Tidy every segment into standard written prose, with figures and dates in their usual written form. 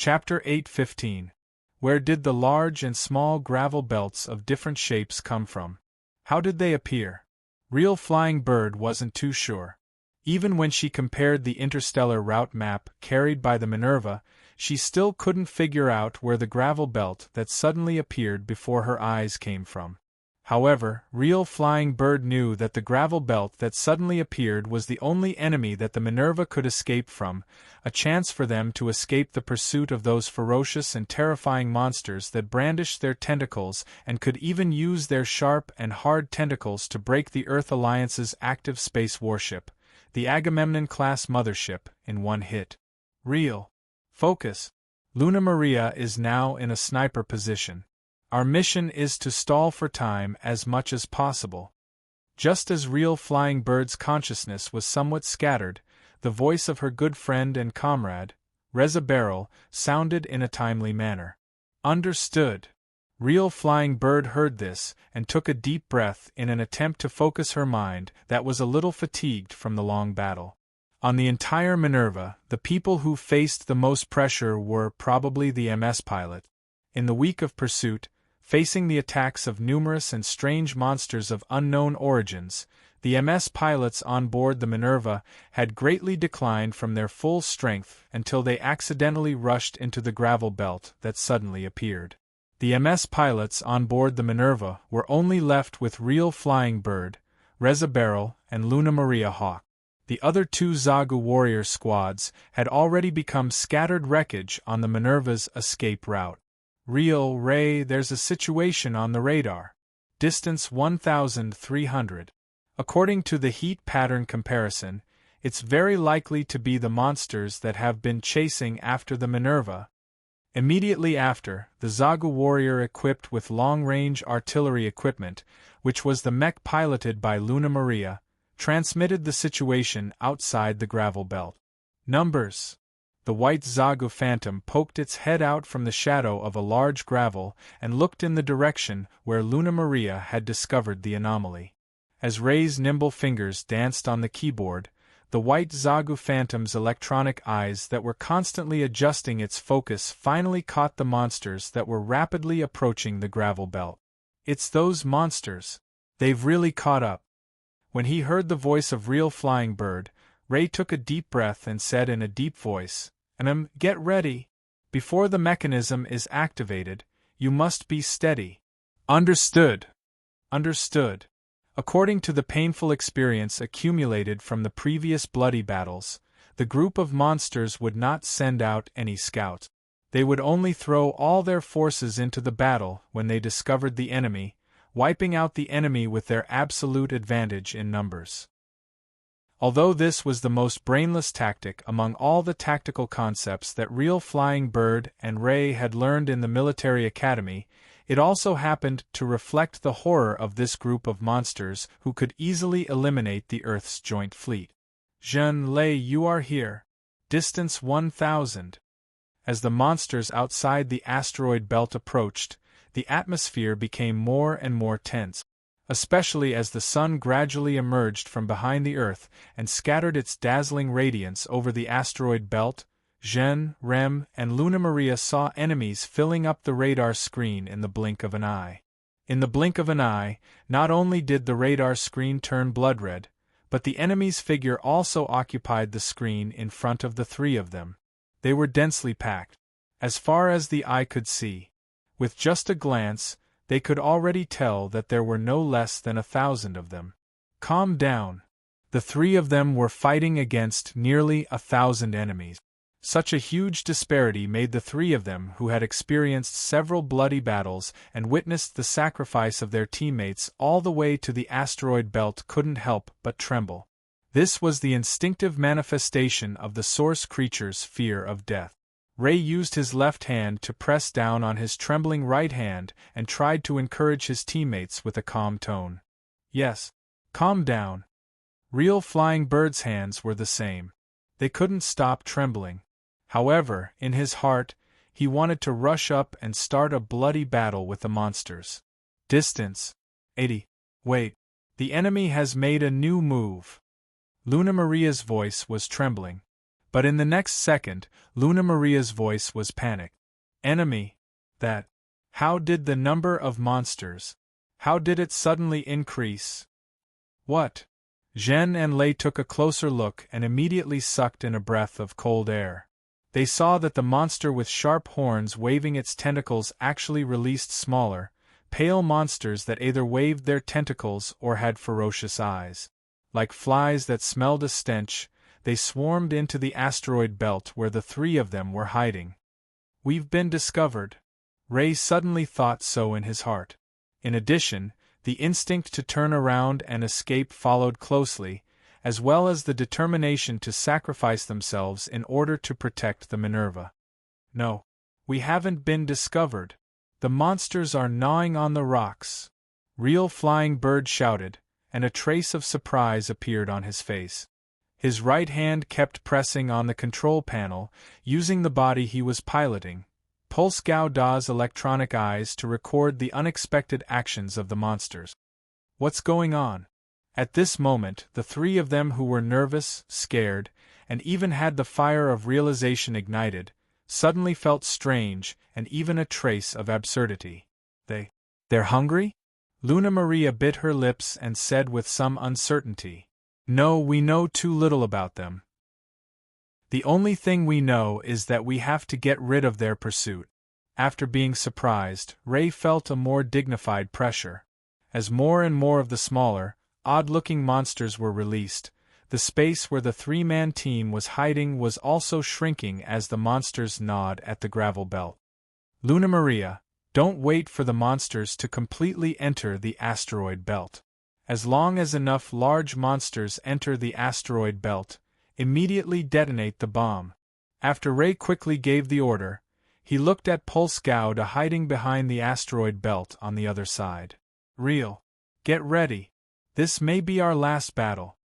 Chapter 8:15. Where did the large and small gravel belts of different shapes come from? How did they appear? Real Flying Bird wasn't too sure. Even when she compared the interstellar route map carried by the Minerva, she still couldn't figure out where the gravel belt that suddenly appeared before her eyes came from. However, Real Flying Bird knew that the gravel belt that suddenly appeared was the only enemy that the Minerva could escape from, a chance for them to escape the pursuit of those ferocious and terrifying monsters that brandished their tentacles and could even use their sharp and hard tentacles to break the Earth Alliance's active space warship, the Agamemnon-class mothership, in one hit. Real. Focus. Luna Maria is now in a sniper position. Our mission is to stall for time as much as possible. Just as Real Flying Bird's consciousness was somewhat scattered, the voice of her good friend and comrade, Reza Beryl, sounded in a timely manner. Understood. Real Flying Bird heard this and took a deep breath in an attempt to focus her mind that was a little fatigued from the long battle. On the entire Minerva, the people who faced the most pressure were probably the MS pilot. In the week of pursuit, facing the attacks of numerous and strange monsters of unknown origins, the MS pilots on board the Minerva had greatly declined from their full strength until they accidentally rushed into the gravel belt that suddenly appeared. The MS pilots on board the Minerva were only left with Real Flying Bird, Reza Beryl, and Luna Maria Hawk. The other two Zagu warrior squads had already become scattered wreckage on the Minerva's escape route. Real Ray, there's a situation on the radar. Distance 1,300. According to the heat pattern comparison, it's very likely to be the monsters that have been chasing after the Minerva. Immediately after, the Zagu warrior equipped with long-range artillery equipment, which was the mech piloted by Luna Maria, transmitted the situation outside the gravel belt. Numbers. The white Zagu phantom poked its head out from the shadow of a large gravel and looked in the direction where Luna Maria had discovered the anomaly. As Ray's nimble fingers danced on the keyboard, the white Zagu phantom's electronic eyes that were constantly adjusting its focus finally caught the monsters that were rapidly approaching the gravel belt. It's those monsters. They've really caught up. When he heard the voice of Real Flying Bird, Ray took a deep breath and said in a deep voice, get ready. Before the mechanism is activated, you must be steady. Understood. Understood. According to the painful experience accumulated from the previous bloody battles, the group of monsters would not send out any scouts. They would only throw all their forces into the battle when they discovered the enemy, wiping out the enemy with their absolute advantage in numbers. Although this was the most brainless tactic among all the tactical concepts that Real Flying Bird and Ray had learned in the military academy, it also happened to reflect the horror of this group of monsters who could easily eliminate the Earth's joint fleet. Jean Lei, you are here. Distance 1,000. As the monsters outside the asteroid belt approached, the atmosphere became more and more tense, especially as the sun gradually emerged from behind the Earth and scattered its dazzling radiance over the asteroid belt. Jean, Rem, and Luna Maria saw enemies filling up the radar screen in the blink of an eye. In the blink of an eye, not only did the radar screen turn blood red, but the enemy's figure also occupied the screen in front of the three of them. They were densely packed, as far as the eye could see. With just a glance, they could already tell that there were no less than 1,000 of them. Calm down. The three of them were fighting against nearly 1,000 enemies. Such a huge disparity made the three of them, who had experienced several bloody battles and witnessed the sacrifice of their teammates all the way to the asteroid belt, couldn't help but tremble. This was the instinctive manifestation of the source creature's fear of death. Ray used his left hand to press down on his trembling right hand and tried to encourage his teammates with a calm tone. Yes, calm down. Real Flying Bird's hands were the same. They couldn't stop trembling. However, in his heart, he wanted to rush up and start a bloody battle with the monsters. Distance 80. Wait. The enemy has made a new move. Luna Maria's voice was trembling. But in the next second, Luna Maria's voice was panicked. Enemy? That? How did the number of monsters? How did it suddenly increase? What? Zhen and Lei took a closer look and immediately sucked in a breath of cold air. They saw that the monster with sharp horns waving its tentacles actually released smaller, pale monsters that either waved their tentacles or had ferocious eyes. Like flies that smelled a stench, they swarmed into the asteroid belt where the three of them were hiding. We've been discovered. Ray suddenly thought so in his heart. In addition, the instinct to turn around and escape followed closely, as well as the determination to sacrifice themselves in order to protect the Minerva. No, we haven't been discovered. The monsters are gnawing on the rocks. Real Flying Bird shouted, and a trace of surprise appeared on his face. His right hand kept pressing on the control panel, using the body he was piloting, Pulse Gao Da's electronic eyes to record the unexpected actions of the monsters. What's going on? At this moment, the three of them who were nervous, scared, and even had the fire of realization ignited, suddenly felt strange and even a trace of absurdity. They're hungry? Luna Maria bit her lips and said with some uncertainty, "No, we know too little about them. The only thing we know is that we have to get rid of their pursuit." After being surprised, Ray felt a more dignified pressure. As more and more of the smaller, odd-looking monsters were released, the space where the three-man team was hiding was also shrinking as the monsters gnawed at the gravel belt. Luna Maria, don't wait for the monsters to completely enter the asteroid belt. As long as enough large monsters enter the asteroid belt, immediately detonate the bomb. After Ray quickly gave the order, he looked at Pulse Gao Da hiding behind the asteroid belt on the other side. Real, get ready. This may be our last battle.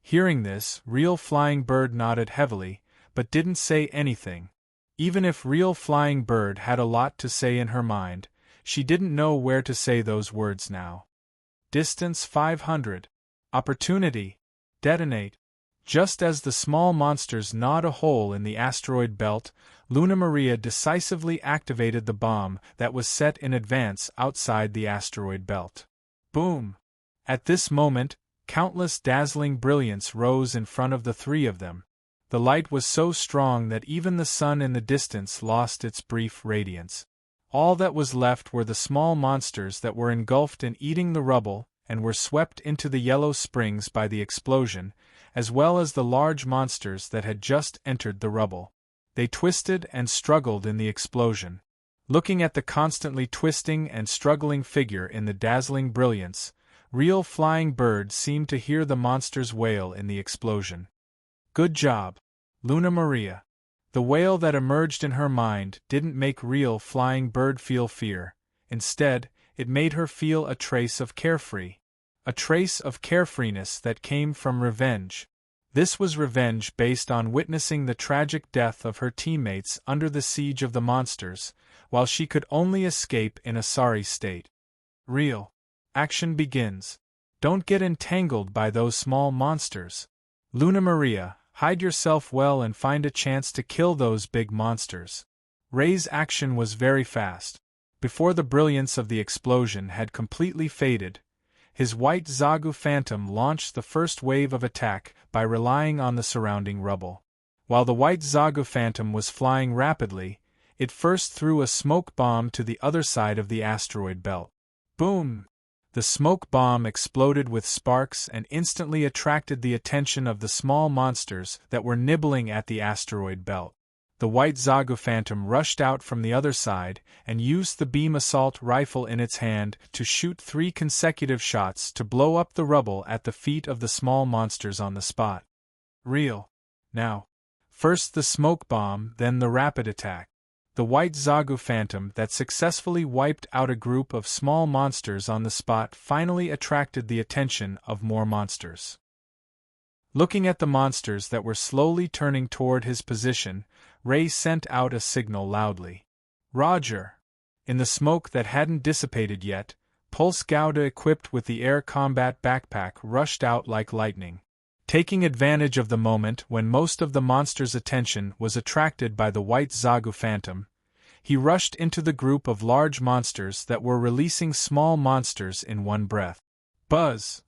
Hearing this, Real Flying Bird nodded heavily, but didn't say anything. Even if Real Flying Bird had a lot to say in her mind, she didn't know where to say those words now. Distance 500. Opportunity. Detonate. Just as the small monsters gnawed a hole in the asteroid belt, Luna Maria decisively activated the bomb that was set in advance outside the asteroid belt. Boom! At this moment, countless dazzling brilliance rose in front of the three of them. The light was so strong that even the sun in the distance lost its brief radiance. All that was left were the small monsters that were engulfed in eating the rubble and were swept into the yellow springs by the explosion, as well as the large monsters that had just entered the rubble. They twisted and struggled in the explosion. Looking at the constantly twisting and struggling figure in the dazzling brilliance, Real Flying Bird seemed to hear the monsters wail in the explosion. Good job, Luna Maria. The wail that emerged in her mind didn't make Real Flying Bird feel fear. Instead, it made her feel a trace of carefree. A trace of carefreeness that came from revenge. This was revenge based on witnessing the tragic death of her teammates under the siege of the monsters, while she could only escape in a sorry state. Real. Action begins. Don't get entangled by those small monsters. Luna Maria, hide yourself well and find a chance to kill those big monsters. Ray's action was very fast. Before the brilliance of the explosion had completely faded, his white Zagu Phantom launched the first wave of attack by relying on the surrounding rubble. While the white Zagu Phantom was flying rapidly, it first threw a smoke bomb to the other side of the asteroid belt. Boom! The smoke bomb exploded with sparks and instantly attracted the attention of the small monsters that were nibbling at the asteroid belt. The white Zagu Phantom rushed out from the other side and used the beam assault rifle in its hand to shoot 3 consecutive shots to blow up the rubble at the feet of the small monsters on the spot. Real. Now. First the smoke bomb, then the rapid attack. The white Zagu Phantom that successfully wiped out a group of small monsters on the spot finally attracted the attention of more monsters. Looking at the monsters that were slowly turning toward his position, Ray sent out a signal loudly. Roger! In the smoke that hadn't dissipated yet, Pulse Gao Da equipped with the air combat backpack rushed out like lightning. Taking advantage of the moment when most of the monster's attention was attracted by the white Zagu phantom, he rushed into the group of large monsters that were releasing small monsters in one breath. Buzz!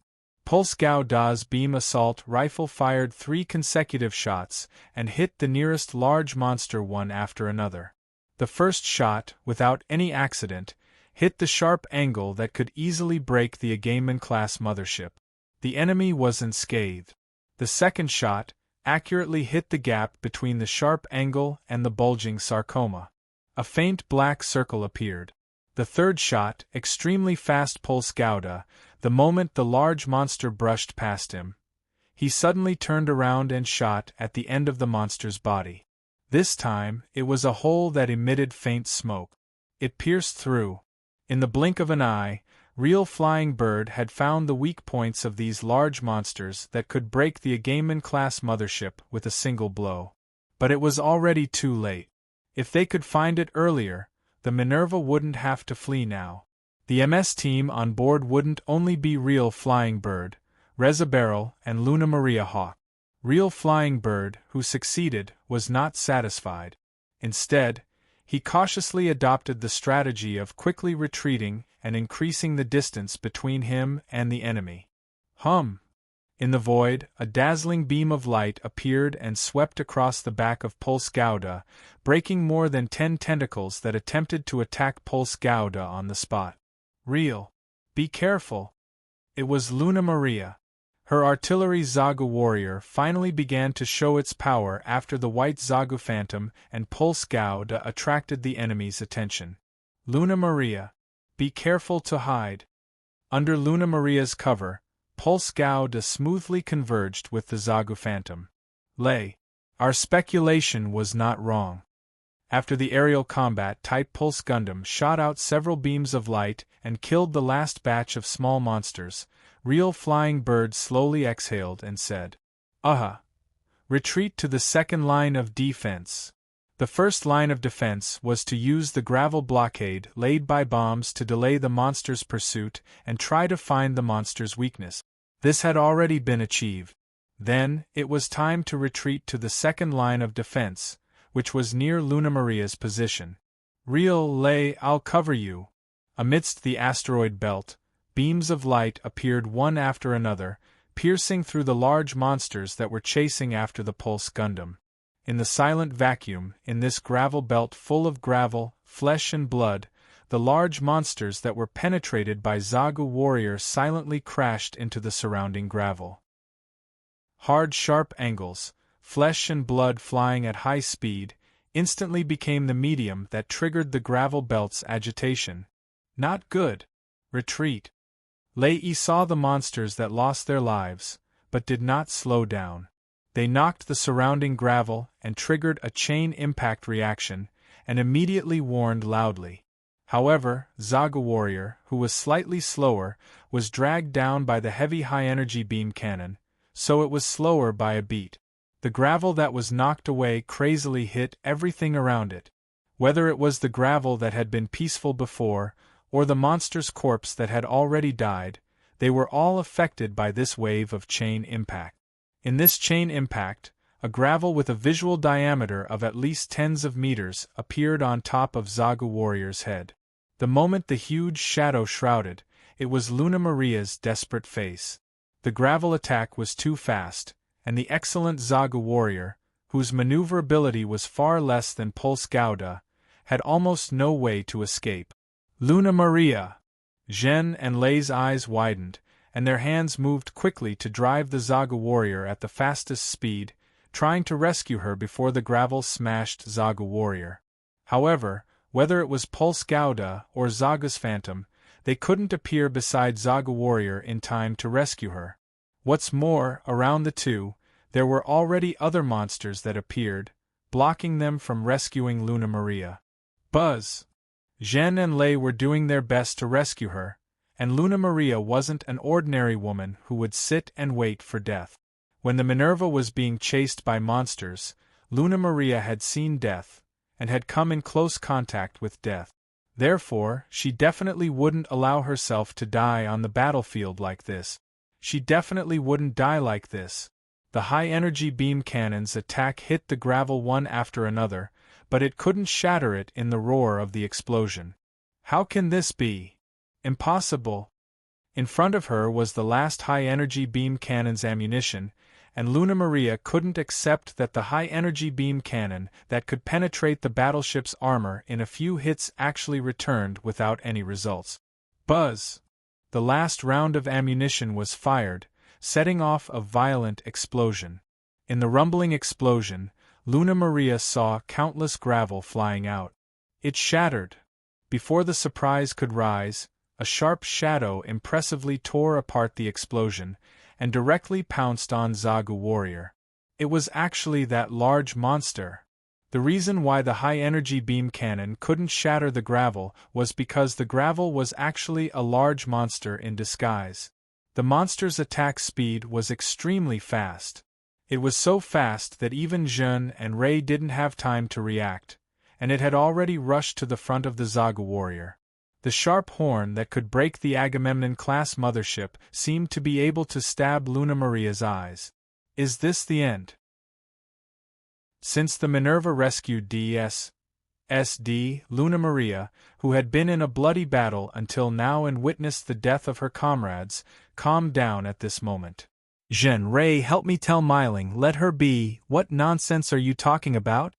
Pulse Gao Da's beam assault rifle fired 3 consecutive shots and hit the nearest large monster one after another. The first shot, without any accident, hit the sharp angle that could easily break the Agamemnon-class mothership. The enemy was unscathed. The second shot accurately hit the gap between the sharp angle and the bulging sarcoma. A faint black circle appeared. The third shot, extremely fast Pulse Gauda, the moment the large monster brushed past him. He suddenly turned around and shot at the end of the monster's body. This time, it was a hole that emitted faint smoke. It pierced through. In the blink of an eye, Real Flying Bird had found the weak points of these large monsters that could break the Agamemnon-class mothership with a single blow. But it was already too late. If they could find it earlier, the Minerva wouldn't have to flee now. The MS team on board wouldn't only be Real Flying Bird, Reza Beryl, and Luna Maria Hawk. Real Flying Bird, who succeeded, was not satisfied. Instead, he cautiously adopted the strategy of quickly retreating and increasing the distance between him and the enemy. Hum! In the void, a dazzling beam of light appeared and swept across the back of Pulse Gauda, breaking more than 10 tentacles that attempted to attack Pulse Gauda on the spot. Real! Be careful! It was Luna Maria. Her artillery Zagu warrior finally began to show its power after the white Zagu phantom and Pulse Gauda attracted the enemy's attention. Luna Maria, be careful to hide. Under Luna Maria's cover, Pulse Gauda smoothly converged with the Zagu phantom. Our speculation was not wrong. After the aerial combat, Type Pulse Gundam shot out several beams of light and killed the last batch of small monsters. Real Flying Bird slowly exhaled and said, retreat to the second line of defense. The first line of defense was to use the gravel blockade laid by bombs to delay the monster's pursuit and try to find the monster's weakness. This had already been achieved. Then, it was time to retreat to the second line of defense, which was near Luna Maria's position. I'll cover you. Amidst the asteroid belt, beams of light appeared one after another, piercing through the large monsters that were chasing after the Pulse Gundam. In the silent vacuum, in this gravel belt full of gravel, flesh and blood, the large monsters that were penetrated by Zagu warriors silently crashed into the surrounding gravel. Hard, sharp angles, flesh and blood flying at high speed, instantly became the medium that triggered the gravel belt's agitation. Not good. Retreat. Lei saw the monsters that lost their lives, but did not slow down. They knocked the surrounding gravel and triggered a chain impact reaction, and immediately warned loudly. However, Zagu warrior, who was slightly slower, was dragged down by the heavy high-energy beam cannon, so it was slower by a beat. The gravel that was knocked away crazily hit everything around it. Whether it was the gravel that had been peaceful before, or the monster's corpse that had already died, they were all affected by this wave of chain impact. In this chain impact, a gravel with a visual diameter of at least tens of meters appeared on top of Zagu warrior's head. The moment the huge shadow shrouded, it was Luna Maria's desperate face. The gravel attack was too fast, and the excellent Zagu warrior, whose maneuverability was far less than Pulse Gauda, had almost no way to escape. Luna Maria! Zhen and Lei's eyes widened, and their hands moved quickly to drive the Zagu warrior at the fastest speed, trying to rescue her before the gravel smashed Zagu warrior. However, whether it was Pulse Gauda or Zagu's phantom, they couldn't appear beside Zagu warrior in time to rescue her. What's more, around the two, there were already other monsters that appeared, blocking them from rescuing Luna Maria. Buzz! Zhen and Lei were doing their best to rescue her, and Luna Maria wasn't an ordinary woman who would sit and wait for death. When the Minerva was being chased by monsters, Luna Maria had seen death, and had come in close contact with death. Therefore, she definitely wouldn't allow herself to die on the battlefield like this. She definitely wouldn't die like this. The high-energy beam cannon's attack hit the gravel one after another, but it couldn't shatter it in the roar of the explosion. How can this be? Impossible. In front of her was the last high-energy beam cannon's ammunition, and Luna Maria couldn't accept that the high-energy beam cannon that could penetrate the battleship's armor in a few hits actually returned without any results. Buzz! The last round of ammunition was fired, setting off a violent explosion. In the rumbling explosion, Luna Maria saw countless gravel flying out. It shattered. Before the surprise could rise, a sharp shadow impressively tore apart the explosion, and directly pounced on Zagu Warrior. It was actually that large monster. The reason why the high-energy beam cannon couldn't shatter the gravel was because the gravel was actually a large monster in disguise. The monster's attack speed was extremely fast. It was so fast that even Jeanne and Ray didn't have time to react, and it had already rushed to the front of the Zagu Warrior. The sharp horn that could break the Agamemnon-class mothership seemed to be able to stab Luna Maria's eyes. Is this the end? Since the Minerva rescued D.S.S.D., Luna Maria, who had been in a bloody battle until now and witnessed the death of her comrades, calmed down at this moment. Jeanne, Ray, help me tell Myling, let her be, what nonsense are you talking about?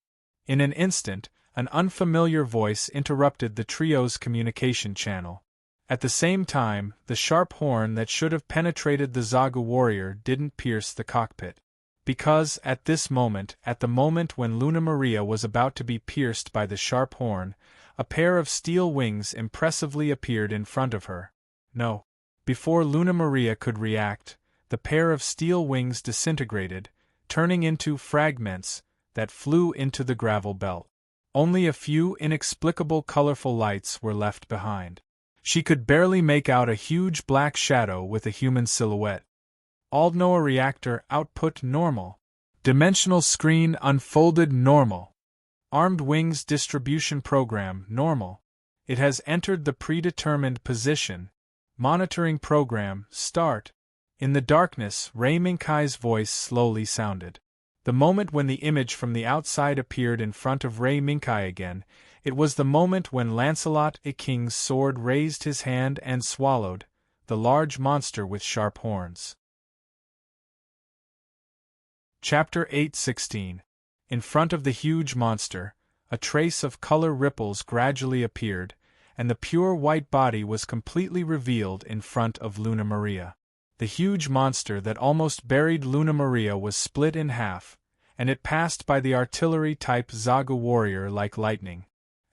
In an instant, an unfamiliar voice interrupted the trio's communication channel. At the same time, the sharp horn that should have penetrated the Zagu Warrior didn't pierce the cockpit. Because, at this moment, at the moment when Luna Maria was about to be pierced by the sharp horn, a pair of steel wings impressively appeared in front of her. No. Before Luna Maria could react, the pair of steel wings disintegrated, turning into fragments that flew into the gravel belt. Only a few inexplicable colorful lights were left behind. She could barely make out a huge black shadow with a human silhouette. Aldnoa reactor output normal. Dimensional screen unfolded normal. Armed wings distribution program normal. It has entered the predetermined position. Monitoring program start. In the darkness, Ray Minkai's voice slowly sounded. The moment when the image from the outside appeared in front of Ray Minkai again, it was the moment when Lancelot a King's sword raised his hand and swallowed the large monster with sharp horns. Chapter 8:16. In front of the huge monster, a trace of color ripples gradually appeared, and the pure white body was completely revealed in front of Luna Maria. The huge monster that almost buried Luna Maria was split in half, and it passed by the artillery-type Zagu Warrior like lightning.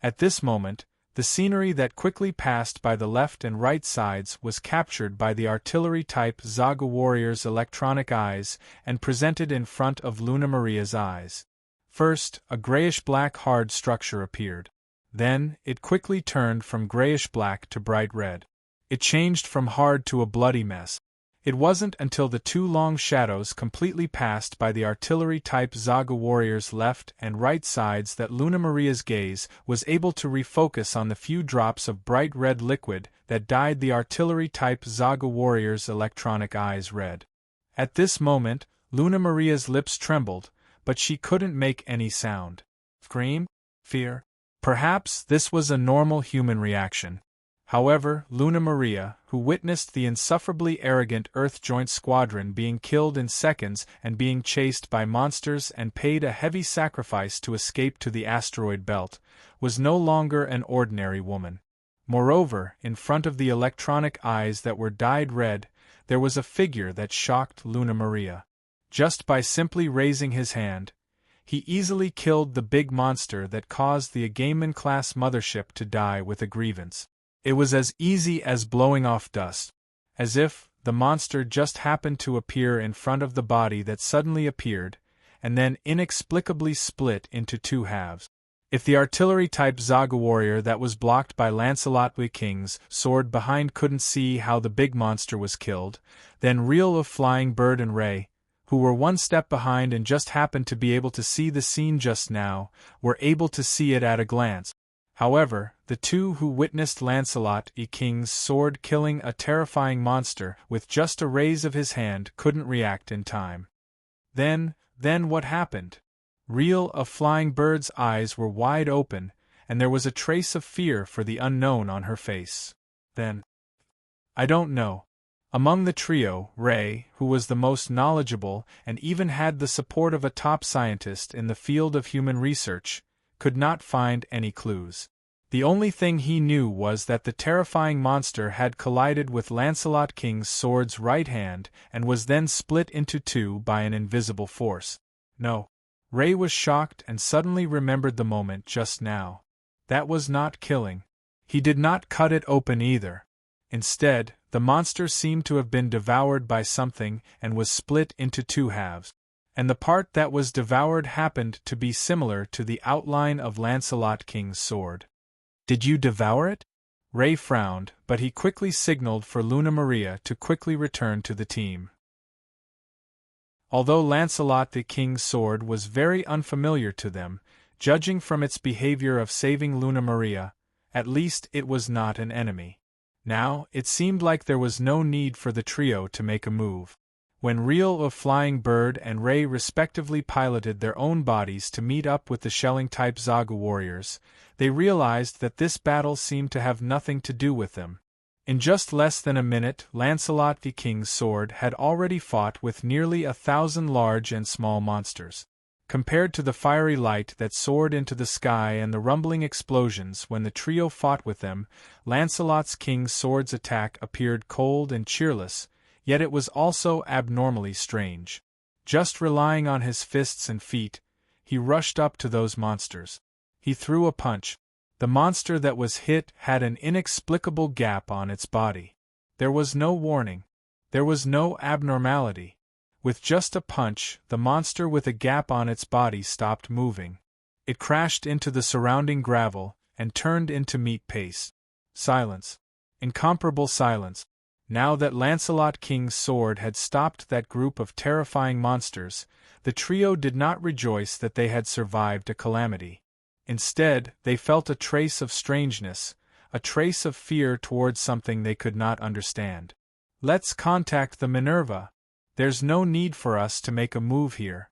At this moment, the scenery that quickly passed by the left and right sides was captured by the artillery-type Zagu Warrior's electronic eyes and presented in front of Luna Maria's eyes. First, a grayish-black hard structure appeared. Then, it quickly turned from grayish-black to bright red. It changed from hard to a bloody mess. It wasn't until the two long shadows completely passed by the artillery-type Zagu Warrior's left and right sides that Luna Maria's gaze was able to refocus on the few drops of bright red liquid that dyed the artillery-type Zagu Warrior's electronic eyes red. At this moment, Luna Maria's lips trembled, but she couldn't make any sound. Scream? Fear? Perhaps this was a normal human reaction. However, Luna Maria, who witnessed the insufferably arrogant Earth-Joint Squadron being killed in seconds and being chased by monsters and paid a heavy sacrifice to escape to the asteroid belt, was no longer an ordinary woman. Moreover, in front of the electronic eyes that were dyed red, there was a figure that shocked Luna Maria. Just by simply raising his hand, he easily killed the big monster that caused the Agamemnon-class mothership to die with a grievance. It was as easy as blowing off dust. As if the monster just happened to appear in front of the body that suddenly appeared, and then inexplicably split into two halves. If the artillery-type Zagu Warrior that was blocked by Lancelot the King's sword behind couldn't see how the big monster was killed, then Reel of Flying Bird and Ray, who were one step behind and just happened to be able to see the scene just now, were able to see it at a glance. However, the two who witnessed Lancelot e King's sword killing a terrifying monster with just a raise of his hand couldn't react in time. Then what happened? Reel of Flying Bird's eyes were wide open, and there was a trace of fear for the unknown on her face. Then, I don't know. Among the trio, Ray, who was the most knowledgeable and even had the support of a top scientist in the field of human research, could not find any clues. The only thing he knew was that the terrifying monster had collided with Lancelot King's sword's right hand and was then split into two by an invisible force. No. Ray was shocked and suddenly remembered the moment just now. That was not killing. He did not cut it open either. Instead, the monster seemed to have been devoured by something and was split into two halves. And the part that was devoured happened to be similar to the outline of Lancelot King's sword. Did you devour it? Ray frowned, but he quickly signaled for Luna Maria to quickly return to the team. Although Lancelot the King's sword was very unfamiliar to them, judging from its behavior of saving Luna Maria, at least it was not an enemy. Now, it seemed like there was no need for the trio to make a move. When Reel of Flying Bird and Ray respectively piloted their own bodies to meet up with the shelling-type Zagu warriors, they realized that this battle seemed to have nothing to do with them. In just less than a minute, Lancelot the King's sword had already fought with nearly 1,000 large and small monsters. Compared to the fiery light that soared into the sky and the rumbling explosions when the trio fought with them, Lancelot's King's sword's attack appeared cold and cheerless, yet it was also abnormally strange. Just relying on his fists and feet, he rushed up to those monsters. He threw a punch. The monster that was hit had an inexplicable gap on its body. There was no warning. There was no abnormality. With just a punch, the monster with a gap on its body stopped moving. It crashed into the surrounding gravel and turned into meat paste. Silence. Incomparable silence. Now that Lancelot King's sword had stopped that group of terrifying monsters, the trio did not rejoice that they had survived a calamity. Instead, they felt a trace of strangeness, a trace of fear towards something they could not understand. Let's contact the Minerva. There's no need for us to make a move here.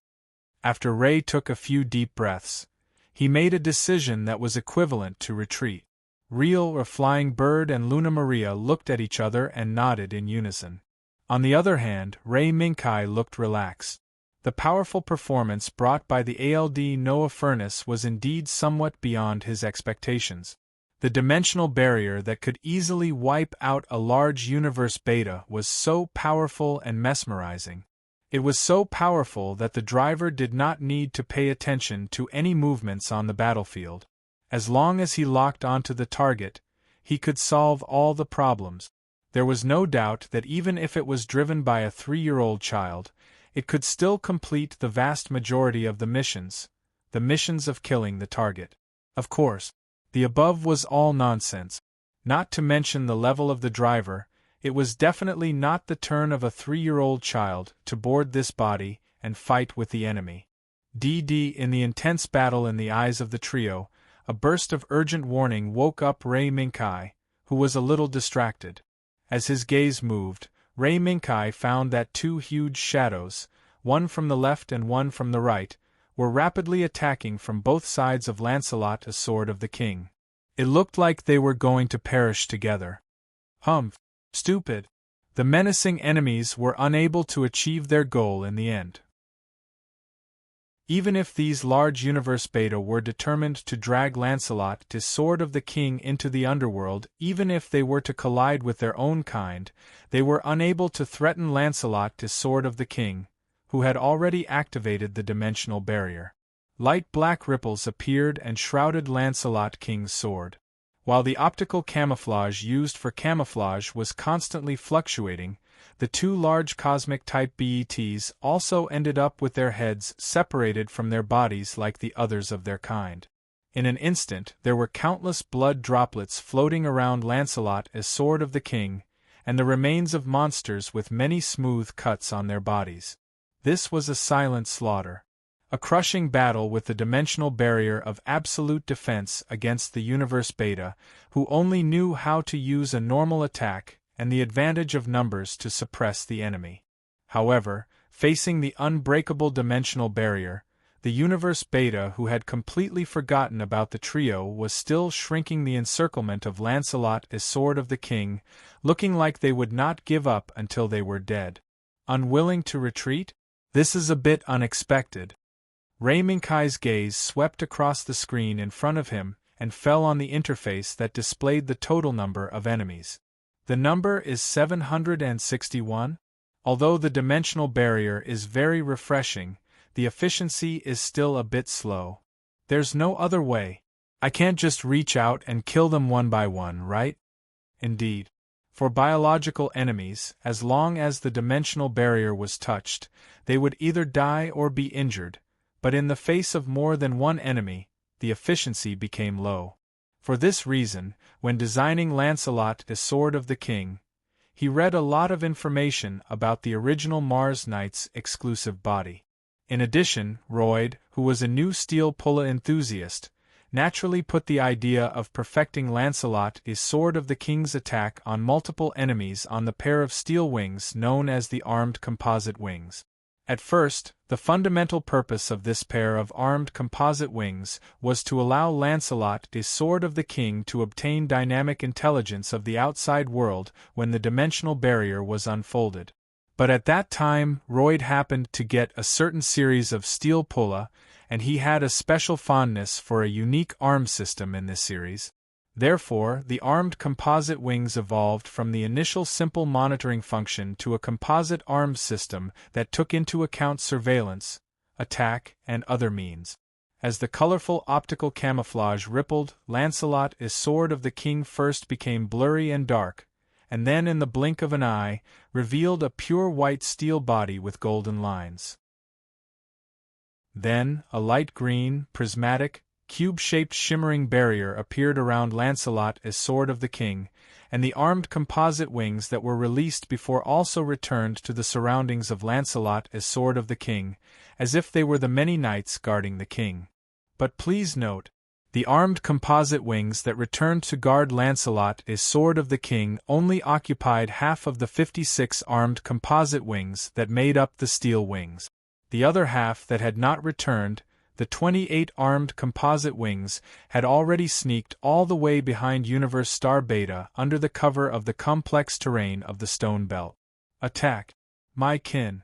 After Ray took a few deep breaths, he made a decision that was equivalent to retreat. Reel of Flying Bird and Luna Maria looked at each other and nodded in unison. On the other hand, Ray Minkai looked relaxed. The powerful performance brought by the ALD Noah furnace was indeed somewhat beyond his expectations. The dimensional barrier that could easily wipe out a large universe beta was so powerful and mesmerizing. It was so powerful that the driver did not need to pay attention to any movements on the battlefield. As long as he locked onto the target, he could solve all the problems. There was no doubt that even if it was driven by a 3-year-old child, it could still complete the vast majority of the missions of killing the target. Of course, the above was all nonsense. Not to mention the level of the driver, it was definitely not the turn of a 3-year-old child to board this body and fight with the enemy. In the intense battle in the eyes of the trio, a burst of urgent warning woke up Ray Minkai, who was a little distracted. As his gaze moved, Ray Minkai found that two huge shadows, one from the left and one from the right, were rapidly attacking from both sides of Lancelot, a sword of the king. It looked like they were going to perish together. Humph! Stupid! The menacing enemies were unable to achieve their goal in the end. Even if these large universe beta were determined to drag Lancelot, his sword of the king, into the underworld, even if they were to collide with their own kind, they were unable to threaten Lancelot, his sword of the king, who had already activated the dimensional barrier. Light black ripples appeared and shrouded Lancelot King's sword. While the optical camouflage used for camouflage was constantly fluctuating, the two large cosmic-type BETs also ended up with their heads separated from their bodies like the others of their kind. In an instant there were countless blood droplets floating around Lancelot as sword of the king, and the remains of monsters with many smooth cuts on their bodies. This was a silent slaughter. A crushing battle with the dimensional barrier of absolute defense against the universe beta, who only knew how to use a normal attack and the advantage of numbers to suppress the enemy. However, facing the unbreakable dimensional barrier. The universe Beta, who had completely forgotten about the trio, was still shrinking the encirclement of Lancelot as Sword of the King, looking like they would not give up until they were dead. Unwilling to retreat? This is a bit unexpected. Ray Minkai's gaze swept across the screen in front of him and fell on the interface that displayed the total number of enemies. The number is 761? Although the dimensional barrier is very refreshing, the efficiency is still a bit slow. There's no other way. I can't just reach out and kill them one by one, right? Indeed. For biological enemies, as long as the dimensional barrier was touched, they would either die or be injured, but in the face of more than one enemy, the efficiency became low. For this reason, when designing Lancelot as Sword of the King, he read a lot of information about the original Mars Knight's exclusive body. In addition, Royd, who was a new steel pulla enthusiast, naturally put the idea of perfecting Lancelot as Sword of the King's attack on multiple enemies on the pair of steel wings known as the armed composite wings. At first, the fundamental purpose of this pair of armed composite wings was to allow Lancelot as Sword of the King to obtain dynamic intelligence of the outside world when the dimensional barrier was unfolded. But at that time, Royd happened to get a certain series of steel pulla, and he had a special fondness for a unique arm system in this series. Therefore, the armed composite wings evolved from the initial simple monitoring function to a composite arms system that took into account surveillance, attack, and other means. As the colorful optical camouflage rippled, Lancelot as Sword of the King first became blurry and dark, and then in the blink of an eye, revealed a pure white steel body with golden lines. Then, a light green, prismatic, cube-shaped shimmering barrier appeared around Lancelot as Sword of the King, and the armed composite wings that were released before also returned to the surroundings of Lancelot as Sword of the King, as if they were the many knights guarding the king. But please note, the armed composite wings that returned to guard Lancelot as Sword of the King only occupied half of the 56 armed composite wings that made up the steel wings. The other half that had not returned, the 28 armed composite wings, had already sneaked all the way behind Universe Star Beta under the cover of the complex terrain of the Stone Belt. Attack, my kin.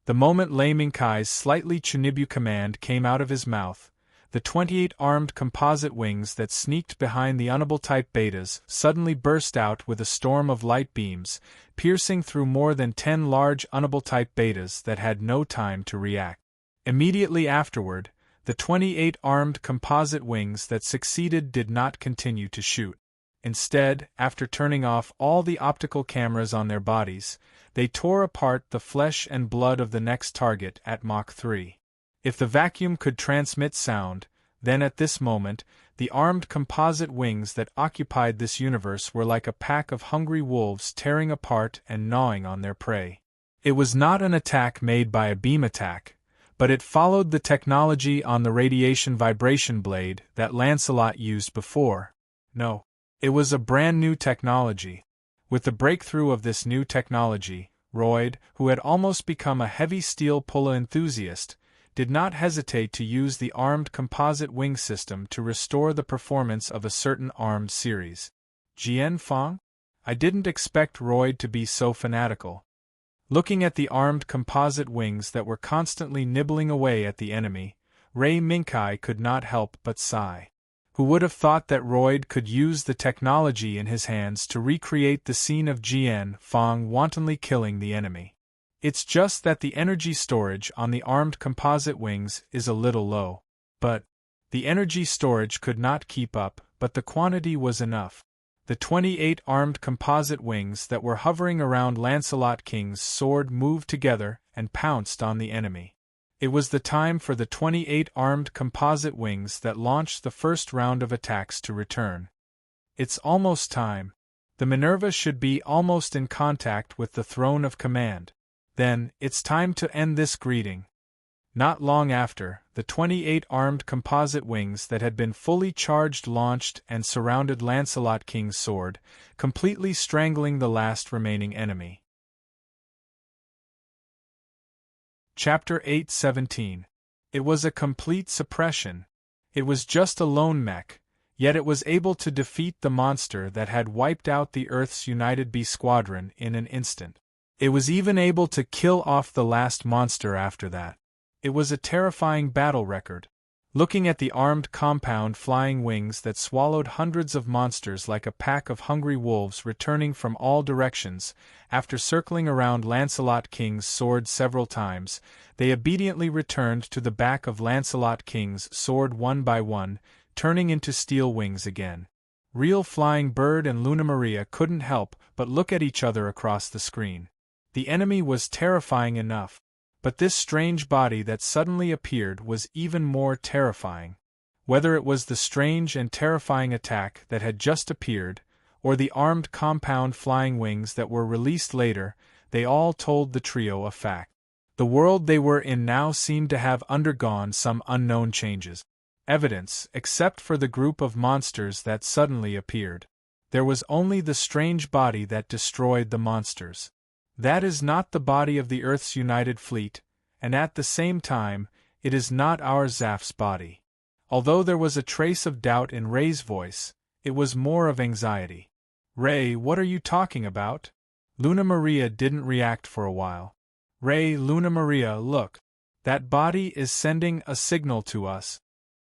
The moment Lei Minkai's slightly Chunibu command came out of his mouth, the 28 armed composite wings that sneaked behind the Unable-type Betas suddenly burst out with a storm of light beams, piercing through more than 10 large Unable-type Betas that had no time to react. Immediately afterward, the 28 armed composite wings that succeeded did not continue to shoot. Instead, after turning off all the optical cameras on their bodies, they tore apart the flesh and blood of the next target at Mach 3. If the vacuum could transmit sound, then at this moment, the armed composite wings that occupied this universe were like a pack of hungry wolves tearing apart and gnawing on their prey. It was not an attack made by a beam attack, but it followed the technology on the radiation vibration blade that Lancelot used before. No, it was a brand new technology. With the breakthrough of this new technology, Royd, who had almost become a heavy steel pulla enthusiast, did not hesitate to use the armed composite wing system to restore the performance of a certain armed series. Jian Fang? I didn't expect Royd to be so fanatical. Looking at the armed composite wings that were constantly nibbling away at the enemy, Ray Minkai could not help but sigh. Who would have thought that Royd could use the technology in his hands to recreate the scene of Jian Fang wantonly killing the enemy? It's just that the energy storage on the armed composite wings is a little low. But the energy storage could not keep up, but the quantity was enough. The 28 armed composite wings that were hovering around Lancelot King's sword moved together and pounced on the enemy. It was the time for the 28 armed composite wings that launched the first round of attacks to return. It's almost time. The Minerva should be almost in contact with the throne of command. Then, it's time to end this greeting. Not long after, the 28 armed composite wings that had been fully charged launched and surrounded Lancelot King's sword, completely strangling the last remaining enemy. Chapter 8:17. It was a complete suppression. It was just a lone mech, yet it was able to defeat the monster that had wiped out the Earth's United B squadron in an instant. It was even able to kill off the last monster after that. It was a terrifying battle record. Looking at the armed compound flying wings that swallowed hundreds of monsters like a pack of hungry wolves returning from all directions, after circling around Lancelot King's sword several times, they obediently returned to the back of Lancelot King's sword one by one, turning into steel wings again. Real Flying Bird and Luna Maria couldn't help but look at each other across the screen. The enemy was terrifying enough, but this strange body that suddenly appeared was even more terrifying. Whether it was the strange and terrifying attack that had just appeared, or the armed compound flying wings that were released later, they all told the trio a fact. The world they were in now seemed to have undergone some unknown changes. Evidence, except for the group of monsters that suddenly appeared. There was only the strange body that destroyed the monsters. That is not the body of the Earth's United Fleet, and at the same time, it is not our Zaph's body. Although there was a trace of doubt in Ray's voice, it was more of anxiety. Ray, what are you talking about? Luna Maria didn't react for a while. Ray, Luna Maria, look. That body is sending a signal to us.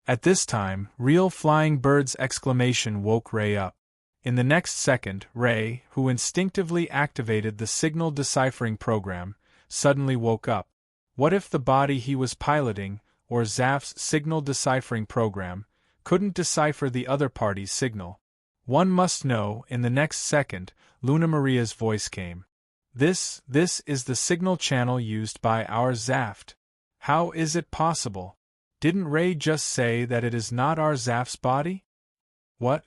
At this time, Real Flying Bird's exclamation woke Ray up. In the next second, Ray, who instinctively activated the signal deciphering program, suddenly woke up. What if the body he was piloting, or Zaph's signal deciphering program, couldn't decipher the other party's signal? One must know. In the next second, Luna Maria's voice came. This is the signal channel used by our Zaph. How is it possible? Didn't Ray just say that it is not our Zaph's body? What?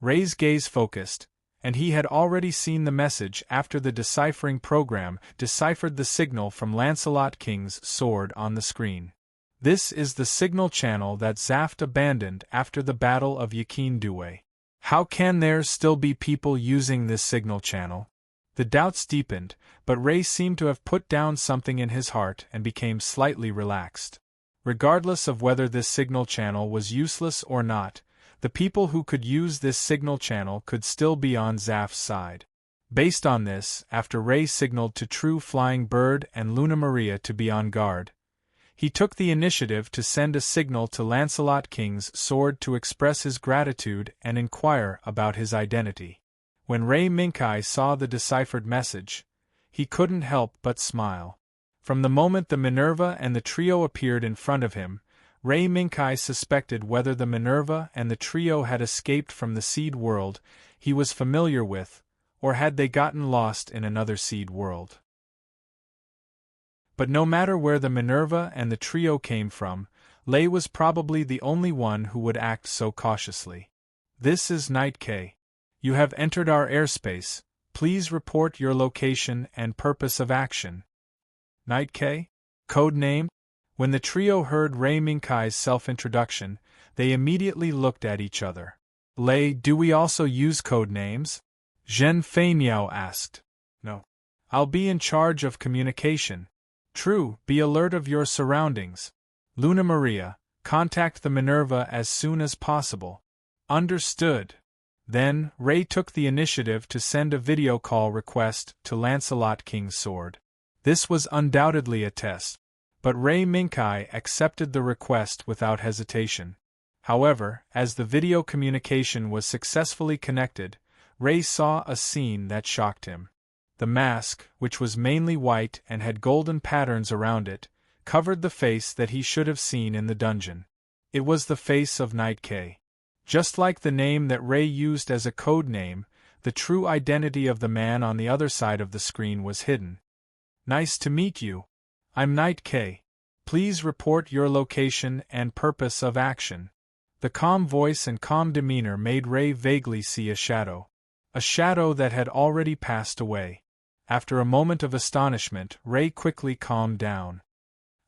Ray's gaze focused, and he had already seen the message after the deciphering program deciphered the signal from Lancelot King's sword on the screen. This is the signal channel that Zaph abandoned after the Battle of Yakin Duwe. How can there still be people using this signal channel? The doubts deepened, but Ray seemed to have put down something in his heart and became slightly relaxed. Regardless of whether this signal channel was useless or not, the people who could use this signal channel could still be on Zaph's side. Based on this, after Ray signaled to True Flying Bird and Luna Maria to be on guard, he took the initiative to send a signal to Lancelot King's sword to express his gratitude and inquire about his identity. When Ray Minkai saw the deciphered message, he couldn't help but smile. From the moment the Minerva and the trio appeared in front of him, Ray Minkai suspected whether the Minerva and the trio had escaped from the seed world he was familiar with, or had they gotten lost in another seed world. But no matter where the Minerva and the trio came from, Lay was probably the only one who would act so cautiously. This is Night K. You have entered our airspace. Please report your location and purpose of action. Night K? Code name? When the trio heard Ray Minkai's self-introduction, they immediately looked at each other. Lay, do we also use code names? Zhen Feimiao asked. No. I'll be in charge of communication. True, be alert of your surroundings. Luna Maria, contact the Minerva as soon as possible. Understood. Then, Ray took the initiative to send a video call request to Lancelot King's sword. This was undoubtedly a test, but Ray Minkai accepted the request without hesitation. However, as the video communication was successfully connected, Ray saw a scene that shocked him. The mask, which was mainly white and had golden patterns around it, covered the face that he should have seen in the dungeon. It was the face of Night K. Just like the name that Ray used as a code name, the true identity of the man on the other side of the screen was hidden. Nice to meet you. I'm Night K. Please report your location and purpose of action. The calm voice and calm demeanor made Ray vaguely see a shadow that had already passed away. After a moment of astonishment, Ray quickly calmed down.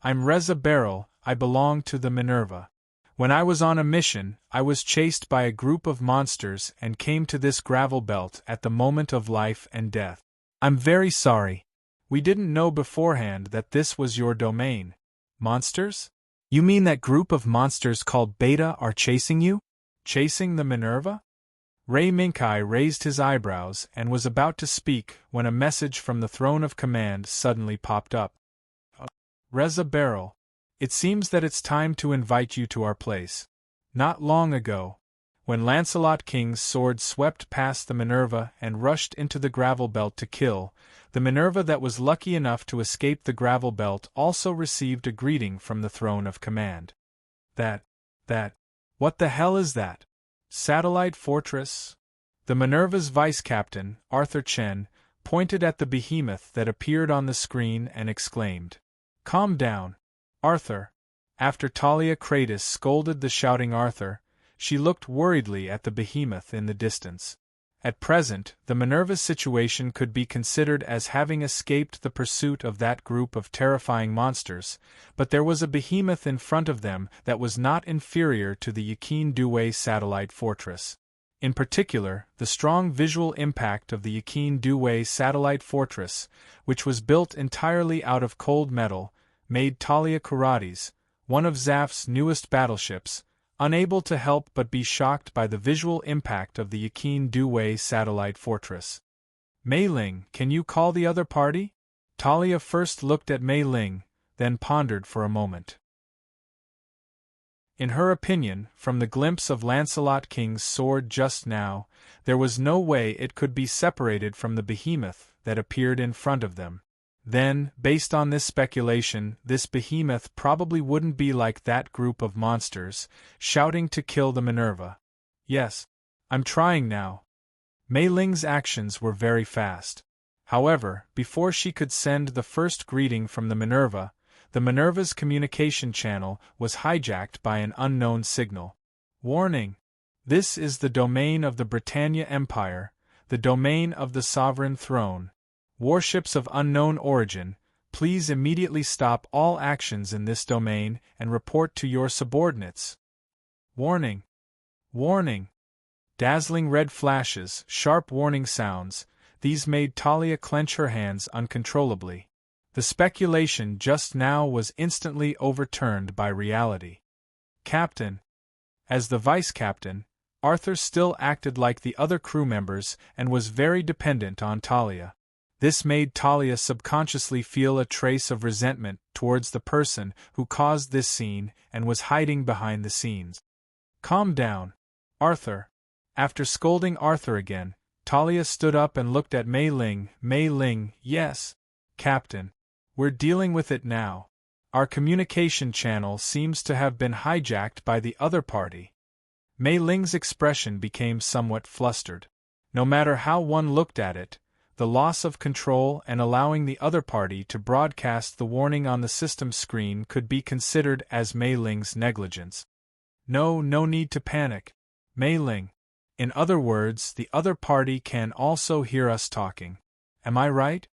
I'm Reza Beryl, I belong to the Minerva. When I was on a mission, I was chased by a group of monsters and came to this gravel belt at the moment of life and death. I'm very sorry. We didn't know beforehand that this was your domain. Monsters? You mean that group of monsters called Beta are chasing you? Chasing the Minerva? Ray Minkai raised his eyebrows and was about to speak when a message from the Throne of Command suddenly popped up. Reza Beryl, it seems that it's time to invite you to our place. Not long ago, when Lancelot King's sword swept past the Minerva and rushed into the gravel belt to kill, the Minerva that was lucky enough to escape the gravel belt also received a greeting from the Throne of Command. What the hell is that? Satellite Fortress? The Minerva's vice-captain, Arthur Chen, pointed at the behemoth that appeared on the screen and exclaimed, "Calm down, Arthur." After Talia Kratos scolded the shouting Arthur, she looked worriedly at the behemoth in the distance. At present, the Minerva's situation could be considered as having escaped the pursuit of that group of terrifying monsters, but there was a behemoth in front of them that was not inferior to the Yakin Duway satellite fortress. In particular, the strong visual impact of the Yakin Duway satellite fortress, which was built entirely out of cold metal, made Talia Karates, one of Zaf's newest battleships, unable to help but be shocked by the visual impact of the Yakin Duway satellite fortress. Mei Ling, can you call the other party? Talia first looked at Mei Ling, then pondered for a moment. In her opinion, from the glimpse of Lancelot King's sword just now, there was no way it could be separated from the behemoth that appeared in front of them. Then, based on this speculation, this behemoth probably wouldn't be like that group of monsters, shouting to kill the Minerva. Yes, I'm trying now. Mei Ling's actions were very fast. However, before she could send the first greeting from the Minerva's communication channel was hijacked by an unknown signal. Warning! This is the domain of the Britannia Empire, the domain of the Sovereign Throne. Warships of unknown origin, please immediately stop all actions in this domain and report to your subordinates. Warning! Warning! Dazzling red flashes, sharp warning sounds, these made Talia clench her hands uncontrollably. The speculation just now was instantly overturned by reality. Captain. As the vice-captain, Arthur still acted like the other crew members and was very dependent on Talia. This made Talia subconsciously feel a trace of resentment towards the person who caused this scene and was hiding behind the scenes. Calm down, Arthur. After scolding Arthur again, Talia stood up and looked at Mei Ling. Mei Ling, yes, Captain. We're dealing with it now. Our communication channel seems to have been hijacked by the other party. Mei Ling's expression became somewhat flustered. No matter how one looked at it, the loss of control and allowing the other party to broadcast the warning on the system screen could be considered as Mei Ling's negligence. No need to panic, Mei Ling. In other words, the other party can also hear us talking. Am I right?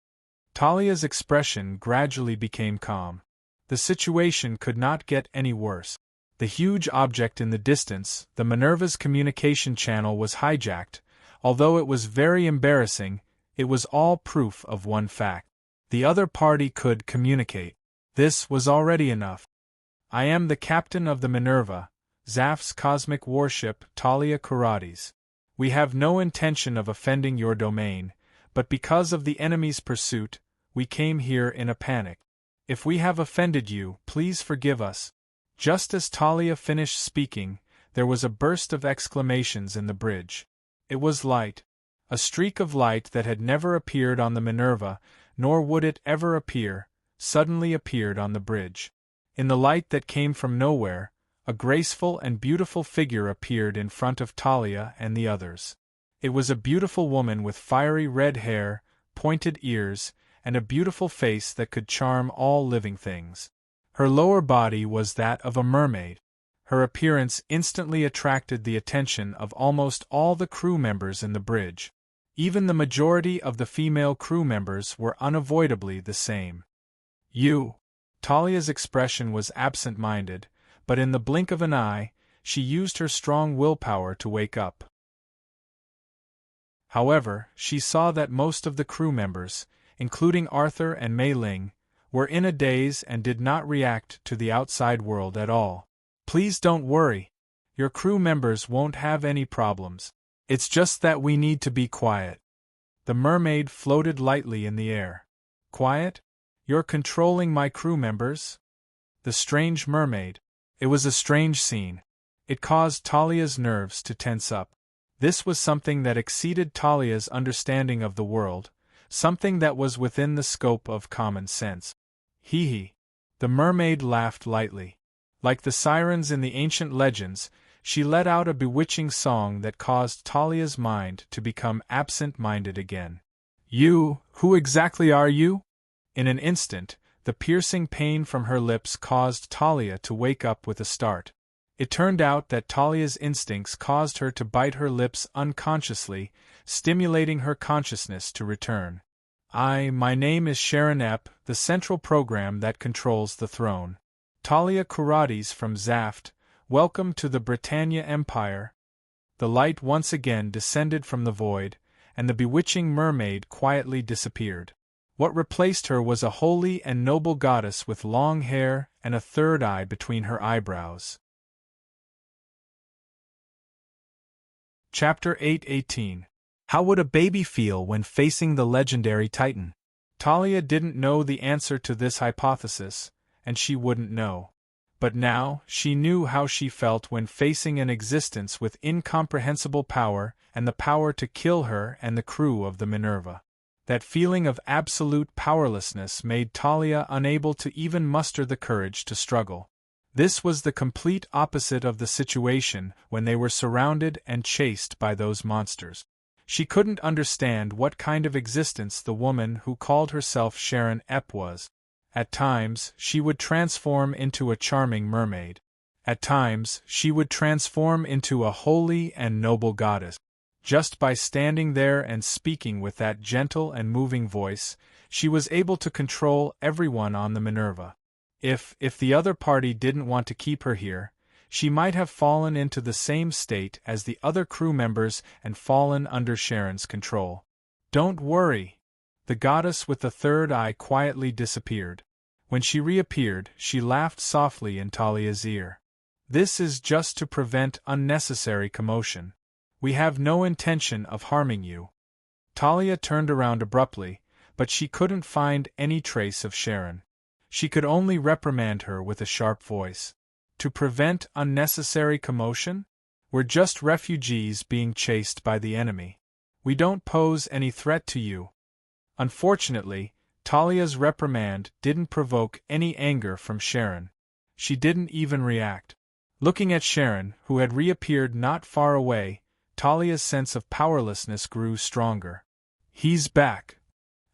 Talia's expression gradually became calm. The situation could not get any worse. The huge object in the distance, the Minerva's communication channel, was hijacked. Although it was very embarrassing, it was all proof of one fact. The other party could communicate. This was already enough. I am the captain of the Minerva, Zaf's cosmic warship, Talia Karates. We have no intention of offending your domain, but because of the enemy's pursuit, we came here in a panic. If we have offended you, please forgive us. Just as Talia finished speaking, there was a burst of exclamations in the bridge. It was light. A streak of light that had never appeared on the Minerva, nor would it ever appear, suddenly appeared on the bridge. In the light that came from nowhere, a graceful and beautiful figure appeared in front of Talia and the others. It was a beautiful woman with fiery red hair, pointed ears, and a beautiful face that could charm all living things. Her lower body was that of a mermaid. Her appearance instantly attracted the attention of almost all the crew members in the bridge. Even the majority of the female crew members were unavoidably the same. You. Talia's expression was absent-minded, but in the blink of an eye, she used her strong willpower to wake up. However, she saw that most of the crew members, including Arthur and Mei Ling, were in a daze and did not react to the outside world at all. "Please don't worry. Your crew members won't have any problems. It's just that we need to be quiet." The mermaid floated lightly in the air. "Quiet? You're controlling my crew members?" The strange mermaid. It was a strange scene. It caused Talia's nerves to tense up. This was something that exceeded Talia's understanding of the world, something that was within the scope of common sense. Hee hee. The mermaid laughed lightly. Like the sirens in the ancient legends, she let out a bewitching song that caused Talia's mind to become absent-minded again. "You, who exactly are you?" In an instant, the piercing pain from her lips caused Talia to wake up with a start. It turned out that Talia's instincts caused her to bite her lips unconsciously, stimulating her consciousness to return. My name is Sharon Epp, the central program that controls the throne. Talia Kurates from Zaft, welcome to the Britannia Empire." The light once again descended from the void, and the bewitching mermaid quietly disappeared. What replaced her was a holy and noble goddess with long hair and a third eye between her eyebrows. Chapter 8:18. How would a baby feel when facing the legendary Titan? Talia didn't know the answer to this hypothesis, and she wouldn't know. But now, she knew how she felt when facing an existence with incomprehensible power and the power to kill her and the crew of the Minerva. That feeling of absolute powerlessness made Talia unable to even muster the courage to struggle. This was the complete opposite of the situation when they were surrounded and chased by those monsters. She couldn't understand what kind of existence the woman who called herself Sharon Epp was. At times, she would transform into a charming mermaid. At times, she would transform into a holy and noble goddess. Just by standing there and speaking with that gentle and moving voice, she was able to control everyone on the Minerva. If the other party didn't want to keep her here, she might have fallen into the same state as the other crew members and fallen under Sharon's control. "Don't worry." The goddess with the third eye quietly disappeared. When she reappeared, she laughed softly in Talia's ear. "This is just to prevent unnecessary commotion. We have no intention of harming you." Talia turned around abruptly, but she couldn't find any trace of Sharon. She could only reprimand her with a sharp voice. "To prevent unnecessary commotion? We're just refugees being chased by the enemy. We don't pose any threat to you." Unfortunately, Talia's reprimand didn't provoke any anger from Sharon. She didn't even react. Looking at Sharon, who had reappeared not far away, Talia's sense of powerlessness grew stronger. "He's back."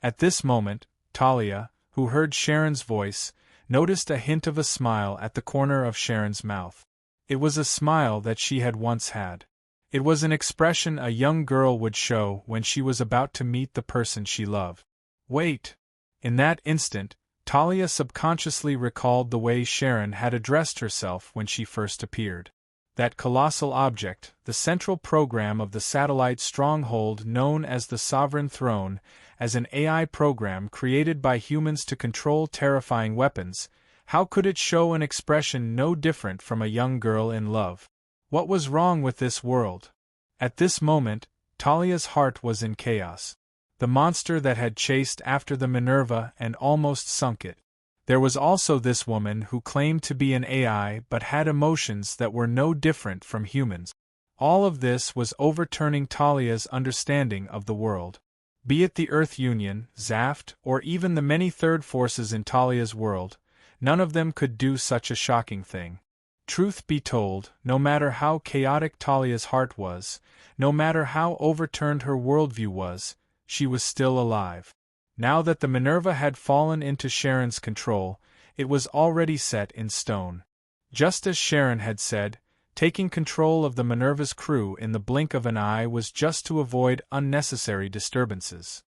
At this moment, Talia, who heard Sharon's voice, noticed a hint of a smile at the corner of Sharon's mouth. It was a smile that she had once had. It was an expression a young girl would show when she was about to meet the person she loved. Wait! In that instant, Talia subconsciously recalled the way Sharon had addressed herself when she first appeared. That colossal object, the central program of the satellite stronghold known as the Sovereign Throne, as an AI program created by humans to control terrifying weapons, how could it show an expression no different from a young girl in love? What was wrong with this world? At this moment, Talia's heart was in chaos. The monster that had chased after the Minerva and almost sunk it. There was also this woman who claimed to be an AI but had emotions that were no different from humans. All of this was overturning Talia's understanding of the world. Be it the Earth Union, Zaft, or even the many third forces in Talia's world, none of them could do such a shocking thing. Truth be told, no matter how chaotic Talia's heart was, no matter how overturned her worldview was, she was still alive. Now that the Minerva had fallen into Sharon's control, it was already set in stone. Just as Sharon had said, taking control of the Minerva's crew in the blink of an eye was just to avoid unnecessary disturbances.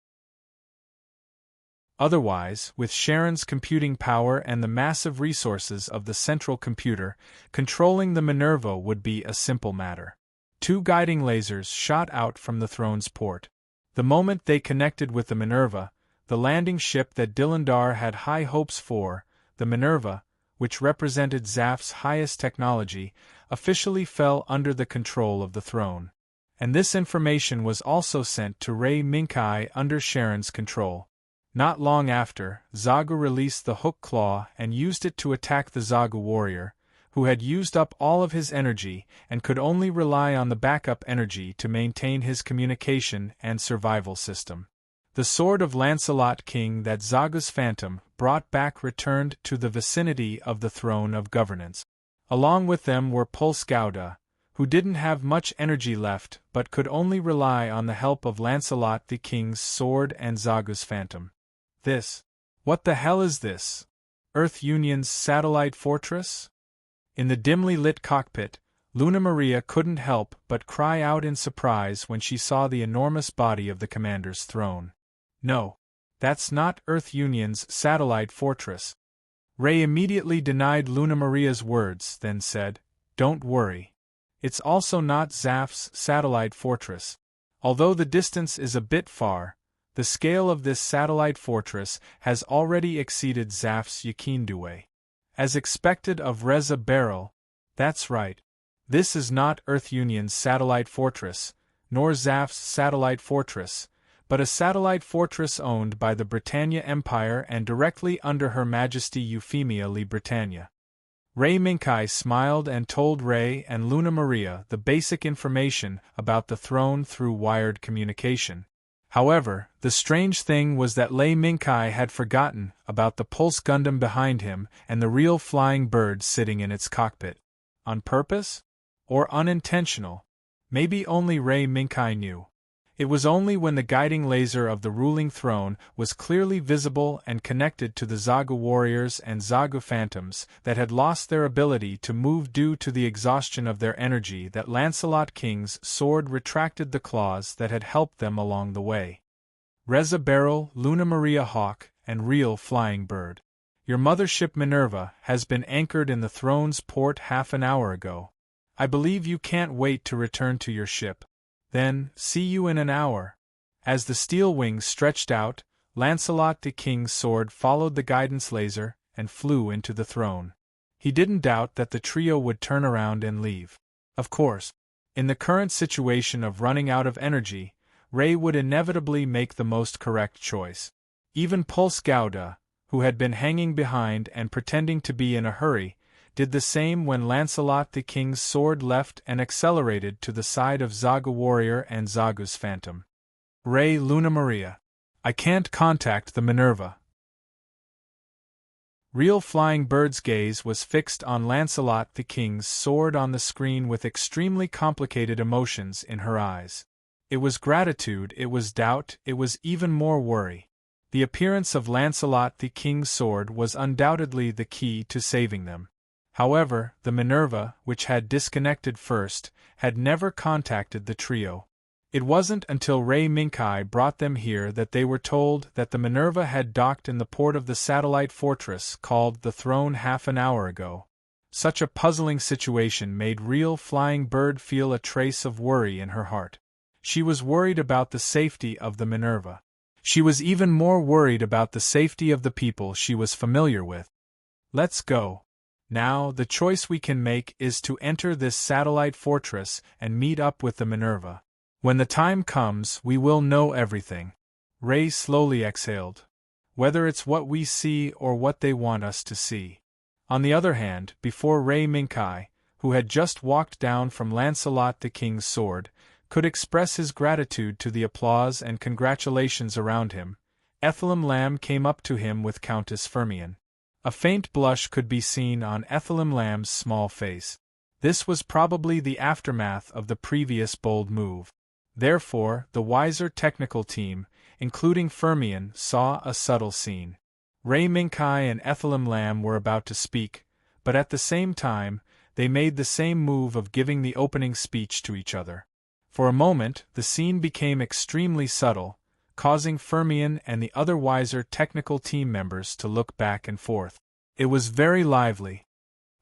Otherwise, with Sharon's computing power and the massive resources of the central computer, controlling the Minerva would be a simple matter. 2 guiding lasers shot out from the throne's port. The moment they connected with the Minerva, the landing ship that Dilindar had high hopes for, the Minerva, which represented Zaph's highest technology, officially fell under the control of the throne. And this information was also sent to Ray Minkai under Sharon's control. Not long after, Zagu released the hook claw and used it to attack the Zagu warrior, who had used up all of his energy and could only rely on the backup energy to maintain his communication and survival system. The sword of Lancelot King that Zagu's phantom brought back returned to the vicinity of the throne of governance. Along with them were Pulse Gauda, who didn't have much energy left but could only rely on the help of Lancelot the King's sword and Zagu's phantom. What the hell is this? Earth Union's satellite fortress? In the dimly lit cockpit, Luna Maria couldn't help but cry out in surprise when she saw the enormous body of the commander's throne. No, that's not Earth Union's satellite fortress. Ray immediately denied Luna Maria's words, then said, "Don't worry. It's also not Zaph's satellite fortress. Although the distance is a bit far, the scale of this satellite fortress has already exceeded Zaph's Yakinduwe. As expected of Reza Beryl, that's right. This is not Earth Union's satellite fortress, nor Zaph's satellite fortress, but a satellite fortress owned by the Britannia Empire and directly under Her Majesty Euphemia Li Britannia." Ray Minkai smiled and told Ray and Luna Maria the basic information about the throne through wired communication. However, the strange thing was that Ray Minkai had forgotten about the Pulse Gundam behind him and the real flying bird sitting in its cockpit. On purpose? Or unintentional? Maybe only Ray Minkai knew. It was only when the guiding laser of the ruling throne was clearly visible and connected to the Zagu warriors and Zagu phantoms that had lost their ability to move due to the exhaustion of their energy that Lancelot King's sword retracted the claws that had helped them along the way. Reza Beryl, Luna Maria Hawk, and Real Flying Bird. Your mothership Minerva has been anchored in the throne's port half an hour ago. I believe you can't wait to return to your ship. Then, see you in an hour. As the steel wings stretched out, Lancelot the King's sword followed the guidance laser and flew into the throne. He didn't doubt that the trio would turn around and leave. Of course, in the current situation of running out of energy, Ray would inevitably make the most correct choice. Even Pulse Gauda, who had been hanging behind and pretending to be in a hurry, did the same when Lancelot the King's sword left and accelerated to the side of Zagu warrior and Zagu's phantom. Ray Luna Maria. I can't contact the Minerva. Real Flying Bird's gaze was fixed on Lancelot the King's sword on the screen with extremely complicated emotions in her eyes. It was gratitude, it was doubt, it was even more worry. The appearance of Lancelot the King's sword was undoubtedly the key to saving them. However, the Minerva, which had disconnected first, had never contacted the trio. It wasn't until Ray Minkai brought them here that they were told that the Minerva had docked in the port of the satellite fortress called the Throne half an hour ago. Such a puzzling situation made Real Flying Bird feel a trace of worry in her heart. She was worried about the safety of the Minerva. She was even more worried about the safety of the people she was familiar with. Let's go. Now, the choice we can make is to enter this satellite fortress and meet up with the Minerva. When the time comes, we will know everything. Ray slowly exhaled. Whether it's what we see or what they want us to see. On the other hand, before Ray Minkai, who had just walked down from Lancelot the King's sword, could express his gratitude to the applause and congratulations around him, Ethelim Lam came up to him with Countess Fermion. A faint blush could be seen on Ethelim Lamb's small face. This was probably the aftermath of the previous bold move. Therefore, the wiser technical team, including Fermion, saw a subtle scene. Ray Minkai and Ethelim Lam were about to speak, but at the same time, they made the same move of giving the opening speech to each other. For a moment, the scene became extremely subtle, causing Fermion and the other wiser technical team members to look back and forth. It was very lively.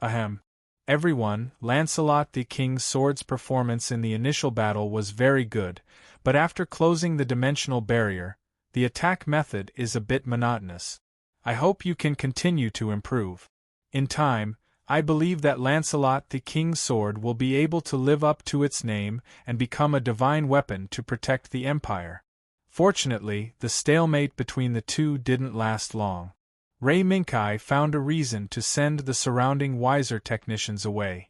Ahem. Everyone, Lancelot the King's sword's performance in the initial battle was very good, but after closing the dimensional barrier, The attack method is a bit monotonous. I hope you can continue to improve. In time, I believe that Lancelot the King's sword will be able to live up to its name and become a divine weapon to protect the Empire. Fortunately, the stalemate between the two didn't last long. Ray Minkai found a reason to send the surrounding wiser technicians away.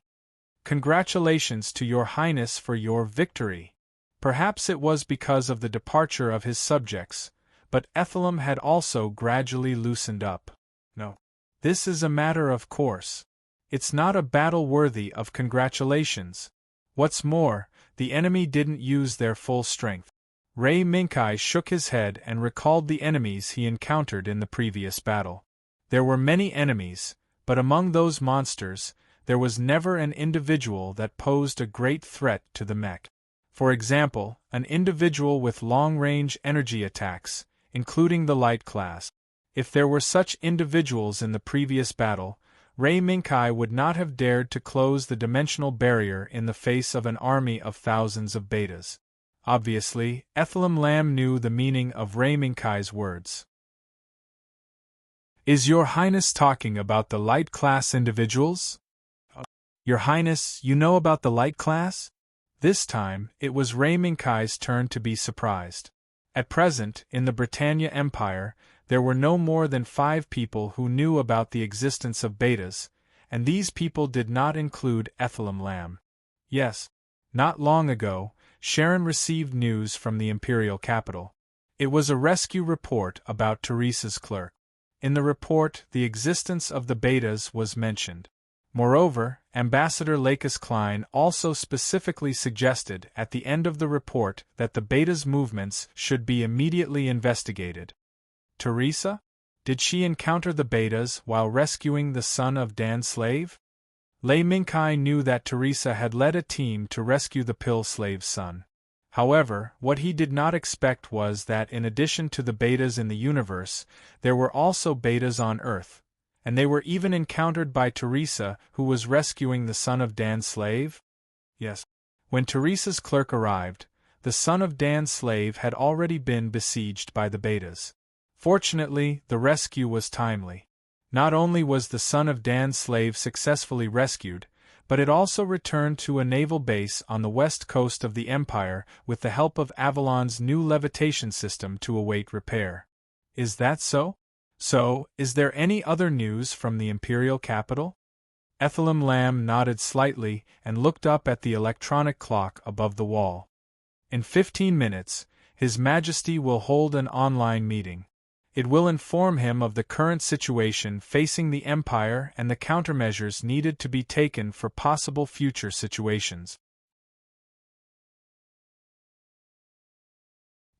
Congratulations to Your Highness for your victory. Perhaps it was because of the departure of his subjects, but Ethelum had also gradually loosened up. No. This is a matter of course. It's not a battle worthy of congratulations. What's more, the enemy didn't use their full strength. Ray Minkai shook his head and recalled the enemies he encountered in the previous battle. There were many enemies, but among those monsters, there was never an individual that posed a great threat to the mech. For example, an individual with long-range energy attacks, including the light class. If there were such individuals in the previous battle, Ray Minkai would not have dared to close the dimensional barrier in the face of an army of thousands of betas. Obviously, Ethelum Lamb knew the meaning of Ray Minkai's words. Is Your Highness talking about the light class individuals? Your Highness, you know about the light class? This time, it was Ray Minkai's turn to be surprised. At present, in the Britannia Empire, there were no more than 5 people who knew about the existence of betas, and these people did not include Ethelum Lamb. Yes, not long ago, Sharon received news from the Imperial capital. It was a rescue report about Teresa's clerk. In the report, the existence of the betas was mentioned. Moreover, Ambassador Lakis Klein also specifically suggested at the end of the report that the betas' movements should be immediately investigated. Teresa? Did she encounter the betas while rescuing the son of Dan's slave? Lei Minkai knew that Teresa had led a team to rescue the pill slave's son. However, what he did not expect was that in addition to the betas in the universe, there were also betas on Earth, and they were even encountered by Teresa, who was rescuing the son of Dan's slave? Yes. When Teresa's clerk arrived, the son of Dan's slave had already been besieged by the betas. Fortunately, the rescue was timely. Not only was the son of Dan's slave successfully rescued, but it also returned to a naval base on the west coast of the Empire with the help of Avalon's new levitation system to await repair. Is that so? So, is there any other news from the Imperial capital? Ethelum Lamb nodded slightly and looked up at the electronic clock above the wall. In 15 minutes, His Majesty will hold an online meeting. It will inform him of the current situation facing the Empire and the countermeasures needed to be taken for possible future situations.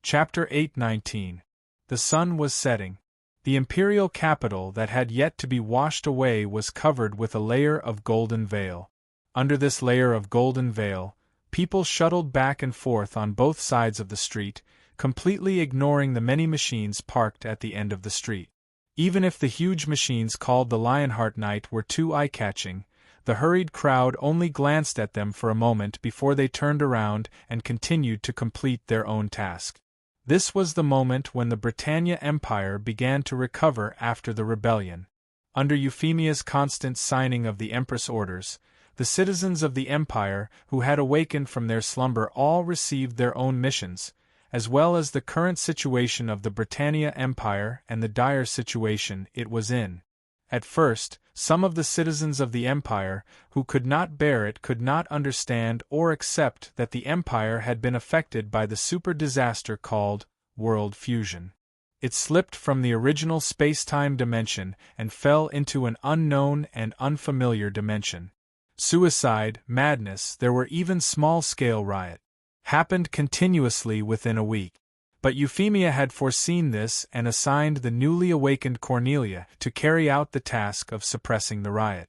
Chapter 8:19. The sun was setting. The imperial capital that had yet to be washed away was covered with a layer of golden veil. Under this layer of golden veil, people shuttled back and forth on both sides of the street, completely ignoring the many machines parked at the end of the street. Even if the huge machines called the Lionheart Knight were too eye-catching, the hurried crowd only glanced at them for a moment before they turned around and continued to complete their own task. This was the moment when the Britannia Empire began to recover after the rebellion. Under Euphemia's constant signing of the Empress orders, the citizens of the Empire who had awakened from their slumber all received their own missions, as well as the current situation of the Britannia Empire and the dire situation it was in. At first, some of the citizens of the Empire who could not bear it could not understand or accept that the Empire had been affected by the super disaster called world fusion. It slipped from the original space-time dimension and fell into an unknown and unfamiliar dimension. Suicide, madness, there were even small-scale riots. Happened continuously within a week. But Euphemia had foreseen this and assigned the newly awakened Cornelia to carry out the task of suppressing the riot.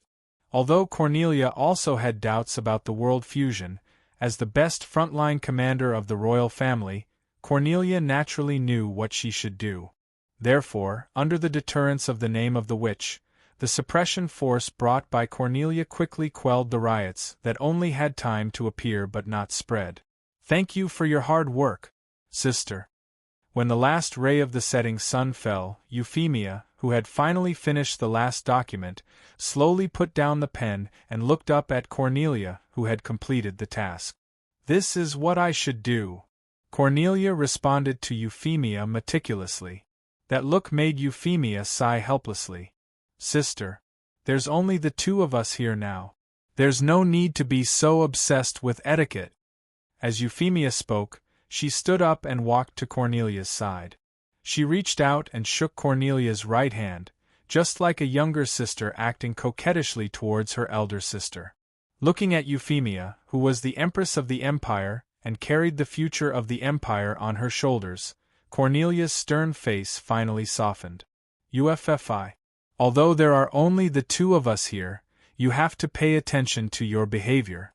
Although Cornelia also had doubts about the world fusion, as the best frontline commander of the royal family, Cornelia naturally knew what she should do. Therefore, under the deterrence of the name of the witch, the suppression force brought by Cornelia quickly quelled the riots that only had time to appear but not spread. Thank you for your hard work, sister. When the last ray of the setting sun fell, Euphemia, who had finally finished the last document, slowly put down the pen and looked up at Cornelia, who had completed the task. "This is what I should do," Cornelia responded to Euphemia meticulously. That look made Euphemia sigh helplessly. "Sister, there's only the two of us here now. There's no need to be so obsessed with etiquette." As Euphemia spoke, she stood up and walked to Cornelia's side. She reached out and shook Cornelia's right hand, just like a younger sister acting coquettishly towards her elder sister. Looking at Euphemia, who was the Empress of the Empire and carried the future of the Empire on her shoulders, Cornelia's stern face finally softened. "UFFI. Although there are only the two of us here, you have to pay attention to your behavior."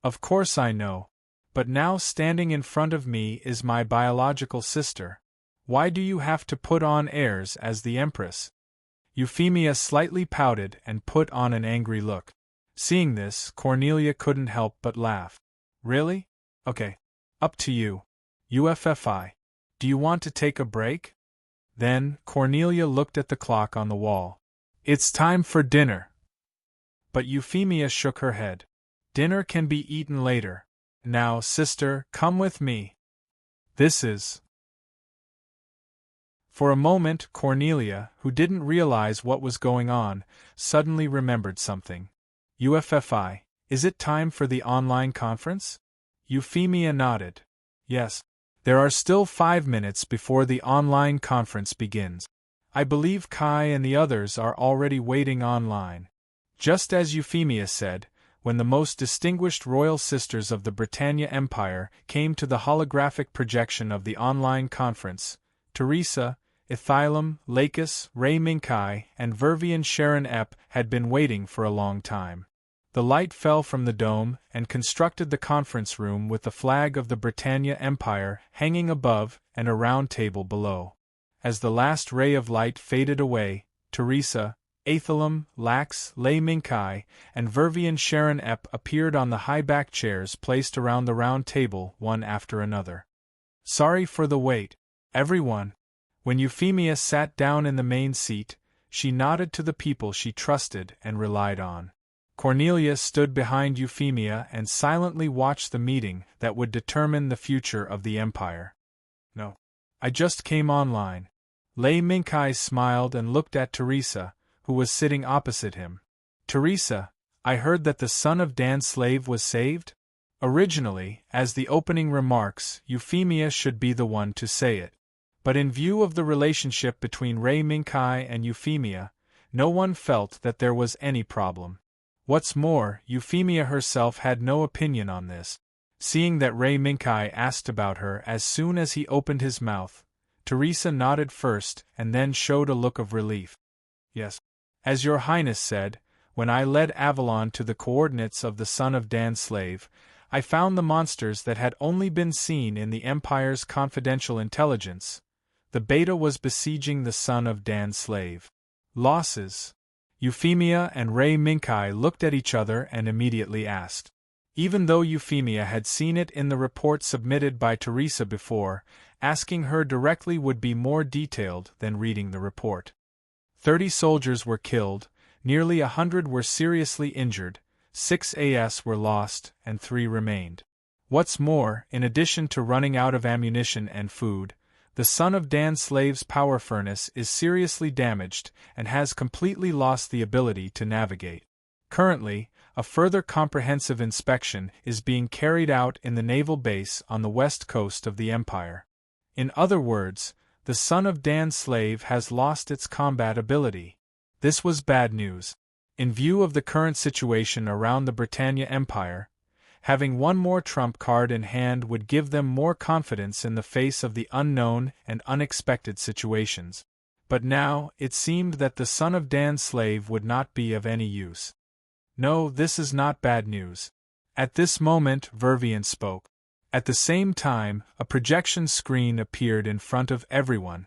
"Of course I know. But now standing in front of me is my biological sister. Why do you have to put on airs as the Empress?" Euphemia slightly pouted and put on an angry look. Seeing this, Cornelia couldn't help but laugh. "Really? Okay. Up to you. UFFI. Do you want to take a break?" Then, Cornelia looked at the clock on the wall. "It's time for dinner." But Euphemia shook her head. "Dinner can be eaten later. Now, sister, come with me. This is..." For a moment, Cornelia, who didn't realize what was going on, suddenly remembered something. "UFFI, is it time for the online conference?" Euphemia nodded. "Yes. There are still 5 minutes before the online conference begins. I believe Kai and the others are already waiting online." Just as Euphemia said, when the most distinguished royal sisters of the Britannia Empire came to the holographic projection of the online conference, Teresa, Ithilum, Lacus, Ray Minkai, and Vervian Sharon Epp had been waiting for a long time. The light fell from the dome and constructed the conference room with the flag of the Britannia Empire hanging above and a round table below. As the last ray of light faded away, Teresa, Aethelum, Lax, Lay Minkai, and Vervian Sharon Epp appeared on the high-backed chairs placed around the round table one after another. "Sorry for the wait, everyone." When Euphemia sat down in the main seat, she nodded to the people she trusted and relied on. Cornelia stood behind Euphemia and silently watched the meeting that would determine the future of the Empire. "No. I just came online." Lay Minkai smiled and looked at Teresa, who was sitting opposite him. "Teresa, I heard that the son of Dan's slave was saved?" Originally, as the opening remarks, Euphemia should be the one to say it. But in view of the relationship between Ray Minkai and Euphemia, no one felt that there was any problem. What's more, Euphemia herself had no opinion on this. Seeing that Ray Minkai asked about her as soon as he opened his mouth, Teresa nodded first and then showed a look of relief. "Yes. As your Highness said, when I led Avalon to the coordinates of the son of Dan's slave, I found the monsters that had only been seen in the Empire's confidential intelligence. The Beta was besieging the son of Dan's slave. Losses." Euphemia and Ray Minkai looked at each other and immediately asked. Even though Euphemia had seen it in the report submitted by Teresa before, asking her directly would be more detailed than reading the report. 30 soldiers were killed, nearly 100 were seriously injured, 6 AS were lost, and 3 remained. What's more, in addition to running out of ammunition and food, the son of Dan's slave's power furnace is seriously damaged and has completely lost the ability to navigate. Currently, a further comprehensive inspection is being carried out in the naval base on the west coast of the Empire. In other words, the son of Dan's slave has lost its combat ability. This was bad news. In view of the current situation around the Britannia Empire, having one more trump card in hand would give them more confidence in the face of the unknown and unexpected situations. But now, it seemed that the son of Dan's slave would not be of any use. "No, this is not bad news." At this moment, Vervian spoke. At the same time, a projection screen appeared in front of everyone.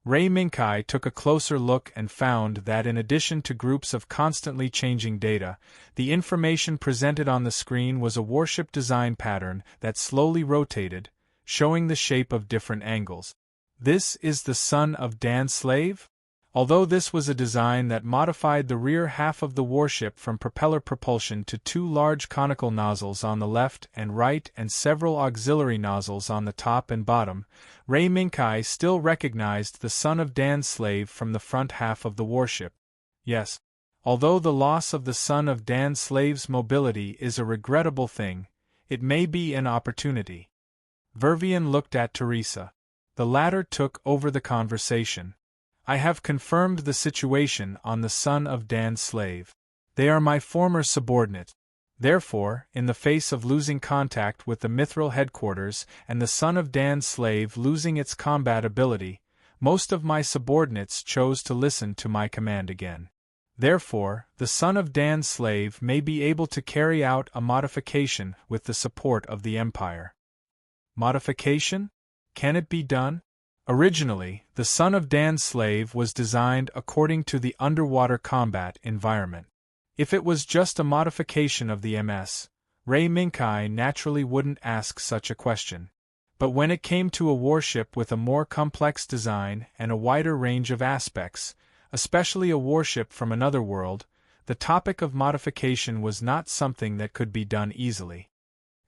Ray Minkai took a closer look and found that in addition to groups of constantly changing data, the information presented on the screen was a warship design pattern that slowly rotated, showing the shape of different angles. This is the son of Dan's slave? Although this was a design that modified the rear half of the warship from propeller propulsion to two large conical nozzles on the left and right and several auxiliary nozzles on the top and bottom, Ray Minkai still recognized the son of Dan's slave from the front half of the warship. Yes, although the loss of the son of Dan's slave's mobility is a regrettable thing, it may be an opportunity. Vervian looked at Teresa. The latter took over the conversation. I have confirmed the situation on the son of Dan's slave. They are my former subordinate. Therefore, in the face of losing contact with the Mithril headquarters and the son of Dan's slave losing its combat ability, most of my subordinates chose to listen to my command again. Therefore, the son of Dan's slave may be able to carry out a modification with the support of the Empire. Modification? Can it be done? Originally, the son of Dan's slave was designed according to the underwater combat environment. If it was just a modification of the MS, Ray Minkai naturally wouldn't ask such a question. But when it came to a warship with a more complex design and a wider range of aspects, especially a warship from another world, the topic of modification was not something that could be done easily.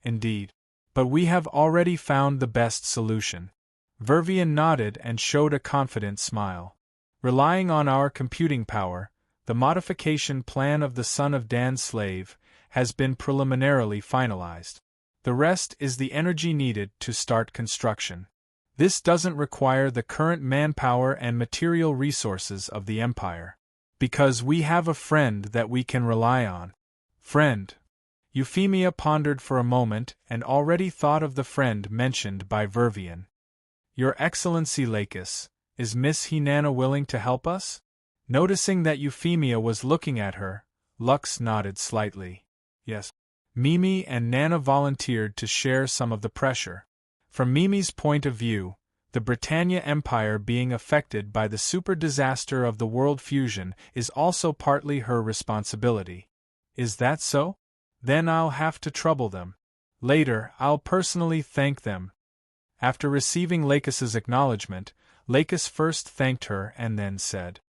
Indeed. But we have already found the best solution. Vervian nodded and showed a confident smile. Relying on our computing power, the modification plan of the son of Dan's slave has been preliminarily finalized. The rest is the energy needed to start construction. This doesn't require the current manpower and material resources of the Empire. Because we have a friend that we can rely on. Friend. Euphemia pondered for a moment and already thought of the friend mentioned by Vervian. Your Excellency Lakis, is Miss Hinana willing to help us? Noticing that Euphemia was looking at her, Lux nodded slightly. Yes. Mimi and Nana volunteered to share some of the pressure. From Mimi's point of view, the Britannia Empire being affected by the super disaster of the world fusion is also partly her responsibility. Is that so? Then I'll have to trouble them. Later, I'll personally thank them. After receiving Lakis's acknowledgement, Lakis first thanked her and then said,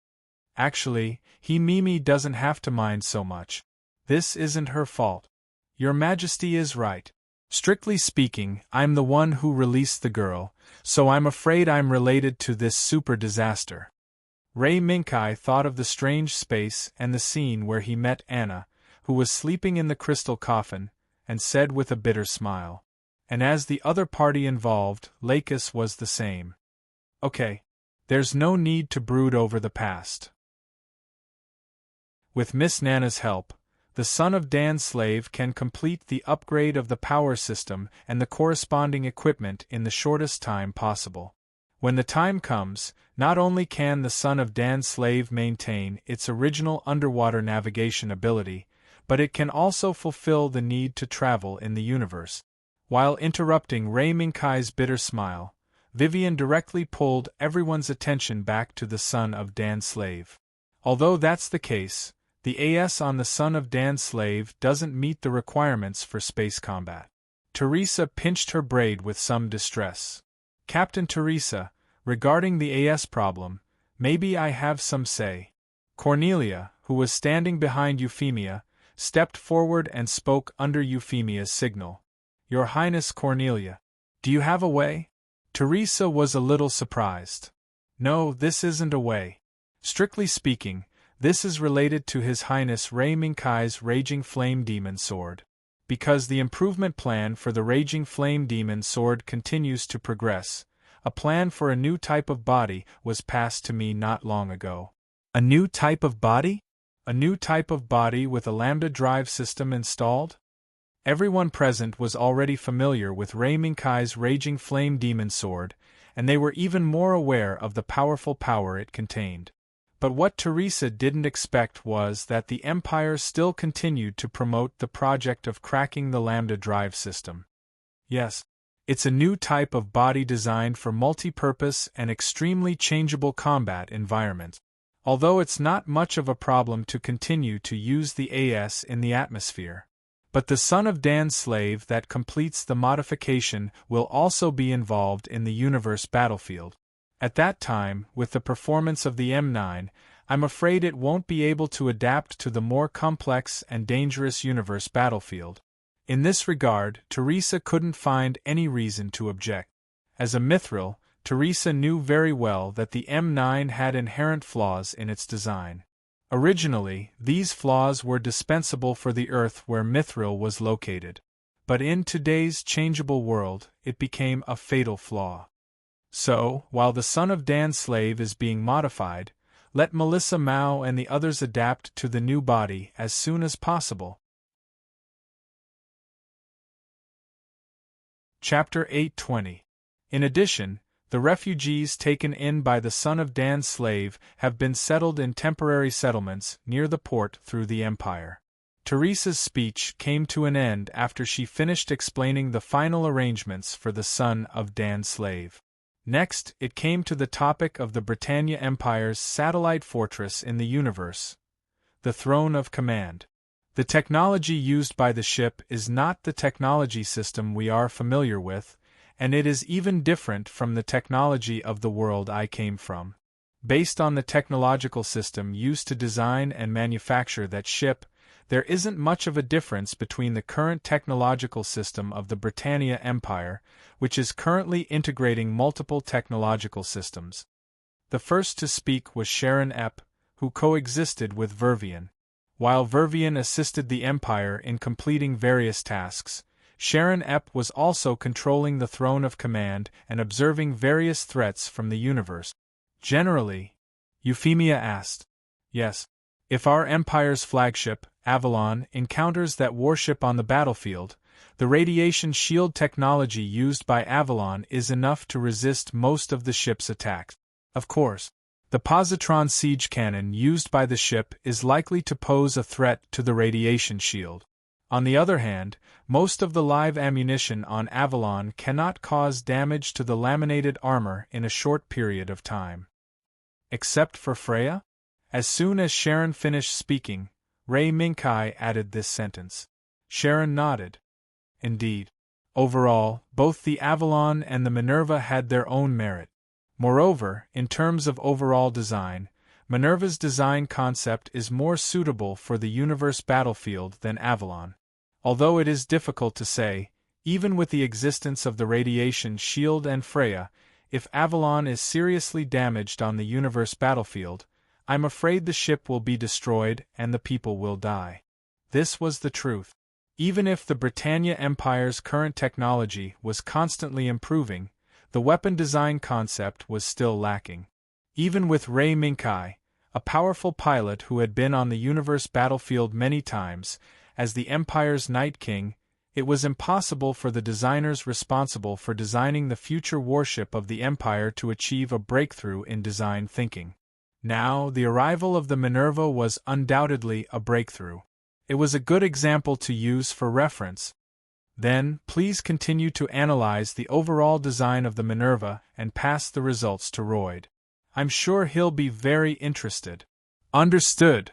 Actually, Mimi doesn't have to mind so much. This isn't her fault. Your Majesty is right. Strictly speaking, I'm the one who released the girl, so I'm afraid I'm related to this super disaster. Ray Minkai thought of the strange space and the scene where he met Anna, who was sleeping in the crystal coffin, and said with a bitter smile. And as the other party involved, Lakis was the same. Okay. There's no need to brood over the past. With Miss Nana's help, the son of Dan's slave can complete the upgrade of the power system and the corresponding equipment in the shortest time possible. When the time comes, not only can the son of Dan's slave maintain its original underwater navigation ability, but it can also fulfill the need to travel in the universe. While interrupting Ray Minkai's bitter smile, Vivian directly pulled everyone's attention back to the son of Dan's slave. Although that's the case, the AS on the son of Dan's slave doesn't meet the requirements for space combat. Teresa pinched her braid with some distress. Captain Teresa, regarding the AS problem, maybe I have some say. Cornelia, who was standing behind Euphemia, stepped forward and spoke under Euphemia's signal. Your Highness Cornelia, do you have a way? Teresa was a little surprised. No, this isn't a way. Strictly speaking, this is related to His Highness Ray Minkai's Raging Flame Demon Sword. Because the improvement plan for the Raging Flame Demon Sword continues to progress, a plan for a new type of body was passed to me not long ago. A new type of body? A new type of body with a lambda drive system installed? Everyone present was already familiar with Ray Minkai's Raging Flame Demon Sword, and they were even more aware of the powerful power it contained. But what Teresa didn't expect was that the Empire still continued to promote the project of cracking the lambda drive system. Yes, it's a new type of body designed for multi-purpose and extremely changeable combat environment. Although it's not much of a problem to continue to use the AS in the atmosphere. But the son of Dan's slave that completes the modification will also be involved in the universe battlefield. At that time, with the performance of the M9, I'm afraid it won't be able to adapt to the more complex and dangerous universe battlefield. In this regard, Teresa couldn't find any reason to object. As a mithril, Teresa knew very well that the M9 had inherent flaws in its design. Originally, these flaws were dispensable for the Earth where mithril was located. But in today's changeable world, it became a fatal flaw. So, while the son of Dan's slave is being modified, let Melissa Mao and the others adapt to the new body as soon as possible. Chapter 820. In addition, the refugees taken in by the son of Dan's slave have been settled in temporary settlements near the port through the Empire. Teresa's speech came to an end after she finished explaining the final arrangements for the son of Dan's slave. Next, it came to the topic of the Britannia Empire's satellite fortress in the universe, the Throne of Command. The technology used by the ship is not the technology system we are familiar with, and it is even different from the technology of the world I came from. Based on the technological system used to design and manufacture that ship, there isn't much of a difference between the current technological system of the Britannia Empire, which is currently integrating multiple technological systems. The first to speak was Sharon Epp, who coexisted with Vervian. While Vervian assisted the Empire in completing various tasks, Sharon Epp was also controlling the Throne of Command and observing various threats from the universe. Generally, Euphemia asked. Yes. If our Empire's flagship, Avalon, encounters that warship on the battlefield, the radiation shield technology used by Avalon is enough to resist most of the ship's attacks. Of course, the positron siege cannon used by the ship is likely to pose a threat to the radiation shield. On the other hand, most of the live ammunition on Avalon cannot cause damage to the laminated armor in a short period of time. Except for Freya? As soon as Sharon finished speaking, Ray Minkai added this sentence. Sharon nodded. Indeed. Overall, both the Avalon and the Minerva had their own merit. Moreover, in terms of overall design, Minerva's design concept is more suitable for the universe battlefield than Avalon. Although it is difficult to say, even with the existence of the radiation shield and Freya, if Avalon is seriously damaged on the universe battlefield, I'm afraid the ship will be destroyed and the people will die. This was the truth. Even if the Britannia Empire's current technology was constantly improving, the weapon design concept was still lacking. Even with Ray Minkai, a powerful pilot who had been on the universe battlefield many times, as the Empire's Night King, it was impossible for the designers responsible for designing the future warship of the Empire to achieve a breakthrough in design thinking. Now, the arrival of the Minerva was undoubtedly a breakthrough. It was a good example to use for reference. Then, please continue to analyze the overall design of the Minerva and pass the results to Royd. I'm sure he'll be very interested. Understood.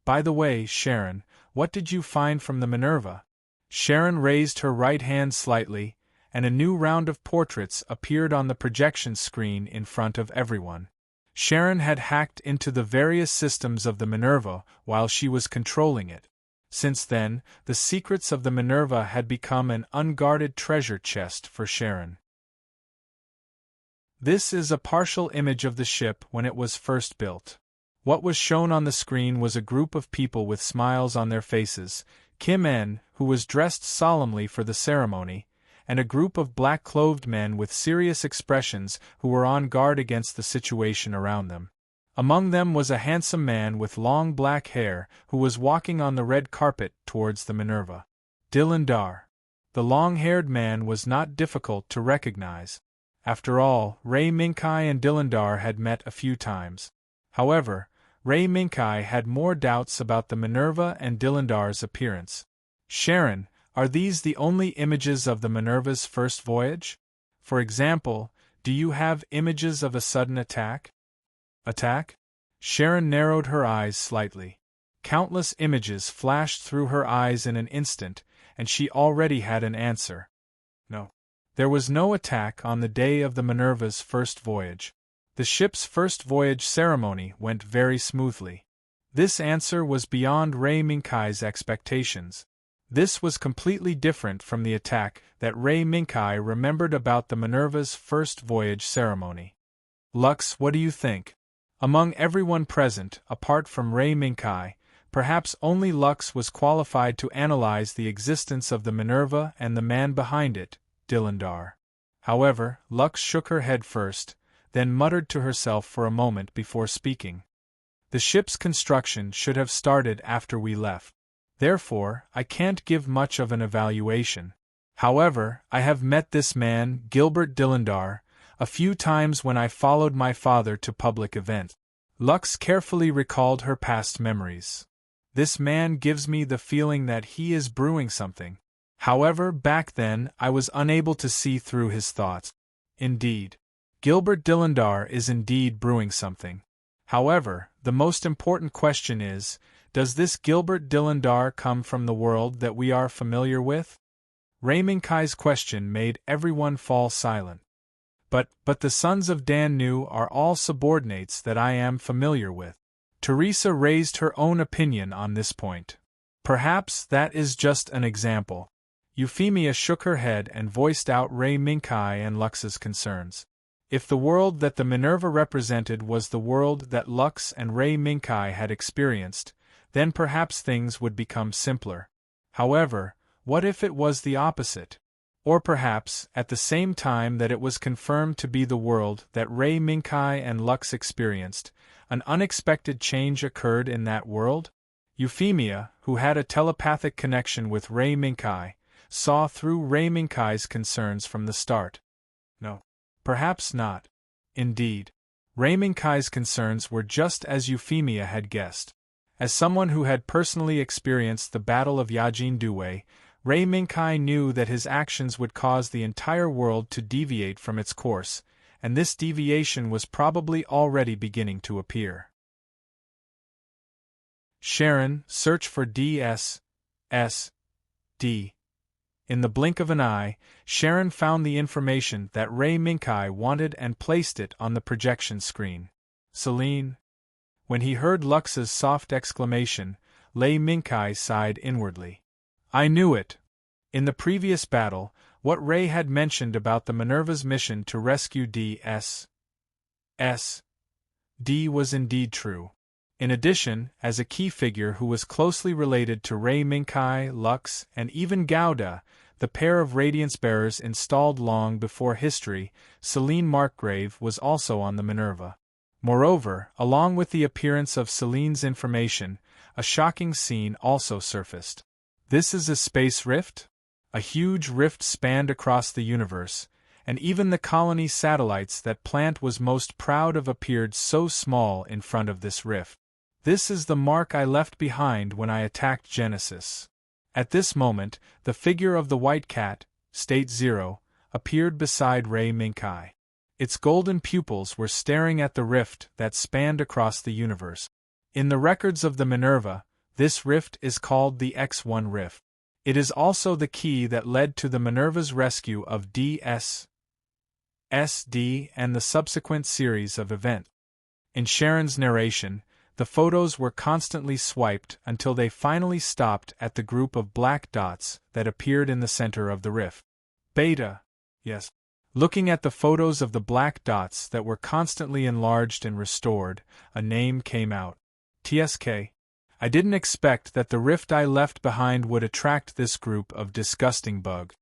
By the way, Sharon, what did you find from the Minerva? Sharon raised her right hand slightly, and a new round of portraits appeared on the projection screen in front of everyone. Sharon had hacked into the various systems of the Minerva while she was controlling it. Since then, the secrets of the Minerva had become an unguarded treasure chest for Sharon. This is a partial image of the ship when it was first built. What was shown on the screen was a group of people with smiles on their faces, Kim En, who was dressed solemnly for the ceremony, and a group of black-clothed men with serious expressions who were on guard against the situation around them. Among them was a handsome man with long black hair who was walking on the red carpet towards the Minerva. Dilindar. The long-haired man was not difficult to recognize. After all, Ray Minkai and Dilindar had met a few times. However, Ray Minkai had more doubts about the Minerva and Dilindar's appearance. Sharon, are these the only images of the Minerva's first voyage? For example, do you have images of a sudden attack? Attack? Sharon narrowed her eyes slightly. Countless images flashed through her eyes in an instant, and she already had an answer. No. There was no attack on the day of the Minerva's first voyage. The ship's first voyage ceremony went very smoothly. This answer was beyond Rei Minkai's expectations. This was completely different from the attack that Rei Minkai remembered about the Minerva's first voyage ceremony. Lux, what do you think? Among everyone present, apart from Rei Minkai, perhaps only Lux was qualified to analyze the existence of the Minerva and the man behind it, Dilindar. However, Lux shook her head first, then muttered to herself for a moment before speaking. The ship's construction should have started after we left. Therefore, I can't give much of an evaluation. However, I have met this man, Gilbert Dilindar, a few times when I followed my father to public events. Lux carefully recalled her past memories. This man gives me the feeling that he is brewing something. However, back then, I was unable to see through his thoughts. Indeed. Gilbert Dilindar is indeed brewing something. However, the most important question is, does this Gilbert Dilindar come from the world that we are familiar with? Rei Minkai's question made everyone fall silent. But the sons of Dan Nu are all subordinates that I am familiar with. Teresa raised her own opinion on this point. Perhaps that is just an example. Euphemia shook her head and voiced out Rei Minkai and Lux's concerns. If the world that the Minerva represented was the world that Lux and Rei Minkai had experienced, then perhaps things would become simpler. However, what if it was the opposite? Or perhaps, at the same time that it was confirmed to be the world that Rei Minkai and Lux experienced, an unexpected change occurred in that world? Euphemia, who had a telepathic connection with Rei Minkai, saw through Rei Minkai's concerns from the start. No. Perhaps not. Indeed. Rei Minkai's concerns were just as Euphemia had guessed. As someone who had personally experienced the Battle of Yajin Duwei, Rei Minkai knew that his actions would cause the entire world to deviate from its course, and this deviation was probably already beginning to appear. Sharon, search for D.S.D. In the blink of an eye, Sharon found the information that Rei Minkai wanted and placed it on the projection screen. Serene. When he heard Lux's soft exclamation, Rei Minkai sighed inwardly. I knew it. In the previous battle, what Rei had mentioned about the Minerva's mission to rescue D.S.D. was indeed true. In addition, as a key figure who was closely related to Rei Minkai, Lux, and even Gouda, the pair of radiance-bearers installed long before history, Selene Markgrave was also on the Minerva. Moreover, along with the appearance of Selene's information, a shocking scene also surfaced. This is a space rift? A huge rift spanned across the universe, and even the colony satellites that Plant was most proud of appeared so small in front of this rift. This is the mark I left behind when I attacked Genesis. At this moment, the figure of the white cat, State Zero, appeared beside Rei Minkai. Its golden pupils were staring at the rift that spanned across the universe. In the records of the Minerva, this rift is called the X1 rift. It is also the key that led to the Minerva's rescue of D.S.D. and the subsequent series of events. In Sharon's narration, the photos were constantly swiped until they finally stopped at the group of black dots that appeared in the center of the rift. Beta. Yes. Looking at the photos of the black dots that were constantly enlarged and restored, a name came out. TSK. I didn't expect that the rift I left behind would attract this group of disgusting bugs.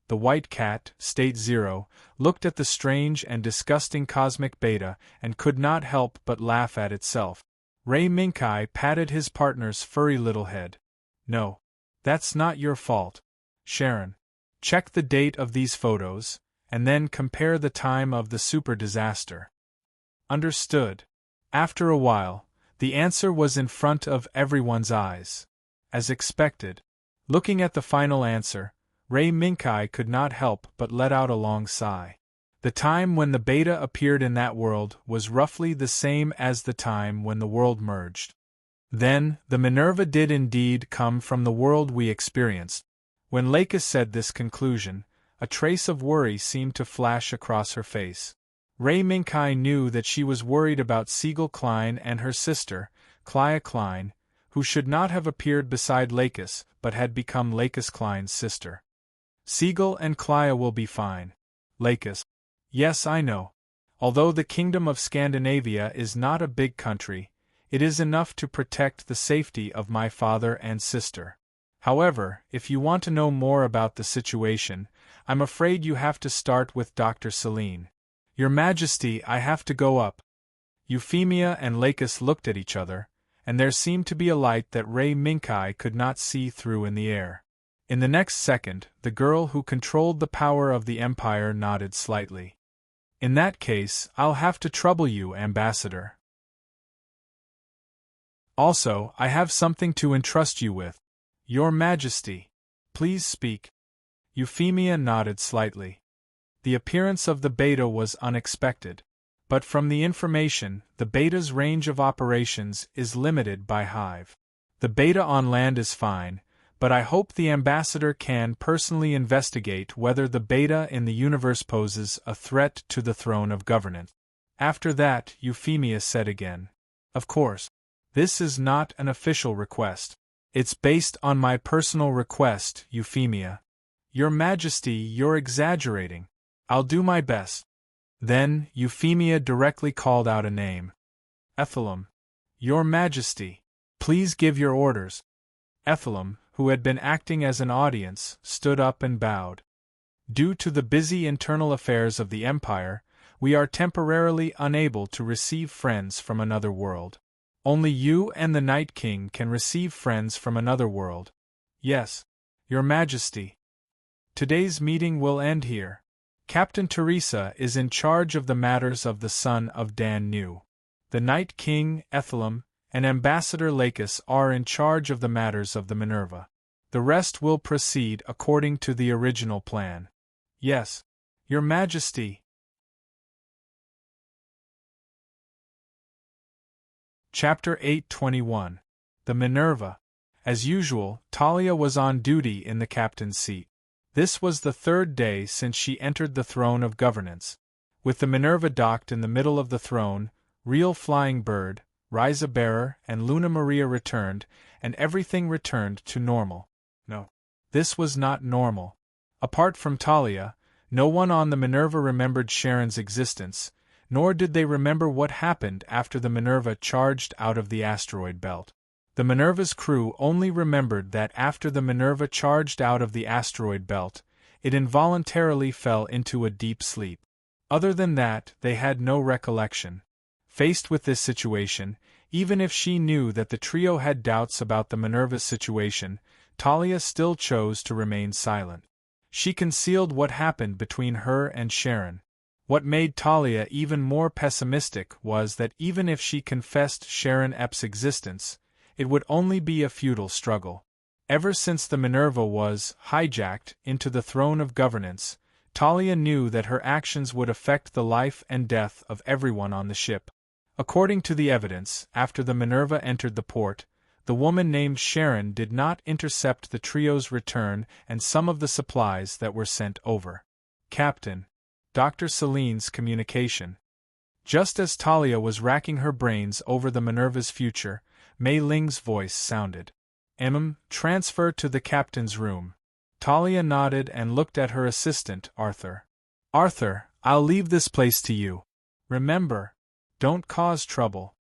The white cat, State Zero, looked at the strange and disgusting cosmic beta and could not help but laugh at itself. Rei Minkai patted his partner's furry little head. No. That's not your fault. Sharon. Check the date of these photos, and then compare the time of the super disaster. Understood. After a while, the answer was in front of everyone's eyes. As expected. Looking at the final answer, Rei Minkai could not help but let out a long sigh. The time when the beta appeared in that world was roughly the same as the time when the world merged. Then, the Minerva did indeed come from the world we experienced. When Lakis said this conclusion, a trace of worry seemed to flash across her face. Ray Minkai knew that she was worried about Siegel Klein and her sister, Clea Klein, who should not have appeared beside Lakis but had become Lakis Klein's sister. Siegel and Clea will be fine. Lakis. Yes, I know. Although the Kingdom of Scandinavia is not a big country, it is enough to protect the safety of my father and sister. However, if you want to know more about the situation, I'm afraid you have to start with Dr. Serene. Your Majesty, I have to go up. Euphemia and Lakis looked at each other, and there seemed to be a light that Ray Minkai could not see through in the air. In the next second, the girl who controlled the power of the Empire nodded slightly. In that case, I'll have to trouble you, Ambassador. Also, I have something to entrust you with. Your Majesty. Please speak. Euphemia nodded slightly. The appearance of the beta was unexpected. But from the information, the beta's range of operations is limited by Hive. The beta on land is fine, but I hope the ambassador can personally investigate whether the beta in the universe poses a threat to the throne of governance. After that, Euphemia said again, of course, this is not an official request. It's based on my personal request, Euphemia. Your Majesty, you're exaggerating. I'll do my best. Then, Euphemia directly called out a name. Ethelum. Your Majesty. Please give your orders. Ethelum, who had been acting as an audience, stood up and bowed. Due to the busy internal affairs of the Empire, we are temporarily unable to receive friends from another world. Only you and the Night King can receive friends from another world. Yes, Your Majesty. Today's meeting will end here. Captain Teresa is in charge of the matters of the son of Dan Nu. The Night King, Ethelum, and Ambassador Lakis are in charge of the matters of the Minerva. The rest will proceed according to the original plan. Yes, Your Majesty. Chapter 8:21. The Minerva. As usual, Talia was on duty in the captain's seat. This was the third day since she entered the throne of governance. With the Minerva docked in the middle of the throne, Real Flying Bird, Risa Bearer, and Luna Maria returned, and everything returned to normal. No, this was not normal. Apart from Talia, no one on the Minerva remembered Sharon's existence, nor did they remember what happened after the Minerva charged out of the asteroid belt. The Minerva's crew only remembered that after the Minerva charged out of the asteroid belt, it involuntarily fell into a deep sleep. Other than that, they had no recollection. Faced with this situation, even if she knew that the trio had doubts about the Minerva's situation, Talia still chose to remain silent. She concealed what happened between her and Sharon. What made Talia even more pessimistic was that even if she confessed Sharon Epps' existence, it would only be a futile struggle. Ever since the Minerva was hijacked into the throne of governance, Talia knew that her actions would affect the life and death of everyone on the ship. According to the evidence, after the Minerva entered the port, the woman named Sharon did not intercept the trio's return and some of the supplies that were sent over. Captain. Dr. Selene's communication. Just as Talia was racking her brains over the Minerva's future, Mei Ling's voice sounded. Transfer to the captain's room. Talia nodded and looked at her assistant, Arthur. Arthur, I'll leave this place to you. Remember, don't cause trouble.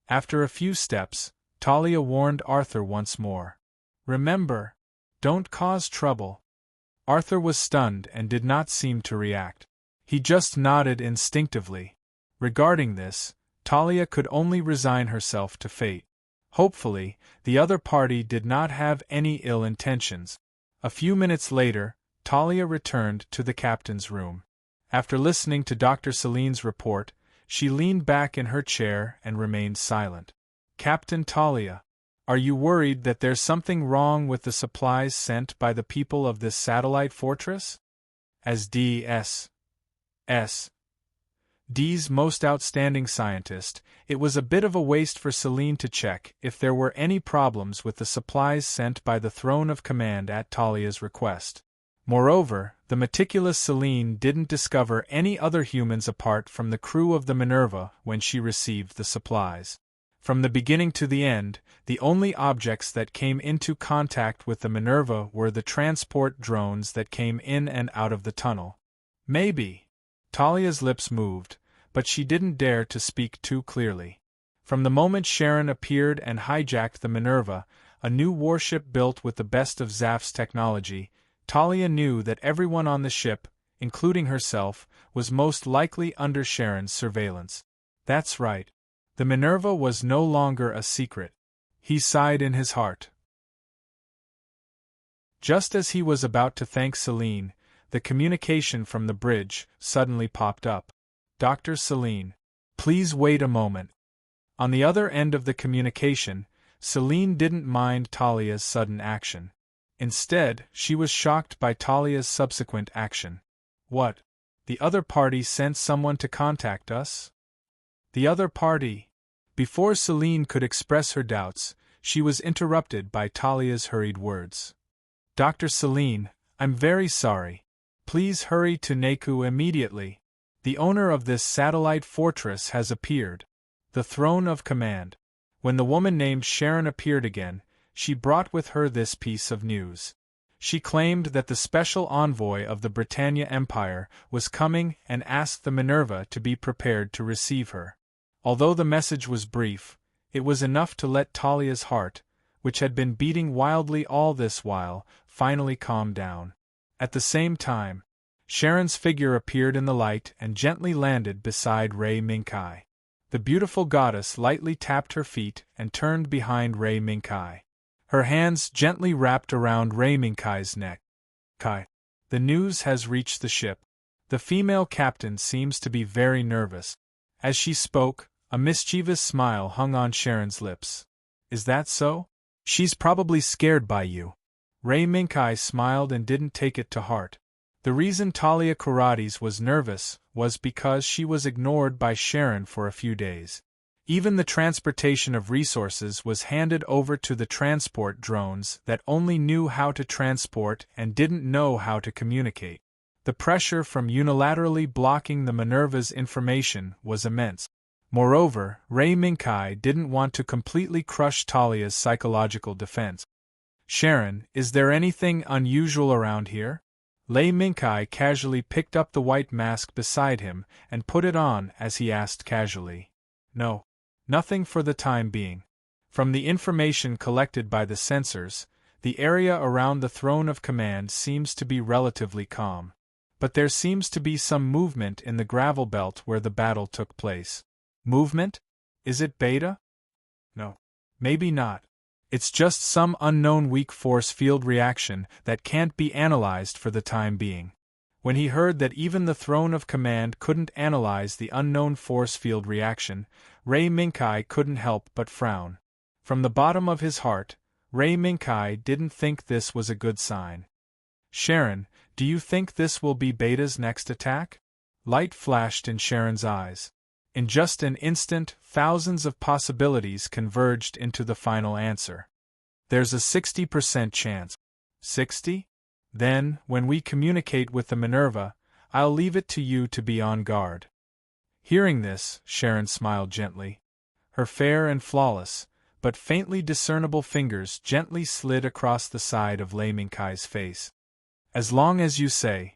After a few steps, Talia warned Arthur once more. Remember, don't cause trouble. Arthur was stunned and did not seem to react. He just nodded instinctively. Regarding this, Talia could only resign herself to fate. Hopefully, the other party did not have any ill intentions. A few minutes later, Talia returned to the captain's room. After listening to Dr. Selene's report, she leaned back in her chair and remained silent. Captain Talia, are you worried that there's something wrong with the supplies sent by the people of this satellite fortress? As D.S. D's most outstanding scientist, it was a bit of a waste for Serene to check if there were any problems with the supplies sent by the Throne of Command at Talia's request. Moreover, the meticulous Serene didn't discover any other humans apart from the crew of the Minerva when she received the supplies. From the beginning to the end, the only objects that came into contact with the Minerva were the transport drones that came in and out of the tunnel. Maybe. Talia's lips moved, but she didn't dare to speak too clearly. From the moment Sharon appeared and hijacked the Minerva, a new warship built with the best of Zaf's technology, Talia knew that everyone on the ship, including herself, was most likely under Sharon's surveillance. That's right. The Minerva was no longer a secret. He sighed in his heart. Just as he was about to thank Serene, the communication from the bridge suddenly popped up. Dr. Serene, please wait a moment. On the other end of the communication, Serene didn't mind Talia's sudden action. Instead, she was shocked by Talia's subsequent action. What? The other party sent someone to contact us? The other party? Before Serene could express her doubts, she was interrupted by Talia's hurried words. Dr. Serene, I'm very sorry. Please hurry to Neku immediately. The owner of this satellite fortress has appeared. The Throne of Command. When the woman named Sharon appeared again, she brought with her this piece of news. She claimed that the special envoy of the Britannia Empire was coming and asked the Minerva to be prepared to receive her. Although the message was brief, it was enough to let Talia's heart, which had been beating wildly all this while, finally calm down. At the same time, Sharon's figure appeared in the light and gently landed beside Rei Minkai. The beautiful goddess lightly tapped her feet and turned behind Rei Minkai. Her hands gently wrapped around Rei Minkai's neck. Kai. The news has reached the ship. The female captain seems to be very nervous. As she spoke, a mischievous smile hung on Sharon's lips. Is that so? She's probably scared by you. Rei Minkai smiled and didn't take it to heart. The reason Talia Karates was nervous was because she was ignored by Sharon for a few days. Even the transportation of resources was handed over to the transport drones that only knew how to transport and didn't know how to communicate. The pressure from unilaterally blocking the Minerva's information was immense. Moreover, Rei Minkai didn't want to completely crush Talia's psychological defense. Sharon, is there anything unusual around here? Rei Minkai casually picked up the white mask beside him and put it on as he asked casually. No. Nothing for the time being. From the information collected by the sensors, the area around the Throne of Command seems to be relatively calm. But there seems to be some movement in the gravel belt where the battle took place. Movement? Is it beta? No. Maybe not. It's just some unknown weak force field reaction that can't be analyzed for the time being. When he heard that even the Throne of Command couldn't analyze the unknown force field reaction, Rei Minkai couldn't help but frown. From the bottom of his heart, Rei Minkai didn't think this was a good sign. Sharon, do you think this will be Beta's next attack? Light flashed in Sharon's eyes. In just an instant, thousands of possibilities converged into the final answer. There's a 60% chance. 60? Then, when we communicate with the Minerva, I'll leave it to you to be on guard. Hearing this, Sharon smiled gently. Her fair and flawless, but faintly discernible fingers gently slid across the side of Rei Minkai's face. As long as you say.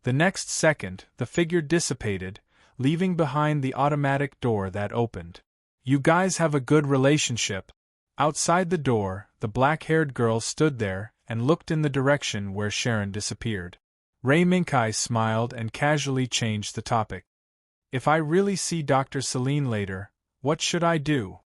The next second, the figure dissipated, leaving behind the automatic door that opened. You guys have a good relationship. Outside the door, the black-haired girl stood there and looked in the direction where Sharon disappeared. Rei Minkai smiled and casually changed the topic. If I really see Dr. Serene later, what should I do?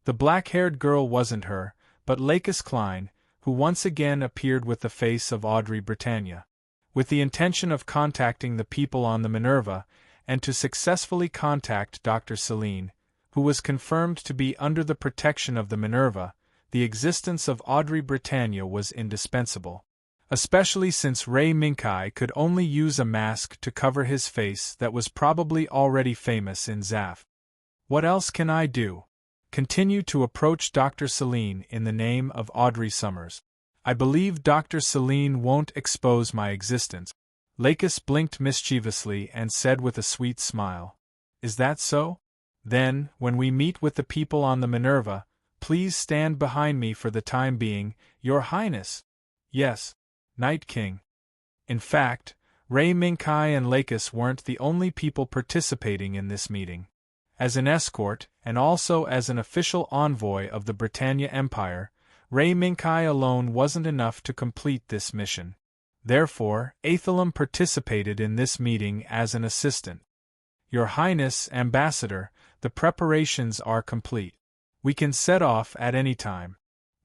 The black-haired girl wasn't her, but Lakis Klein, who once again appeared with the face of Audrey Britannia. With the intention of contacting the people on the Minerva, and to successfully contact Dr. Serene, who was confirmed to be under the protection of the Minerva, the existence of Audrey Britannia was indispensable. especially since Ray Minkai could only use a mask to cover his face that was probably already famous in Zaf. What else can I do? Continue to approach Dr. Celine in the name of Audrey Summers. I believe Dr. Celine won't expose my existence. Lakis blinked mischievously and said with a sweet smile. Is that so? Then, when we meet with the people on the Minerva, please stand behind me for the time being, Your Highness. Yes, Night King. In fact, Ray Minkai and Lakis weren't the only people participating in this meeting. As an escort, and also as an official envoy of the Britannia Empire, Ray Minkai alone wasn't enough to complete this mission. Therefore, Athalam participated in this meeting as an assistant. Your Highness, Ambassador, the preparations are complete. We can set off at any time.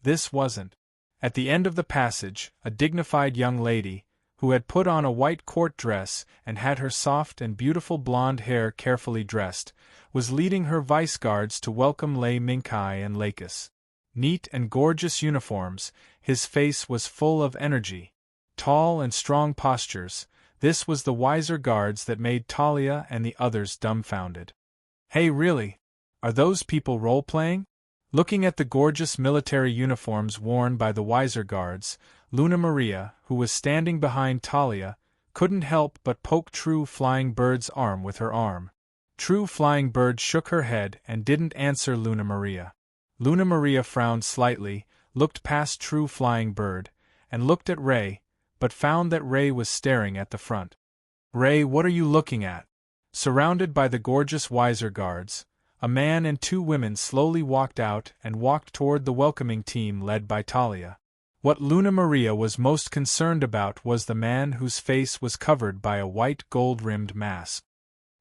This wasn't. At the end of the passage, a dignified young lady, who had put on a white court dress and had her soft and beautiful blonde hair carefully dressed, was leading her vice guards to welcome Lay Minkai and Lakis. Neat and gorgeous uniforms, his face was full of energy. Tall and strong postures, this was the wiser guards that made Talia and the others dumbfounded. Hey, really? Are those people role-playing? Looking at the gorgeous military uniforms worn by the wiser guards, Luna Maria, who was standing behind Talia, couldn't help but poke True Flying Bird's arm with her arm. True Flying Bird shook her head and didn't answer Luna Maria. Luna Maria frowned slightly, looked past True Flying Bird, and looked at Ray, but found that Ray was staring at the front. Ray, what are you looking at? Surrounded by the gorgeous wiser guards, a man and two women slowly walked out and walked toward the welcoming team led by Talia. What Luna Maria was most concerned about was the man whose face was covered by a white gold-rimmed mask.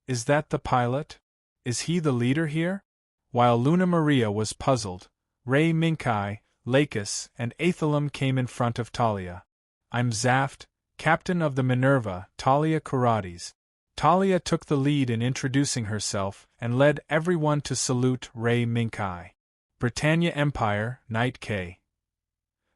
Is that the pilot? Is he the leader here? While Luna Maria was puzzled, Ray Minkai, Lakis, and Athalam came in front of Talia. I'm Zaft, captain of the Minerva, Talia Karates. Talia took the lead in introducing herself and led everyone to salute Ray Minkai. Britannia Empire, Knight K.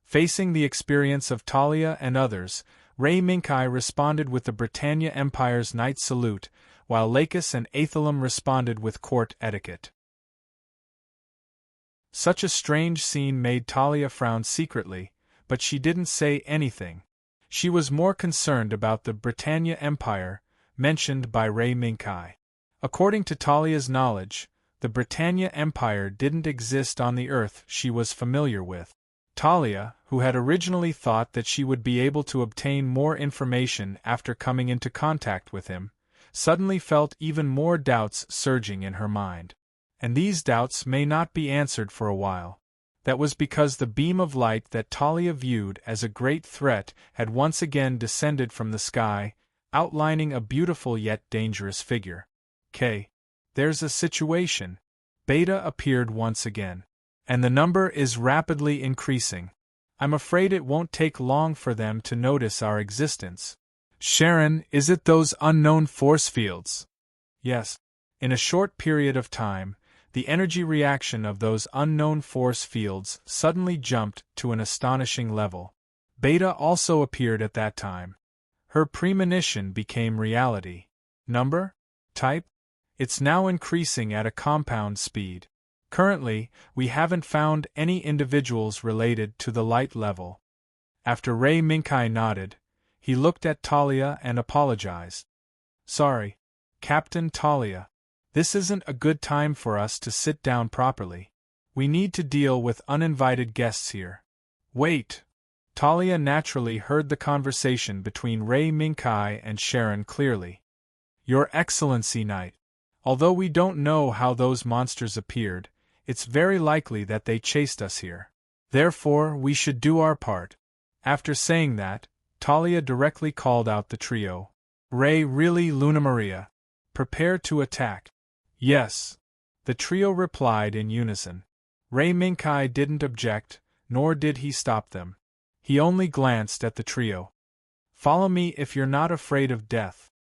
Facing the experience of Talia and others, Ray Minkai responded with the Britannia Empire's knight salute, while Lakis and Athalam responded with court etiquette. Such a strange scene made Talia frown secretly, but she didn't say anything. She was more concerned about the Britannia Empire, mentioned by Ray Minkai. According to Talia's knowledge, the Britannia Empire didn't exist on the Earth she was familiar with. Talia, who had originally thought that she would be able to obtain more information after coming into contact with him, suddenly felt even more doubts surging in her mind. And these doubts may not be answered for a while. That was because the beam of light that Talia viewed as a great threat had once again descended from the sky, outlining a beautiful yet dangerous figure. There's a situation. Beta appeared once again. And the number is rapidly increasing. I'm afraid it won't take long for them to notice our existence. Sharon, is it those unknown force fields? Yes. In a short period of time, the energy reaction of those unknown force fields suddenly jumped to an astonishing level. Beta also appeared at that time. Her premonition became reality. Number? Type? It's now increasing at a compound speed. Currently, we haven't found any individuals related to the light level. After Ray Minkai nodded, he looked at Talia and apologized. Sorry, Captain Talia. This isn't a good time for us to sit down properly. We need to deal with uninvited guests here. Wait. Talia naturally heard the conversation between Ray Minkai and Sharon clearly. Your Excellency Knight. Although we don't know how those monsters appeared, it's very likely that they chased us here. Therefore, we should do our part. After saying that, Talia directly called out the trio. Ray, really, Luna Maria. Prepare to attack. Yes. The trio replied in unison. Ray Minkai didn't object, nor did he stop them. He only glanced at the trio. Follow me if you're not afraid of death.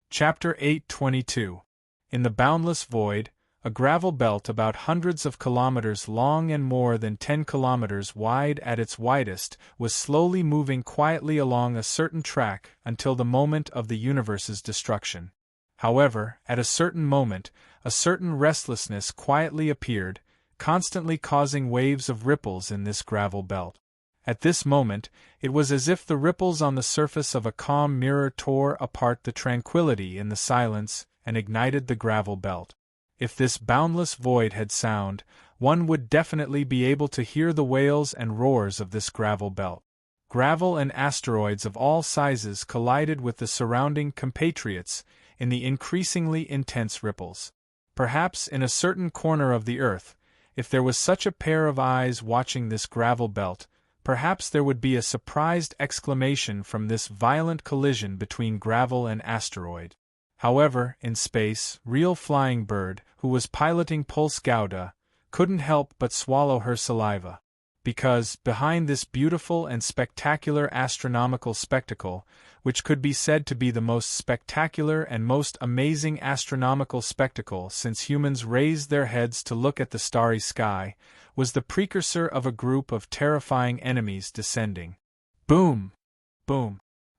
Chapter 822. In the Boundless Void, A gravel belt about hundreds of kilometers long and more than 10 kilometers wide at its widest was slowly moving quietly along a certain track until the moment of the universe's destruction. However, at a certain moment, a certain restlessness quietly appeared, constantly causing waves of ripples in this gravel belt. At this moment, it was as if the ripples on the surface of a calm mirror tore apart the tranquility in the silence and ignited the gravel belt. If this boundless void had sound, one would definitely be able to hear the wails and roars of this gravel belt. Gravel and asteroids of all sizes collided with the surrounding compatriots in the increasingly intense ripples. Perhaps in a certain corner of the earth, if there was such a pair of eyes watching this gravel belt, perhaps there would be a surprised exclamation from this violent collision between gravel and asteroid. However, in space, real Flying Bird, who was piloting Pulse Gauda, couldn't help but swallow her saliva. Because, behind this beautiful and spectacular astronomical spectacle, which could be said to be the most spectacular and most amazing astronomical spectacle since humans raised their heads to look at the starry sky, was the precursor of a group of terrifying enemies descending. Boom! Boom!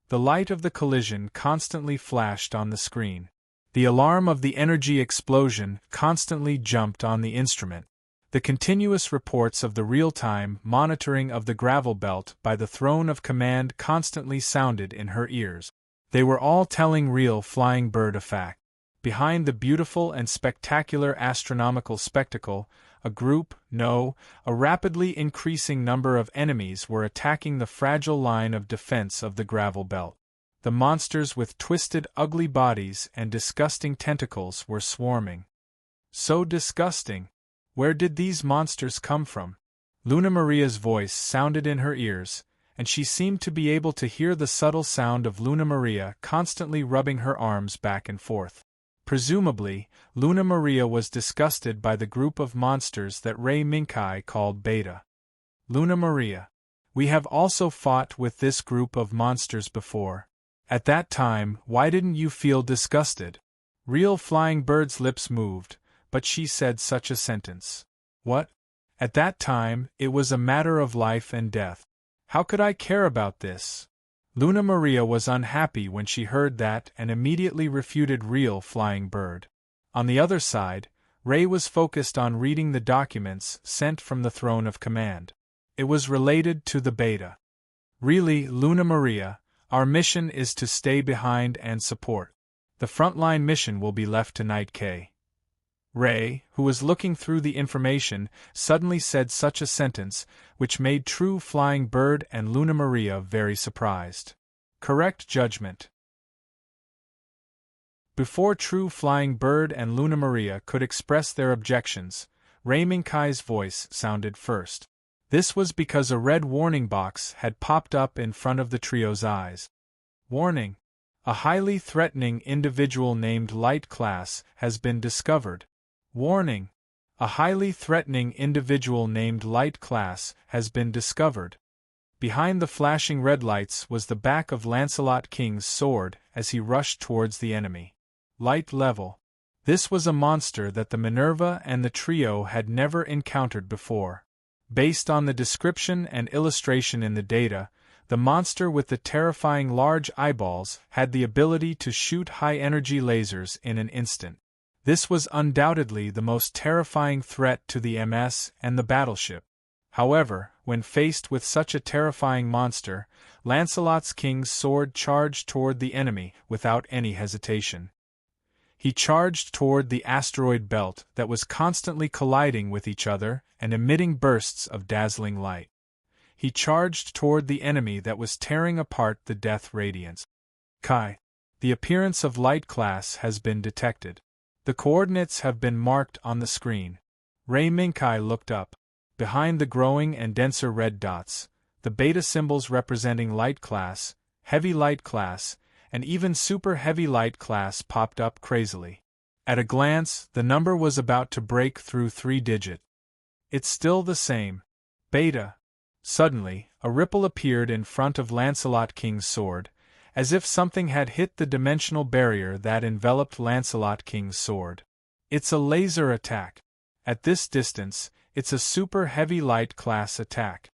The light of the collision constantly flashed on the screen. The alarm of the energy explosion constantly jumped on the instrument. The continuous reports of the real-time monitoring of the gravel belt by the throne of command constantly sounded in her ears. They were all telling real Flying Bird a fact. Behind the beautiful and spectacular astronomical spectacle, a rapidly increasing number of enemies were attacking the fragile line of defense of the gravel belt. The monsters with twisted, ugly bodies and disgusting tentacles were swarming. So disgusting! Where did these monsters come from? Luna Maria's voice sounded in her ears, and she seemed to be able to hear the subtle sound of Luna Maria constantly rubbing her arms back and forth. Presumably, Luna Maria was disgusted by the group of monsters that Ray Minkai called Beta. Luna Maria. We have also fought with this group of monsters before. At that time, why didn't you feel disgusted? Real Flying Bird's lips moved, but she said such a sentence. What? At that time, it was a matter of life and death. How could I care about this? Luna Maria was unhappy when she heard that and immediately refuted Real Flying Bird. On the other side, Ray was focused on reading the documents sent from the throne of command. It was related to the Beta. Really, Luna Maria, our mission is to stay behind and support. The frontline mission will be left to Night K. Ray, who was looking through the information, suddenly said such a sentence, which made True Flying Bird and Luna Maria very surprised. Correct judgment. Before True Flying Bird and Luna Maria could express their objections, Ray Minkai's voice sounded first. This was because a red warning box had popped up in front of the trio's eyes. Warning! A highly threatening individual named Light Class has been discovered. Warning! A highly threatening individual named Light Class has been discovered. Behind the flashing red lights was the back of Lancelot King's sword as he rushed towards the enemy. Light level. This was a monster that the Minerva and the trio had never encountered before. Based on the description and illustration in the data, the monster with the terrifying large eyeballs had the ability to shoot high-energy lasers in an instant. This was undoubtedly the most terrifying threat to the MS and the battleship. However, when faced with such a terrifying monster, Lancelot King's sword charged toward the enemy without any hesitation. He charged toward the asteroid belt that was constantly colliding with each other and emitting bursts of dazzling light. He charged toward the enemy that was tearing apart the death radiance. Kai. The appearance of Light Class has been detected. The coordinates have been marked on the screen. Ray Minkai looked up. Behind the growing and denser red dots, the beta symbols representing Light Class, Heavy Light Class, and even Super Heavy Light Class popped up crazily. At a glance, the number was about to break through 3-digit. It's still the same. Beta. Suddenly, a ripple appeared in front of Lancelot King's sword, as if something had hit the dimensional barrier that enveloped Lancelot King's sword. It's a laser attack. At this distance, it's a super heavy light class attack.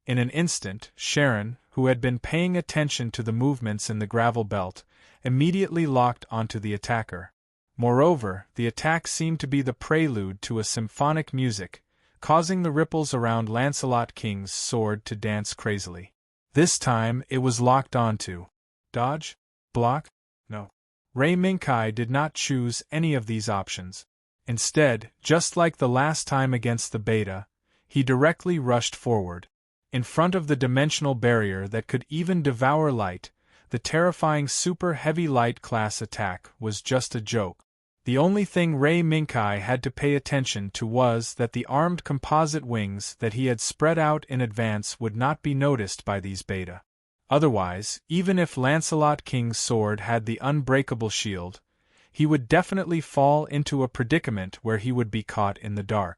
In an instant, Sharon, who had been paying attention to the movements in the gravel belt, immediately locked onto the attacker. Moreover, the attack seemed to be the prelude to a symphonic music, causing the ripples around Lancelot King's sword to dance crazily. This time it was locked onto. Dodge? Block? No. Ray Minkai did not choose any of these options. Instead, just like the last time against the beta, he directly rushed forward. In front of the dimensional barrier that could even devour light, the terrifying super heavy light class attack was just a joke. The only thing Ray Minkai had to pay attention to was that the armed composite wings that he had spread out in advance would not be noticed by these beta. Otherwise, even if Lancelot King's sword had the unbreakable shield, he would definitely fall into a predicament where he would be caught in the dark.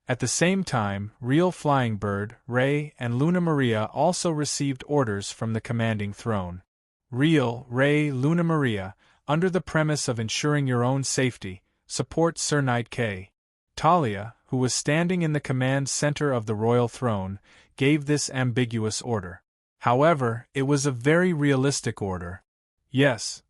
At the same time, Real Flying Bird, Ray, and Luna Maria also received orders from the commanding throne. Real, Ray, Luna Maria, under the premise of ensuring your own safety, support Sir Knight K. Talia, who was standing in the command center of the royal throne, gave this ambiguous order. However, it was a very realistic order. Yes.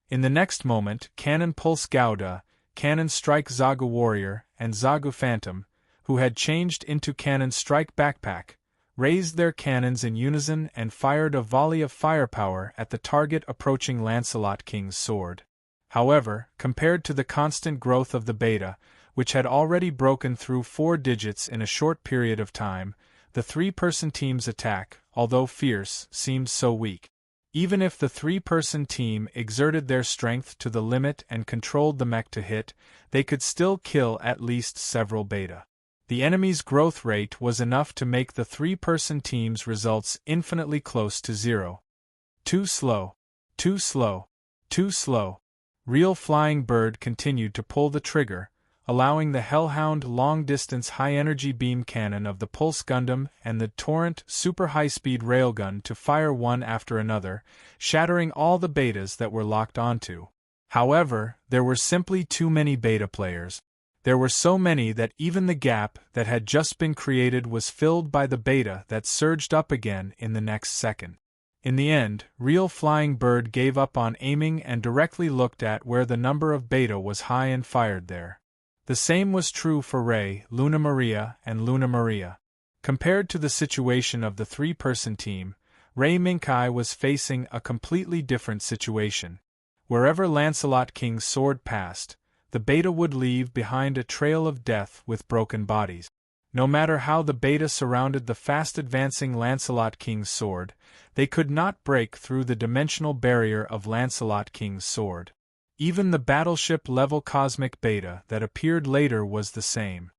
In the next moment, Cannon Pulse Gouda, Cannon Strike Zagu Warrior, and Zagu Phantom, who had changed into Cannon Strike Backpack, raised their cannons in unison and fired a volley of firepower at the target approaching Lancelot King's sword. However, compared to the constant growth of the beta, which had already broken through 4 digits in a short period of time, the three-person team's attack, although fierce, seemed so weak. Even if the three-person team exerted their strength to the limit and controlled the mech to hit, they could still kill at least several beta. The enemy's growth rate was enough to make the three-person team's results infinitely close to 0. Too slow. Too slow. Too slow. Real Flying Bird continued to pull the trigger, allowing the Hellhound long-distance high-energy beam cannon of the Pulse Gundam and the Torrent super high-speed railgun to fire one after another, shattering all the betas that were locked onto. However, there were simply too many beta players. There were so many that even the gap that had just been created was filled by the beta that surged up again in the next second. In the end, Real Flying Bird gave up on aiming and directly looked at where the number of beta was high and fired there. The same was true for Ray, Luna Maria, and Luna Maria. Compared to the situation of the three-person team, Ray Minkai was facing a completely different situation. Wherever Lancelot King's sword passed, the beta would leave behind a trail of death with broken bodies. No matter how the beta surrounded the fast-advancing Lancelot King's sword, they could not break through the dimensional barrier of Lancelot King's sword. Even the battleship-level cosmic beta that appeared later was the same.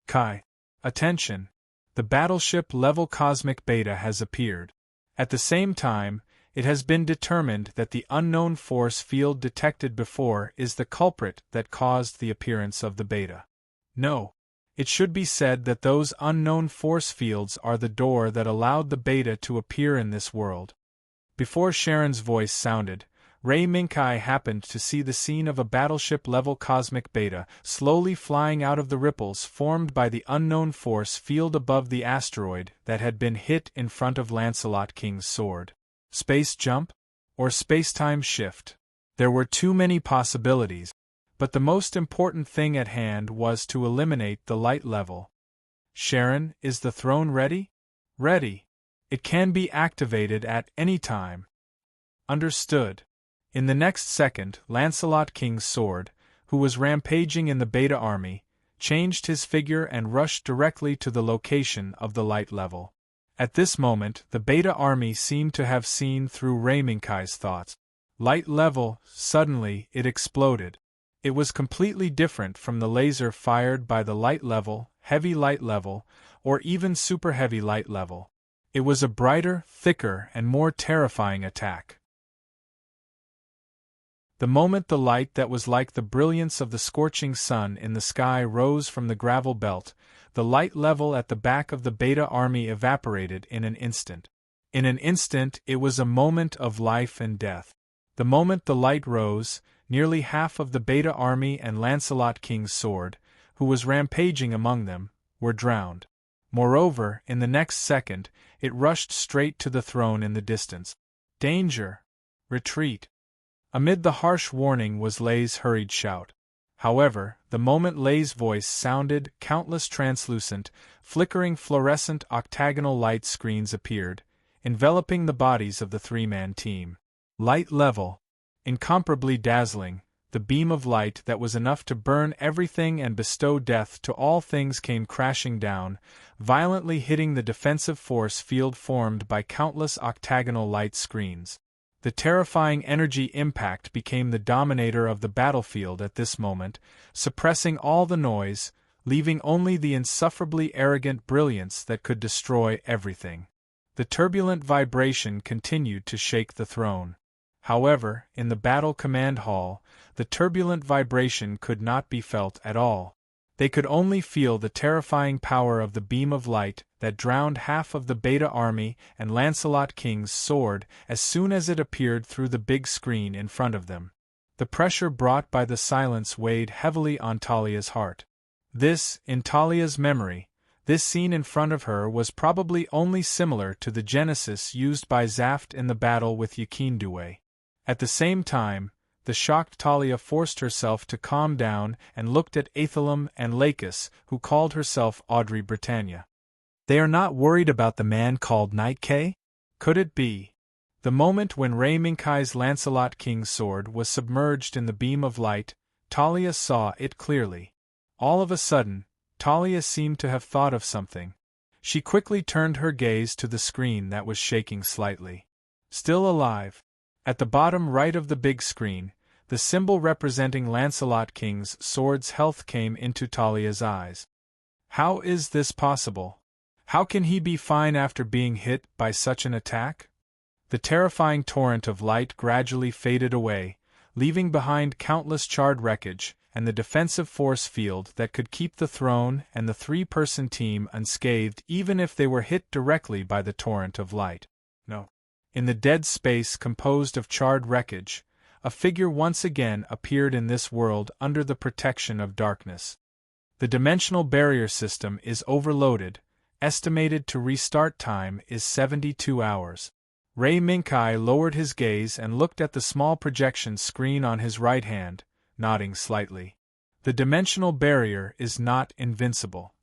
Kai. Attention! The battleship-level cosmic beta has appeared. At the same time, it has been determined that the unknown force field detected before is the culprit that caused the appearance of the beta. No. It should be said that those unknown force fields are the door that allowed the beta to appear in this world. Before Sharon's voice sounded, Ray Minkai happened to see the scene of a battleship-level cosmic beta slowly flying out of the ripples formed by the unknown force field above the asteroid that had been hit in front of Lancelot King's sword. Space jump? Or space-time shift? There were too many possibilities, but the most important thing at hand was to eliminate the light level. Sharon, is the throne ready? Ready. It can be activated at any time. Understood. In the next second, Lancelot King's sword, who was rampaging in the beta army, changed his figure and rushed directly to the location of the light level. At this moment, the beta army seemed to have seen through Ray Minkai's thoughts. Light level, suddenly, it exploded. It was completely different from the laser fired by the light level, heavy light level, or even super heavy light level. It was a brighter, thicker, and more terrifying attack. The moment the light that was like the brilliance of the scorching sun in the sky rose from the gravel belt, the light level at the back of the beta army evaporated in an instant. In an instant, it was a moment of life and death. The moment the light rose, nearly half of the Beta army and Lancelot King's sword, who was rampaging among them, were drowned. Moreover, in the next second, it rushed straight to the throne in the distance. Danger! Retreat! Amid the harsh warning was Lei's hurried shout. However, the moment Lei's voice sounded, countless translucent, flickering fluorescent octagonal light screens appeared, enveloping the bodies of the three-man team. Light level. Incomparably dazzling, the beam of light that was enough to burn everything and bestow death to all things came crashing down, violently hitting the defensive force field formed by countless octagonal light screens. The terrifying energy impact became the dominator of the battlefield at this moment, suppressing all the noise, leaving only the insufferably arrogant brilliance that could destroy everything. The turbulent vibration continued to shake the throne. However, in the battle command hall, the turbulent vibration could not be felt at all. They could only feel the terrifying power of the beam of light that drowned half of the Beta army and Lancelot King's sword as soon as it appeared through the big screen in front of them. The pressure brought by the silence weighed heavily on Talia's heart. This, in Talia's memory, this scene in front of her was probably only similar to the genesis used by Zaft in the battle with Yukindue. At the same time, the shocked Talia forced herself to calm down and looked at Aethelum and Lacus, who called herself Audrey Britannia. They are not worried about the man called Nightcay? Could it be? The moment when Ray Minkai's Lancelot King's sword was submerged in the beam of light, Talia saw it clearly. All of a sudden, Talia seemed to have thought of something. She quickly turned her gaze to the screen that was shaking slightly. Still alive. At the bottom right of the big screen, the symbol representing Lancelot King's sword's health came into Talia's eyes. How is this possible? How can he be fine after being hit by such an attack? The terrifying torrent of light gradually faded away, leaving behind countless charred wreckage and the defensive force field that could keep the throne and the three-person team unscathed even if they were hit directly by the torrent of light. No. In the dead space composed of charred wreckage, a figure once again appeared in this world under the protection of darkness. The dimensional barrier system is overloaded, estimated to restart time is 72 hours. Ray Minkai lowered his gaze and looked at the small projection screen on his right hand, nodding slightly. The dimensional barrier is not invincible.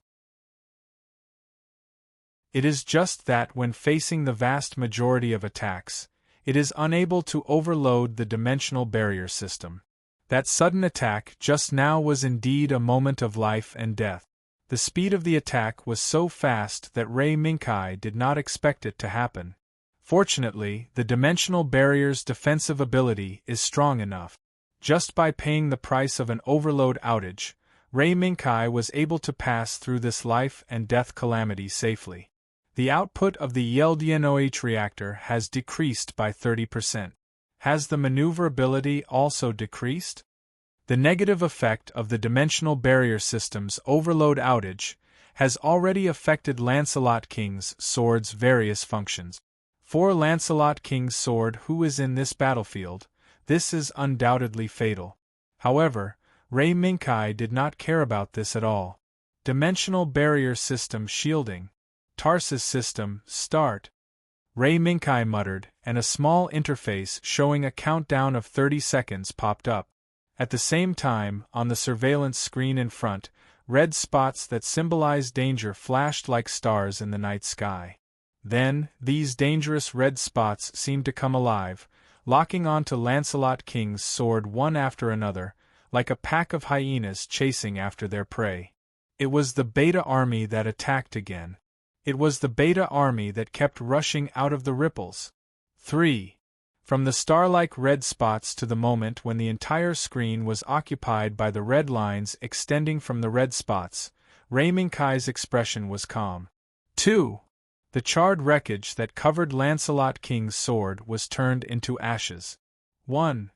It is just that when facing the vast majority of attacks, it is unable to overload the dimensional barrier system. That sudden attack just now was indeed a moment of life and death. The speed of the attack was so fast that Ray Minkai did not expect it to happen. Fortunately, the dimensional barrier's defensive ability is strong enough. Just by paying the price of an overload outage, Ray Minkai was able to pass through this life and death calamity safely. The output of the Yeldien-OH reactor has decreased by 30%. Has the maneuverability also decreased? The negative effect of the dimensional barrier system's overload outage has already affected Lancelot King's sword's various functions. For Lancelot King's sword who is in this battlefield, this is undoubtedly fatal. However, Ray Minkai did not care about this at all. Dimensional barrier system shielding. Tarsus system, start. Ray Minkai muttered, and a small interface showing a countdown of 30 seconds popped up. At the same time, on the surveillance screen in front, red spots that symbolized danger flashed like stars in the night sky. Then, these dangerous red spots seemed to come alive, locking onto Lancelot King's sword one after another, like a pack of hyenas chasing after their prey. It was the Beta army that attacked again. It was the Beta army that kept rushing out of the ripples. 3. From the star-like red spots to the moment when the entire screen was occupied by the red lines extending from the red spots, Ray Minkai's expression was calm. 2. The charred wreckage that covered Lancelot King's sword was turned into ashes. 1.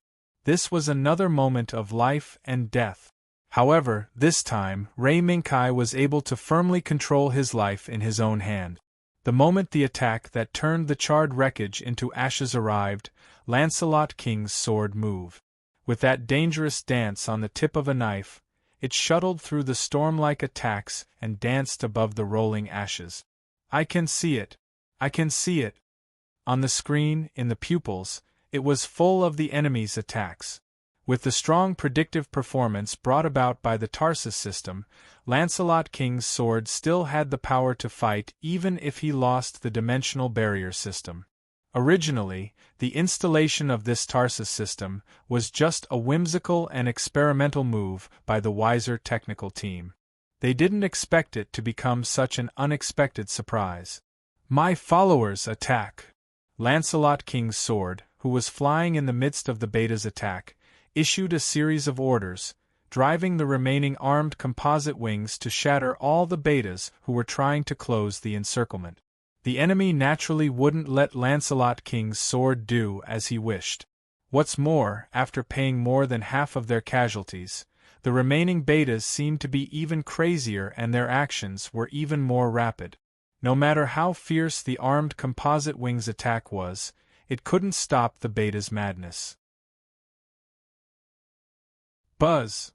This was another moment of life and death. However, this time, Ray Minkai was able to firmly control his life in his own hand. The moment the attack that turned the charred wreckage into ashes arrived, Lancelot King's sword move. With that dangerous dance on the tip of a knife, it shuttled through the storm-like attacks and danced above the rolling ashes. I can see it. I can see it. On the screen, in the pupils, it was full of the enemy's attacks. With the strong predictive performance brought about by the Tarsus system, Lancelot King's sword still had the power to fight even if he lost the dimensional barrier system. Originally, the installation of this Tarsus system was just a whimsical and experimental move by the wiser technical team. They didn't expect it to become such an unexpected surprise. My followers attack! Lancelot King's sword, who was flying in the midst of the beta's attack, issued a series of orders, driving the remaining armed composite wings to shatter all the betas who were trying to close the encirclement. The enemy naturally wouldn't let Lancelot King's sword do as he wished. What's more, after paying more than half of their casualties, the remaining betas seemed to be even crazier and their actions were even more rapid. No matter how fierce the armed composite wings attack was, it couldn't stop the beta's madness. Buzz!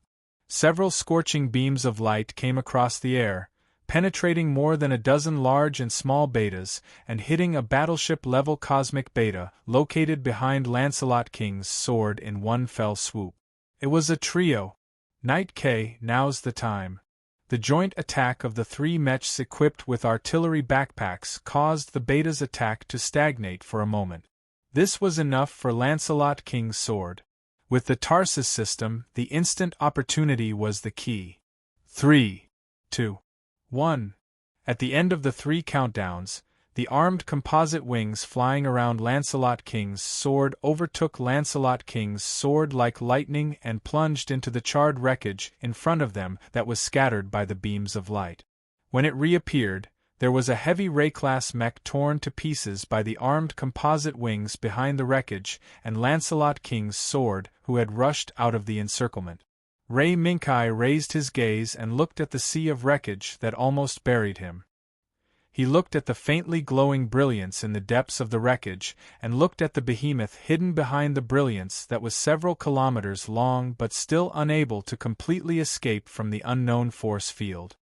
Several scorching beams of light came across the air, penetrating more than a dozen large and small betas and hitting a battleship-level cosmic beta located behind Lancelot King's sword in one fell swoop. It was a trio. Knight K, now's the time. The joint attack of the three mechs equipped with artillery backpacks caused the beta's attack to stagnate for a moment. This was enough for Lancelot King's sword. With the Tarsus system, the instant opportunity was the key. 3, 2, 1. At the end of the 3 countdowns, the armed composite wings flying around Lancelot King's sword overtook Lancelot King's sword like lightning and plunged into the charred wreckage in front of them that was scattered by the beams of light. When it reappeared, there was a heavy Ray-class mech torn to pieces by the armed composite wings behind the wreckage and Lancelot King's sword, who had rushed out of the encirclement. Ray Minkai raised his gaze and looked at the sea of wreckage that almost buried him. He looked at the faintly glowing brilliance in the depths of the wreckage and looked at the behemoth hidden behind the brilliance that was several kilometers long but still unable to completely escape from the unknown force field.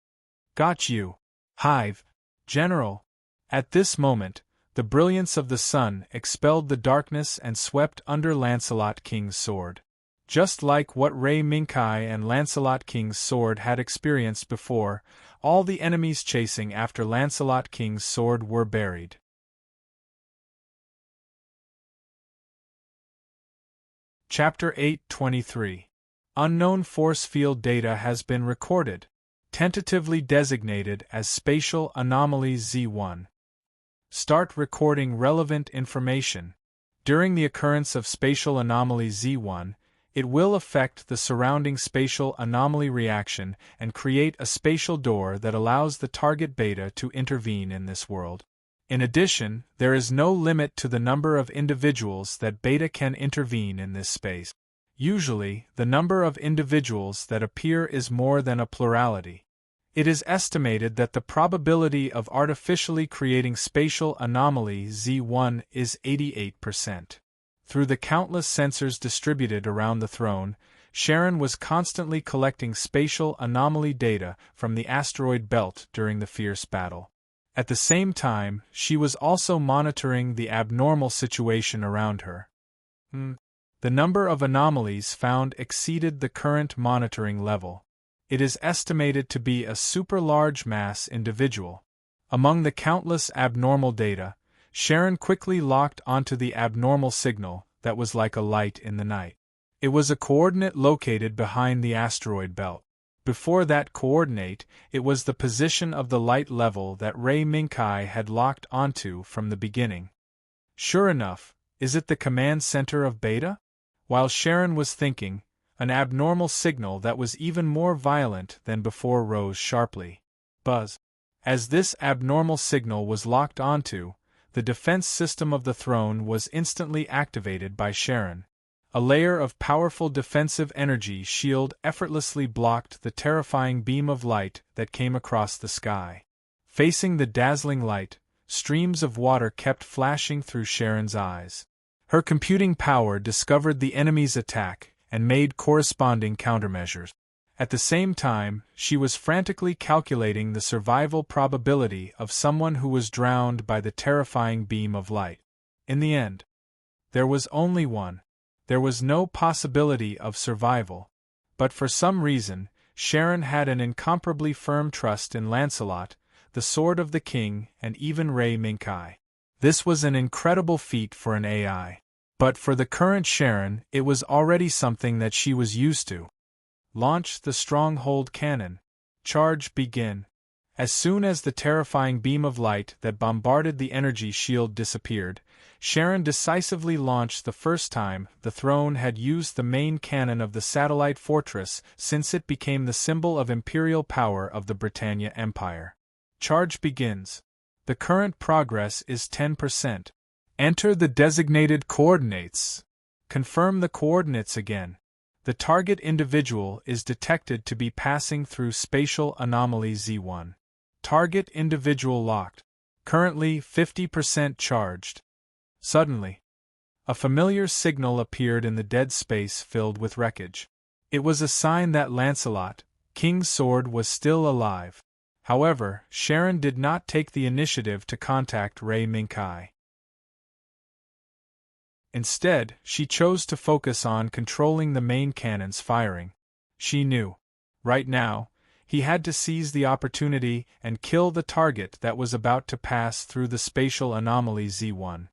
Got you, Hive. General. At this moment, the brilliance of the sun expelled the darkness and swept under Lancelot King's sword. Just like what Ray Minkai and Lancelot King's sword had experienced before, all the enemies chasing after Lancelot King's sword were buried. Chapter 8:23. Unknown force field data has been recorded, tentatively designated as Spatial Anomalies Z1. Start recording relevant information. During the occurrence of Spatial Anomaly Z1, it will affect the surrounding spatial anomaly reaction and create a spatial door that allows the target beta to intervene in this world. In addition, there is no limit to the number of individuals that beta can intervene in this space. Usually, the number of individuals that appear is more than a plurality. It is estimated that the probability of artificially creating spatial anomaly Z1 is 88%. Through the countless sensors distributed around the throne, Sharon was constantly collecting spatial anomaly data from the asteroid belt during the fierce battle. At the same time, she was also monitoring the abnormal situation around her. The number of anomalies found exceeded the current monitoring level. It is estimated to be a super-large mass individual. Among the countless abnormal data, Sharon quickly locked onto the abnormal signal that was like a light in the night. It was a coordinate located behind the asteroid belt. Before that coordinate, it was the position of the light level that Ray Minkai had locked onto from the beginning. Sure enough, is it the command center of Beta? While Sharon was thinking, an abnormal signal that was even more violent than before rose sharply. Buzz. As this abnormal signal was locked onto, the defense system of the throne was instantly activated by Sharon. A layer of powerful defensive energy shield effortlessly blocked the terrifying beam of light that came across the sky. Facing the dazzling light, streams of water kept flashing through Sharon's eyes. Her computing power discovered the enemy's attack and made corresponding countermeasures. At the same time, she was frantically calculating the survival probability of someone who was drowned by the terrifying beam of light. In the end, there was only one. There was no possibility of survival. But for some reason, Sharon had an incomparably firm trust in Lancelot, the Sword of the King, and even Rei Minkai. This was an incredible feat for an AI. But for the current Sharon, it was already something that she was used to. Launch the stronghold cannon. Charge begin. As soon as the terrifying beam of light that bombarded the energy shield disappeared, Sharon decisively launched the first time the throne had used the main cannon of the satellite fortress since it became the symbol of imperial power of the Britannia Empire. Charge begins. The current progress is 10%. Enter the designated coordinates. Confirm the coordinates again. The target individual is detected to be passing through spatial anomaly Z1. Target individual locked. Currently 50% charged. Suddenly, a familiar signal appeared in the dead space filled with wreckage. It was a sign that Lancelot, King's Sword, was still alive. However, Sharon did not take the initiative to contact Rei Minkai. Instead, she chose to focus on controlling the main cannon's firing. She knew, right now, he had to seize the opportunity and kill the target that was about to pass through the spatial anomaly Z1.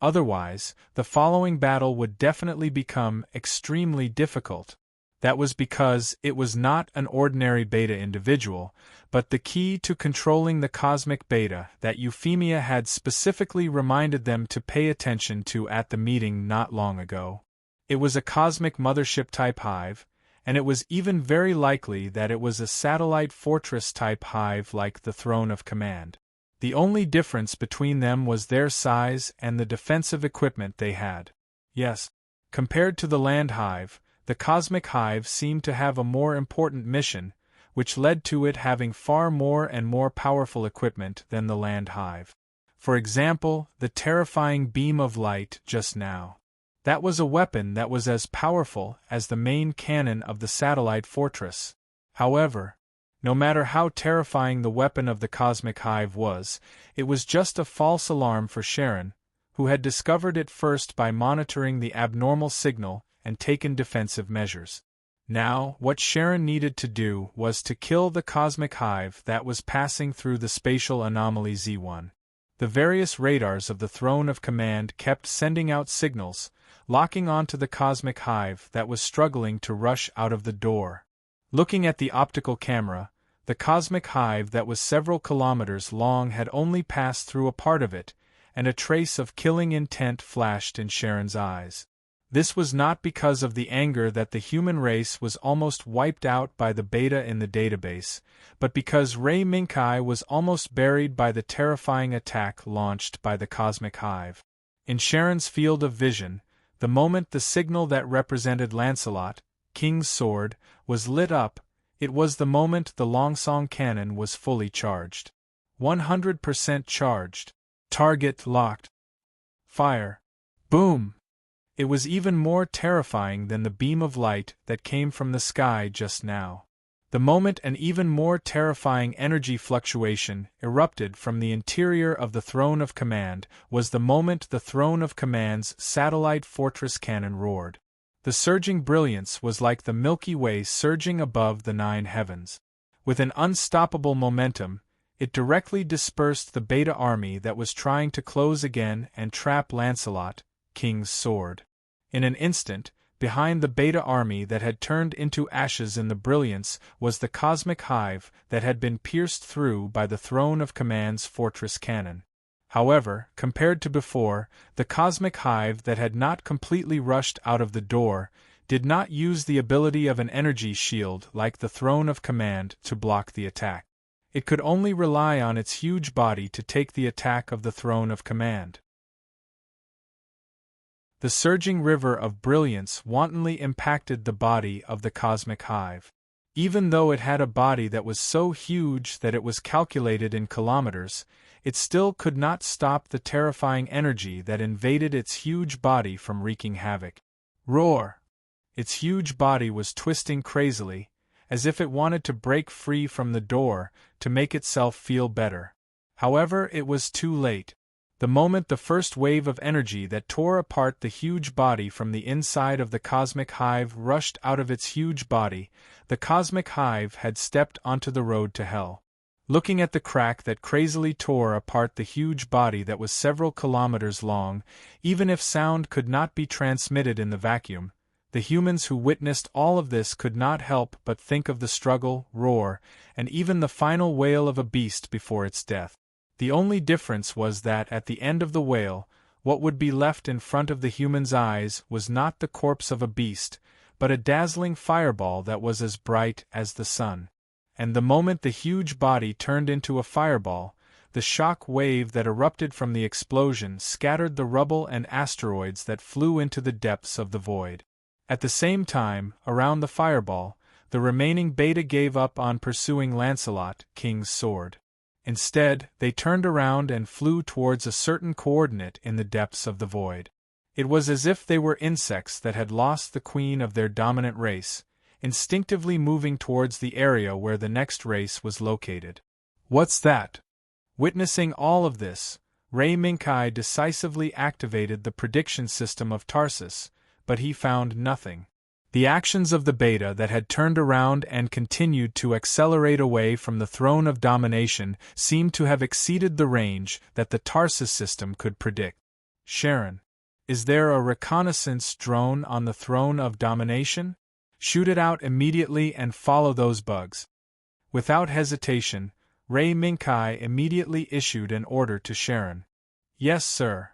Otherwise, the following battle would definitely become extremely difficult. That was because it was not an ordinary beta individual, but the key to controlling the cosmic beta that Euphemia had specifically reminded them to pay attention to at the meeting not long ago. It was a cosmic mothership-type hive, and it was even very likely that it was a satellite fortress-type hive like the Throne of Command. The only difference between them was their size and the defensive equipment they had. Yes, compared to the land hive, the cosmic hive seemed to have a more important mission, which led to it having far more and more powerful equipment than the land hive. For example, the terrifying beam of light just now. That was a weapon that was as powerful as the main cannon of the satellite fortress. However, no matter how terrifying the weapon of the cosmic hive was, it was just a false alarm for Sharon, who had discovered it first by monitoring the abnormal signal and taken defensive measures. Now, what Sharon needed to do was to kill the cosmic hive that was passing through the spatial anomaly Z1. The various radars of the Throne of Command kept sending out signals, locking onto the cosmic hive that was struggling to rush out of the door. Looking at the optical camera, the cosmic hive that was several kilometers long had only passed through a part of it, and a trace of killing intent flashed in Sharon's eyes. This was not because of the anger that the human race was almost wiped out by the beta in the database, but because Rei Minkai was almost buried by the terrifying attack launched by the cosmic hive. In Sharon's field of vision, the moment the signal that represented Lancelot, King's Sword, was lit up, it was the moment the Longsong cannon was fully charged. 100% charged. Target locked. Fire. Boom! It was even more terrifying than the beam of light that came from the sky just now. The moment an even more terrifying energy fluctuation erupted from the interior of the Throne of Command was the moment the Throne of Command's satellite fortress cannon roared. The surging brilliance was like the Milky Way surging above the 9 heavens. With an unstoppable momentum, it directly dispersed the beta army that was trying to close again and trap Lancelot, King's Sword. In an instant, behind the beta army that had turned into ashes in the brilliance was the cosmic hive that had been pierced through by the Throne of Command's fortress cannon. However, compared to before, the cosmic hive that had not completely rushed out of the door did not use the ability of an energy shield like the Throne of Command to block the attack. It could only rely on its huge body to take the attack of the Throne of Command. The surging river of brilliance wantonly impacted the body of the cosmic hive. Even though it had a body that was so huge that it was calculated in kilometers, it still could not stop the terrifying energy that invaded its huge body from wreaking havoc. Roar! Its huge body was twisting crazily, as if it wanted to break free from the door to make itself feel better. However, it was too late. The moment the first wave of energy that tore apart the huge body from the inside of the cosmic hive rushed out of its huge body, the cosmic hive had stepped onto the road to hell. Looking at the crack that crazily tore apart the huge body that was several kilometers long, even if sound could not be transmitted in the vacuum, the humans who witnessed all of this could not help but think of the struggle, roar, and even the final wail of a beast before its death. The only difference was that at the end of the wail, what would be left in front of the humans' eyes was not the corpse of a beast, but a dazzling fireball that was as bright as the sun. And the moment the huge body turned into a fireball, the shock wave that erupted from the explosion scattered the rubble and asteroids that flew into the depths of the void. At the same time, around the fireball, the remaining beta gave up on pursuing Lancelot, King's sword. Instead, they turned around and flew towards a certain coordinate in the depths of the void. It was as if they were insects that had lost the queen of their dominant race, instinctively moving towards the area where the next race was located. What's that? Witnessing all of this, Ray Minkai decisively activated the prediction system of Tarsus, but he found nothing. The actions of the beta that had turned around and continued to accelerate away from the throne of domination seemed to have exceeded the range that the Tarsus system could predict. Sharon, is there a reconnaissance drone on the throne of domination? Shoot it out immediately and follow those bugs. Without hesitation, Ray Minkai immediately issued an order to Sharon. Yes, sir.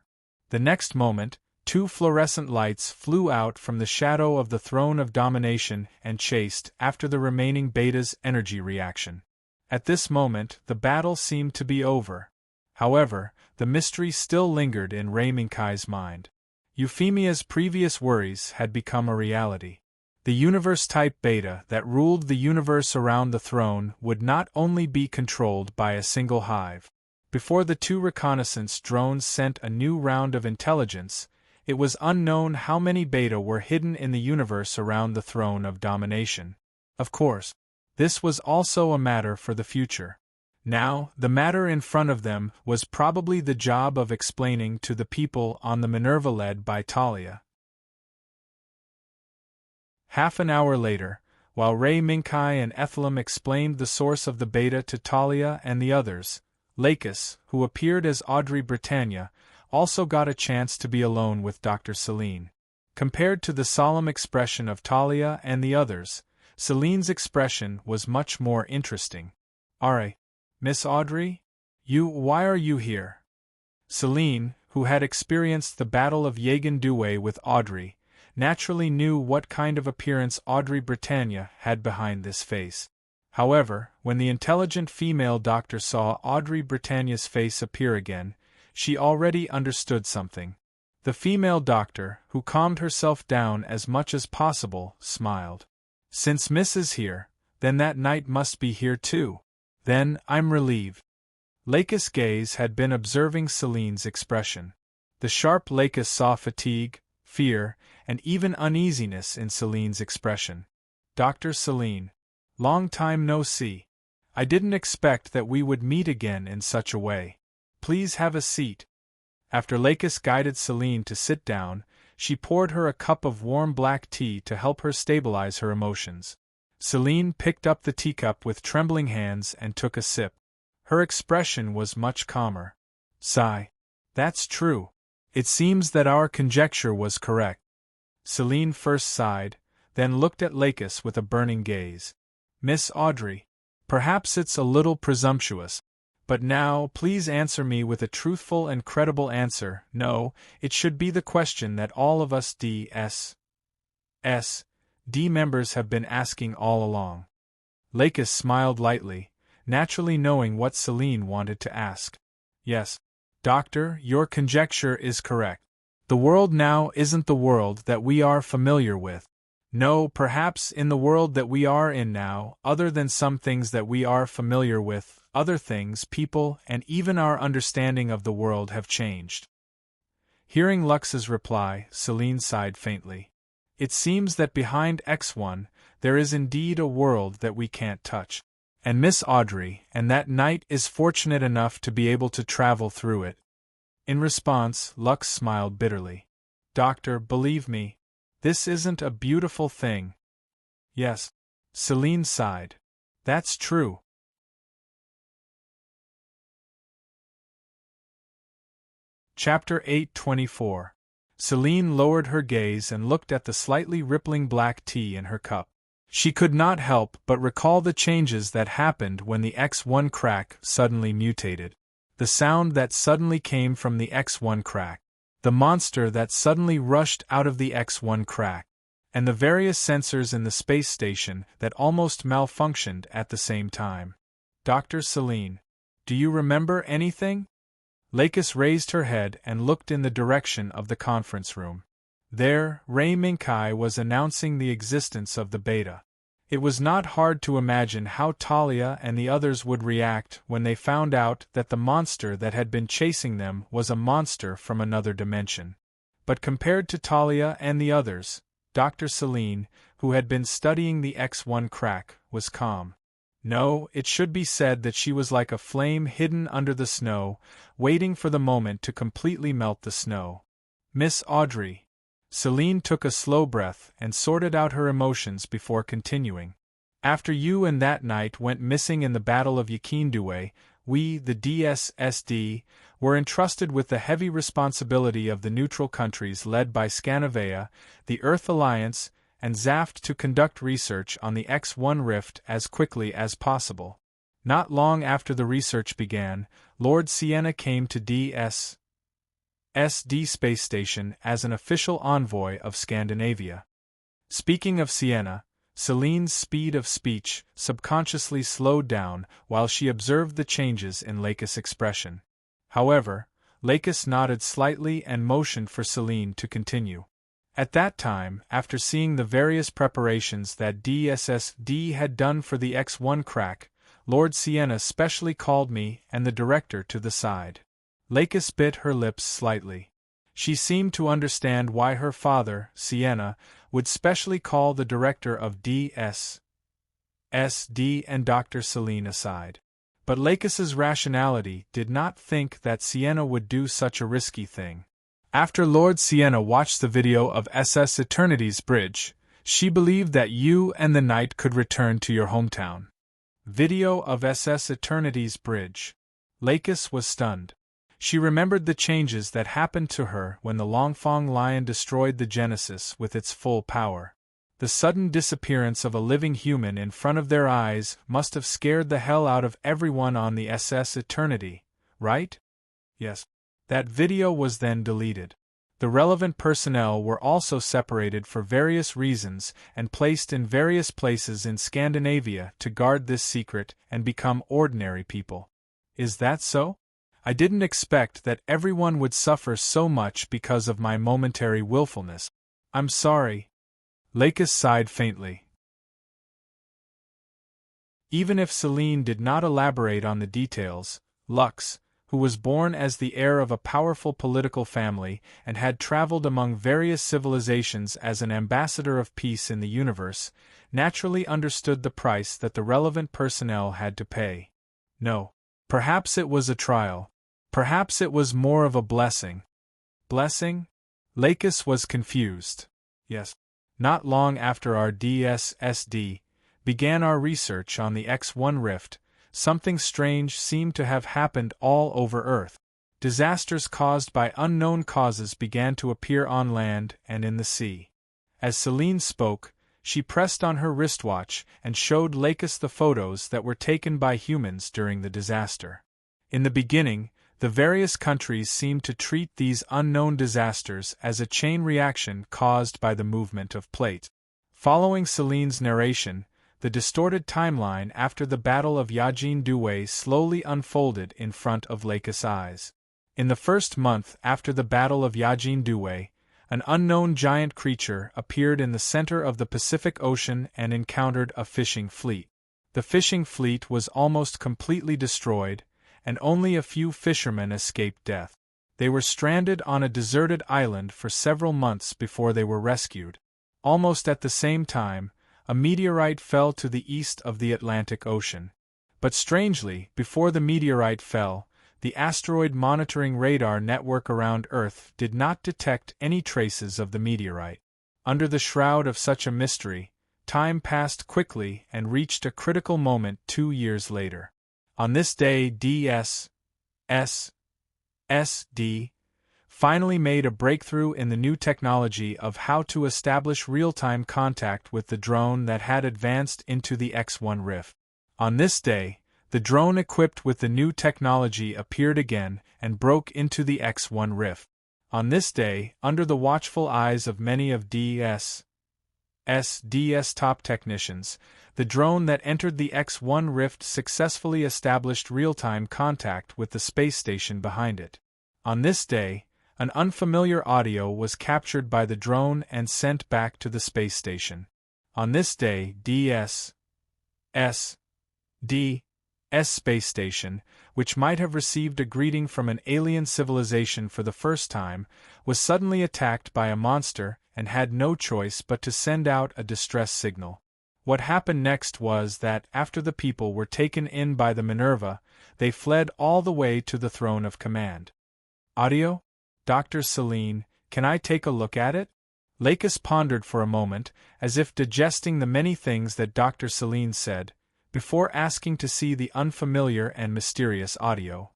The next moment, 2 fluorescent lights flew out from the shadow of the throne of domination and chased after the remaining beta's energy reaction. At this moment, the battle seemed to be over. However, the mystery still lingered in Ray Minkai's mind. Euphemia's previous worries had become a reality. The universe-type beta that ruled the universe around the throne would not only be controlled by a single hive. Before the 2 reconnaissance drones sent a new round of intelligence, it was unknown how many beta were hidden in the universe around the throne of domination. Of course, this was also a matter for the future. Now, the matter in front of them was probably the job of explaining to the people on the Minerva led by Talia. Half an hour later, while Ray Minkai and Ethelum explained the source of the beta to Talia and the others, Lakis, who appeared as Audrey Britannia, also got a chance to be alone with Dr. Serene. Compared to the solemn expression of Talia and the others, Selene's expression was much more interesting. "Are, Miss Audrey? Why are you here?" Selene, who had experienced the Battle of Yagan Duwe with Audrey, naturally knew what kind of appearance Audrey Britannia had behind this face. However, when the intelligent female doctor saw Audrey Britannia's face appear again, she already understood something. The female doctor, who calmed herself down as much as possible, smiled. "Since Miss is here, then that knight must be here too. Then, I'm relieved." Lakis' gaze had been observing Selene's expression. The sharp Lakis saw fatigue, fear, and even uneasiness in Selene's expression. "Dr. Selene. Long time no see. I didn't expect that we would meet again in such a way. Please have a seat." After Lakis guided Selene to sit down, she poured her a cup of warm black tea to help her stabilize her emotions. Selene picked up the teacup with trembling hands and took a sip. Her expression was much calmer. Sigh. "That's true. It seems that our conjecture was correct." Selene first sighed, then looked at Lakis with a burning gaze. "Miss Audrey, perhaps it's a little presumptuous, but now please answer me with a truthful and credible answer. No, it should be the question that all of us D members have been asking all along." Lakis smiled lightly, naturally knowing what Selene wanted to ask. "Yes, Doctor, your conjecture is correct. The world now isn't the world that we are familiar with. No, perhaps in the world that we are in now, other than some things that we are familiar with, other things, people, and even our understanding of the world have changed. Hearing Lux's reply, Serene sighed faintly. It seems that behind X1, there is indeed a world that we can't touch. And Miss Audrey and that knight is fortunate enough to be able to travel through it. In response, Lux smiled bitterly. Doctor, believe me, this isn't a beautiful thing. Yes. Serene sighed. That's true. Chapter 8:24. Serene lowered her gaze and looked at the slightly rippling black tea in her cup. She could not help but recall the changes that happened when the X1 crack suddenly mutated. The sound that suddenly came from the X1 crack. The monster that suddenly rushed out of the X1 crack. And the various sensors in the space station that almost malfunctioned at the same time. Dr. Serene, do you remember anything? Lakis raised her head and looked in the direction of the conference room. There, Ray Minkai was announcing the existence of the beta. It was not hard to imagine how Talia and the others would react when they found out that the monster that had been chasing them was a monster from another dimension. But compared to Talia and the others, Dr. Serene, who had been studying the X1 crack, was calm. No, it should be said that she was like a flame hidden under the snow, waiting for the moment to completely melt the snow. Miss Audrey. Serene took a slow breath and sorted out her emotions before continuing. After you and that knight went missing in the Battle of Yakinduwe, we, the DSSD, were entrusted with the heavy responsibility of the neutral countries led by Scandinavia, the Earth Alliance, and Zaft to conduct research on the X1 rift as quickly as possible. Not long after the research began, Lord Sienna came to DSSD space station as an official envoy of Scandinavia. Speaking of Sienna, Celine's speed of speech subconsciously slowed down while she observed the changes in Lakis' expression. However, Lakis nodded slightly and motioned for Serene to continue. At that time, after seeing the various preparations that DSSD had done for the X1 crack, Lord Sienna specially called me and the director to the side. Lakis bit her lips slightly. She seemed to understand why her father, Sienna, would specially call the director of DSSD and Dr. Serene aside. But Lakis's rationality did not think that Sienna would do such a risky thing. After Lord Sienna watched the video of SS Eternity's bridge, she believed that you and the knight could return to your hometown. Video of SS Eternity's bridge. Lakis was stunned. She remembered the changes that happened to her when the Longfong lion destroyed the Genesis with its full power. The sudden disappearance of a living human in front of their eyes must have scared the hell out of everyone on the SS Eternity, right? Yes. That video was then deleted. The relevant personnel were also separated for various reasons and placed in various places in Scandinavia to guard this secret and become ordinary people. Is that so? I didn't expect that everyone would suffer so much because of my momentary willfulness. I'm sorry. Lakis sighed faintly. Even if Serene did not elaborate on the details, Lux, who was born as the heir of a powerful political family and had traveled among various civilizations as an ambassador of peace in the universe, naturally understood the price that the relevant personnel had to pay. No. Perhaps it was a trial. Perhaps it was more of a blessing. Blessing? Lakis was confused. Yes. Not long after our DSSD began our research on the X1 rift, something strange seemed to have happened all over Earth. Disasters caused by unknown causes began to appear on land and in the sea. As Serene spoke, she pressed on her wristwatch and showed Lakis the photos that were taken by humans during the disaster. In the beginning, the various countries seemed to treat these unknown disasters as a chain reaction caused by the movement of plate. Following Selene's narration, the distorted timeline after the Battle of Yakinduwe slowly unfolded in front of Lakis' eyes. In the first month after the Battle of Yakinduwe, an unknown giant creature appeared in the center of the Pacific Ocean and encountered a fishing fleet. The fishing fleet was almost completely destroyed, and only a few fishermen escaped death. They were stranded on a deserted island for several months before they were rescued. Almost at the same time, a meteorite fell to the east of the Atlantic Ocean. But strangely, before the meteorite fell, the asteroid monitoring radar network around Earth did not detect any traces of the meteorite. Under the shroud of such a mystery, time passed quickly and reached a critical moment 2 years later. On this day, DSSD finally made a breakthrough in the new technology of how to establish real-time contact with the drone that had advanced into the X-1 rift. On this day, the drone equipped with the new technology appeared again and broke into the X-1 rift. On this day, under the watchful eyes of many of DSSD's top technicians, the drone that entered the X-1 rift successfully established real-time contact with the space station behind it. On this day, an unfamiliar audio was captured by the drone and sent back to the space station. On this day, DSSD's space station, which might have received a greeting from an alien civilization for the first time, was suddenly attacked by a monster and had no choice but to send out a distress signal. What happened next was that, after the people were taken in by the Minerva, they fled all the way to the throne of command. Audio? Dr. Serene, can I take a look at it? Lakis pondered for a moment, as if digesting the many things that Dr. Serene said, before asking to see the unfamiliar and mysterious audio.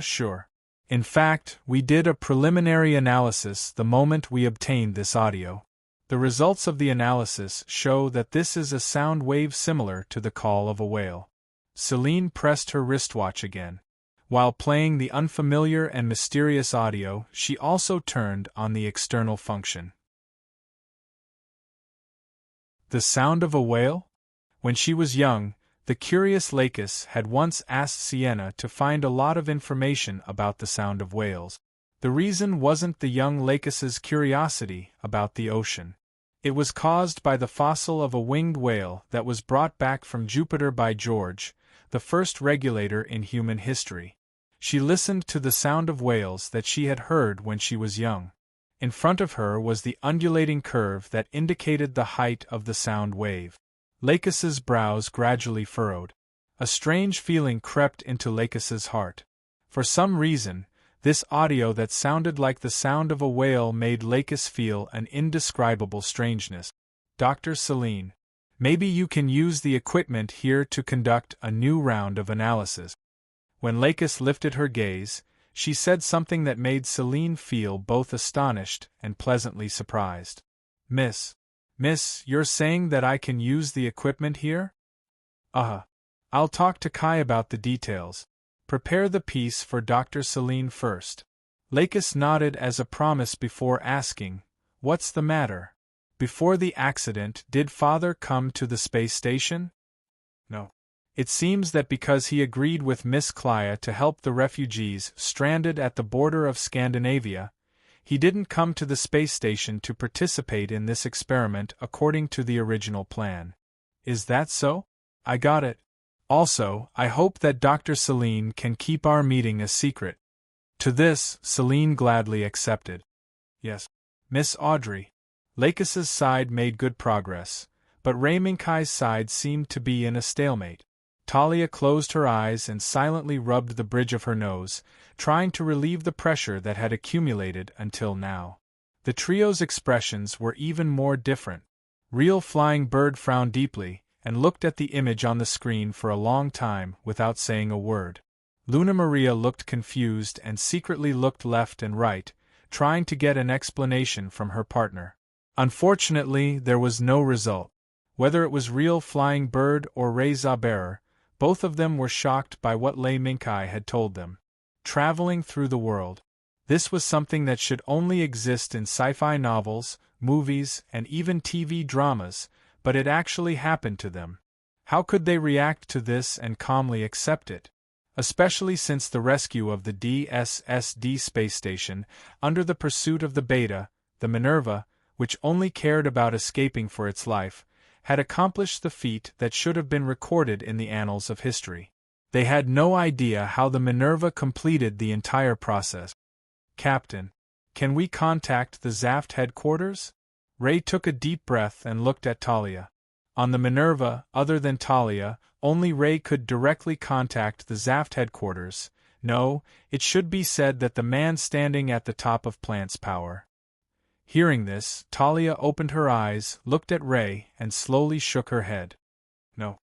Sure. In fact, we did a preliminary analysis the moment we obtained this audio. The results of the analysis show that this is a sound wave similar to the call of a whale. Celine pressed her wristwatch again. While playing the unfamiliar and mysterious audio, she also turned on the external function. The sound of a whale? When she was young, the curious Lakis had once asked Sienna to find a lot of information about the sound of whales. The reason wasn't the young Lakis's curiosity about the ocean. It was caused by the fossil of a winged whale that was brought back from Jupiter by George, the first regulator in human history. She listened to the sound of whales that she had heard when she was young. In front of her was the undulating curve that indicated the height of the sound wave. Lakis's brows gradually furrowed. A strange feeling crept into Lakis's heart. For some reason, this audio that sounded like the sound of a whale made Lakis feel an indescribable strangeness. Dr. Serene, maybe you can use the equipment here to conduct a new round of analysis. When Lakis lifted her gaze, she said something that made Celine feel both astonished and pleasantly surprised. Miss, you're saying that I can use the equipment here? I'll talk to Kai about the details. Prepare the piece for Dr. Celine first. Lakis nodded as a promise before asking, what's the matter? Before the accident, did Father come to the space station? No. It seems that because he agreed with Miss Clea to help the refugees stranded at the border of Scandinavia, he didn't come to the space station to participate in this experiment according to the original plan. Is that so? I got it. Also, I hope that Dr. Celine can keep our meeting a secret. To this, Celine gladly accepted. Yes. Miss Audrey. Lakis's side made good progress, but Rayminkai's side seemed to be in a stalemate. Talia closed her eyes and silently rubbed the bridge of her nose, trying to relieve the pressure that had accumulated until now. The trio's expressions were even more different. Real Flying Bird frowned deeply, and looked at the image on the screen for a long time without saying a word. Luna Maria looked confused and secretly looked left and right, trying to get an explanation from her partner. Unfortunately, there was no result. Whether it was Real Flying Bird or Reza Bearer, both of them were shocked by what Lei Minkai had told them. Traveling through the world. This was something that should only exist in sci-fi novels, movies, and even TV dramas, but it actually happened to them. How could they react to this and calmly accept it? Especially since the rescue of the DSSD space station, under the pursuit of the Beta, the Minerva, which only cared about escaping for its life, had accomplished the feat that should have been recorded in the annals of history. They had no idea how the Minerva completed the entire process. "Captain, can we contact the Zaft headquarters?" Ray took a deep breath and looked at Talia. On the Minerva, other than Talia, only Ray could directly contact the Zaft headquarters. No, it should be said that the man standing at the top of Plant's power. Hearing this, Talia opened her eyes, looked at Ray, and slowly shook her head. "No."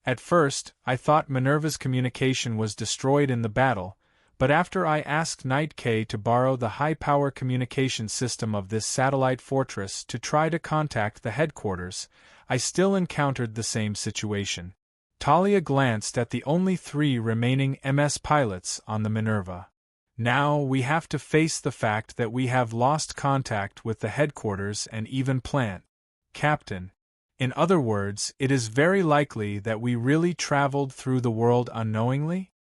"At first, I thought Minerva's communication was destroyed in the battle, but after I asked Knight K to borrow the high-power communication system of this satellite fortress to try to contact the headquarters, I still encountered the same situation." Talia glanced at the only 3 remaining MS pilots on the Minerva. "Now we have to face the fact that we have lost contact with the headquarters and even Plant. Captain. In other words, it is very likely that we really traveled through the world unknowingly?"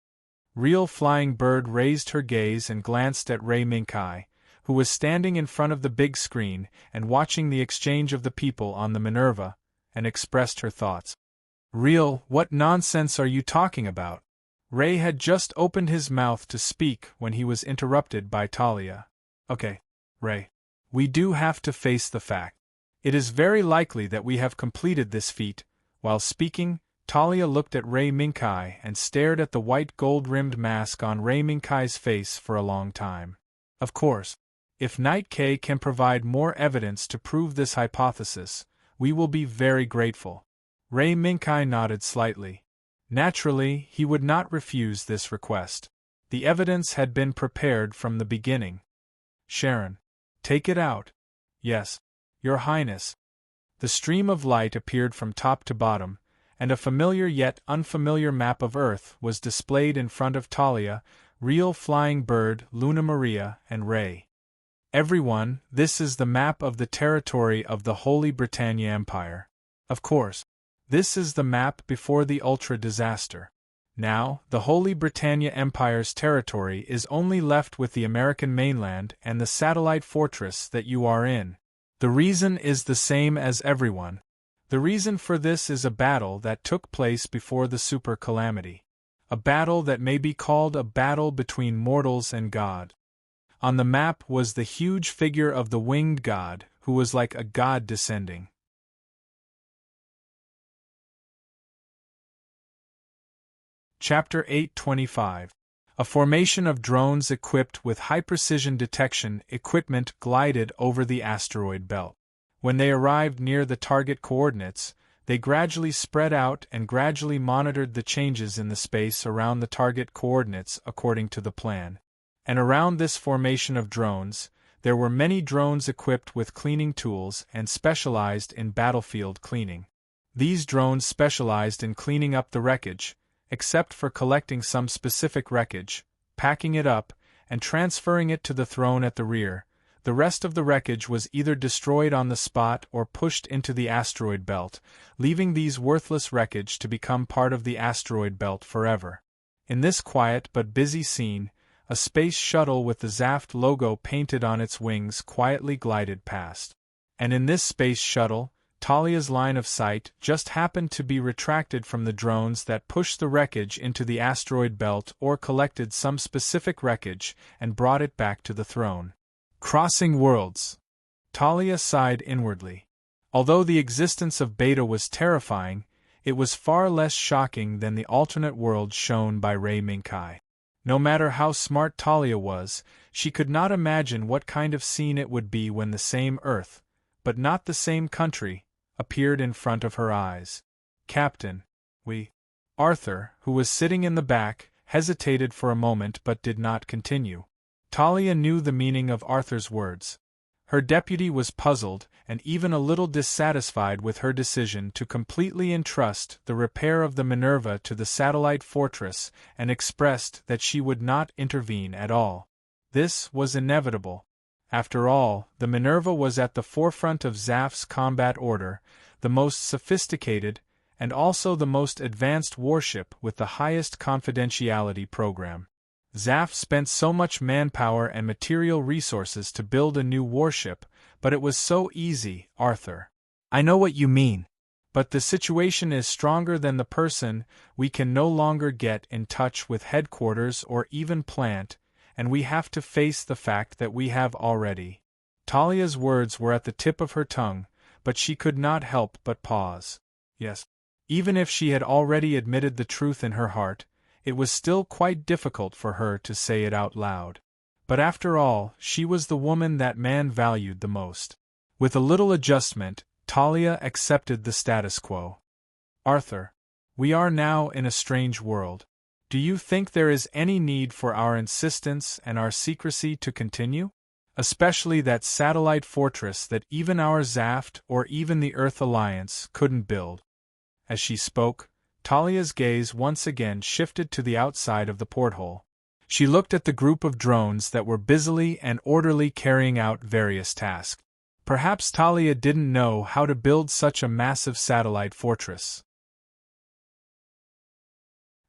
Real Flying Bird raised her gaze and glanced at Ray Minkai, who was standing in front of the big screen and watching the exchange of the people on the Minerva, and expressed her thoughts. "Real, what nonsense are you talking about?" Ray had just opened his mouth to speak when he was interrupted by Talia. "Okay, Ray. We do have to face the fact. It is very likely that we have completed this feat." While speaking, Talia looked at Ray Minkai and stared at the white gold-rimmed mask on Ray Minkai's face for a long time. "Of course. If Knight K can provide more evidence to prove this hypothesis, we will be very grateful." Ray Minkai nodded slightly. Naturally, he would not refuse this request. The evidence had been prepared from the beginning. "Sharon. Take it out." "Yes, Your Highness." The stream of light appeared from top to bottom, and a familiar yet unfamiliar map of Earth was displayed in front of Talia, Real Flying Bird, Luna Maria, and Ray. "Everyone, this is the map of the territory of the Holy Britannia Empire. Of course. This is the map before the Ultra disaster. Now, the Holy Britannia Empire's territory is only left with the American mainland and the satellite fortress that you are in. The reason is the same as everyone. The reason for this is a battle that took place before the super calamity. A battle that may be called a battle between mortals and God. On the map was the huge figure of the winged god, who was like a god descending. Chapter 825. A formation of drones equipped with high-precision detection equipment glided over the asteroid belt. When they arrived near the target coordinates, they gradually spread out and gradually monitored the changes in the space around the target coordinates according to the plan. And around this formation of drones, there were many drones equipped with cleaning tools and specialized in battlefield cleaning. These drones specialized in cleaning up the wreckage, except for collecting some specific wreckage, packing it up, and transferring it to the throne at the rear. The rest of the wreckage was either destroyed on the spot or pushed into the asteroid belt, leaving these worthless wreckage to become part of the asteroid belt forever. In this quiet but busy scene, a space shuttle with the Zaft logo painted on its wings quietly glided past. And in this space shuttle, Talia's line of sight just happened to be retracted from the drones that pushed the wreckage into the asteroid belt or collected some specific wreckage and brought it back to the throne. Crossing worlds. Talia sighed inwardly. Although the existence of Beta was terrifying, it was far less shocking than the alternate world shown by Ray Minkai. No matter how smart Talia was, she could not imagine what kind of scene it would be when the same Earth, but not the same country, appeared in front of her eyes. "Captain, we..." Arthur, who was sitting in the back, hesitated for a moment but did not continue. Talia knew the meaning of Arthur's words. Her deputy was puzzled and even a little dissatisfied with her decision to completely entrust the repair of the Minerva to the satellite fortress and expressed that she would not intervene at all. This was inevitable. After all, the Minerva was at the forefront of Zaft's combat order, the most sophisticated, and also the most advanced warship with the highest confidentiality program. Zaf spent so much manpower and material resources to build a new warship, but it was so easy, Arthur. I know what you mean. But the situation is stronger than the person. We can no longer get in touch with headquarters or even plant, and we have to face the fact that we have already. Talia's words were at the tip of her tongue, but she could not help but pause. Yes. Even if she had already admitted the truth in her heart, it was still quite difficult for her to say it out loud. But after all, she was the woman that man valued the most. With a little adjustment, Talia accepted the status quo. Arthur, we are now in a strange world. Do you think there is any need for our insistence and our secrecy to continue? Especially that satellite fortress that even our Zaft or even the Earth Alliance couldn't build. As she spoke, Talia's gaze once again shifted to the outside of the porthole. She looked at the group of drones that were busily and orderly carrying out various tasks. Perhaps Talia didn't know how to build such a massive satellite fortress.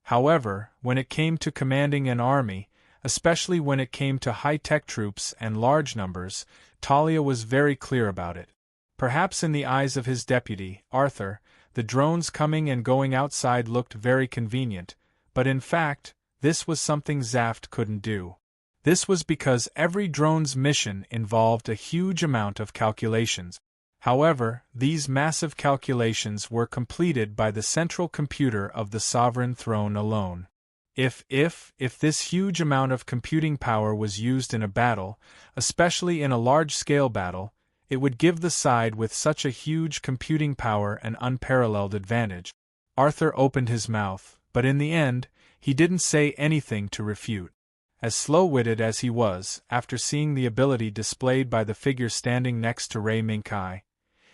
However, when it came to commanding an army, especially when it came to high-tech troops and large numbers, Talia was very clear about it. Perhaps in the eyes of his deputy, Arthur, the drones coming and going outside looked very convenient, but in fact, this was something Zaft couldn't do. This was because every drone's mission involved a huge amount of calculations. However, these massive calculations were completed by the central computer of the sovereign throne alone. If this huge amount of computing power was used in a battle, especially in a large-scale battle, it would give the side with such a huge computing power an unparalleled advantage. Arthur opened his mouth, but in the end, he didn't say anything to refute. As slow-witted as he was, after seeing the ability displayed by the figure standing next to Ray Minkai,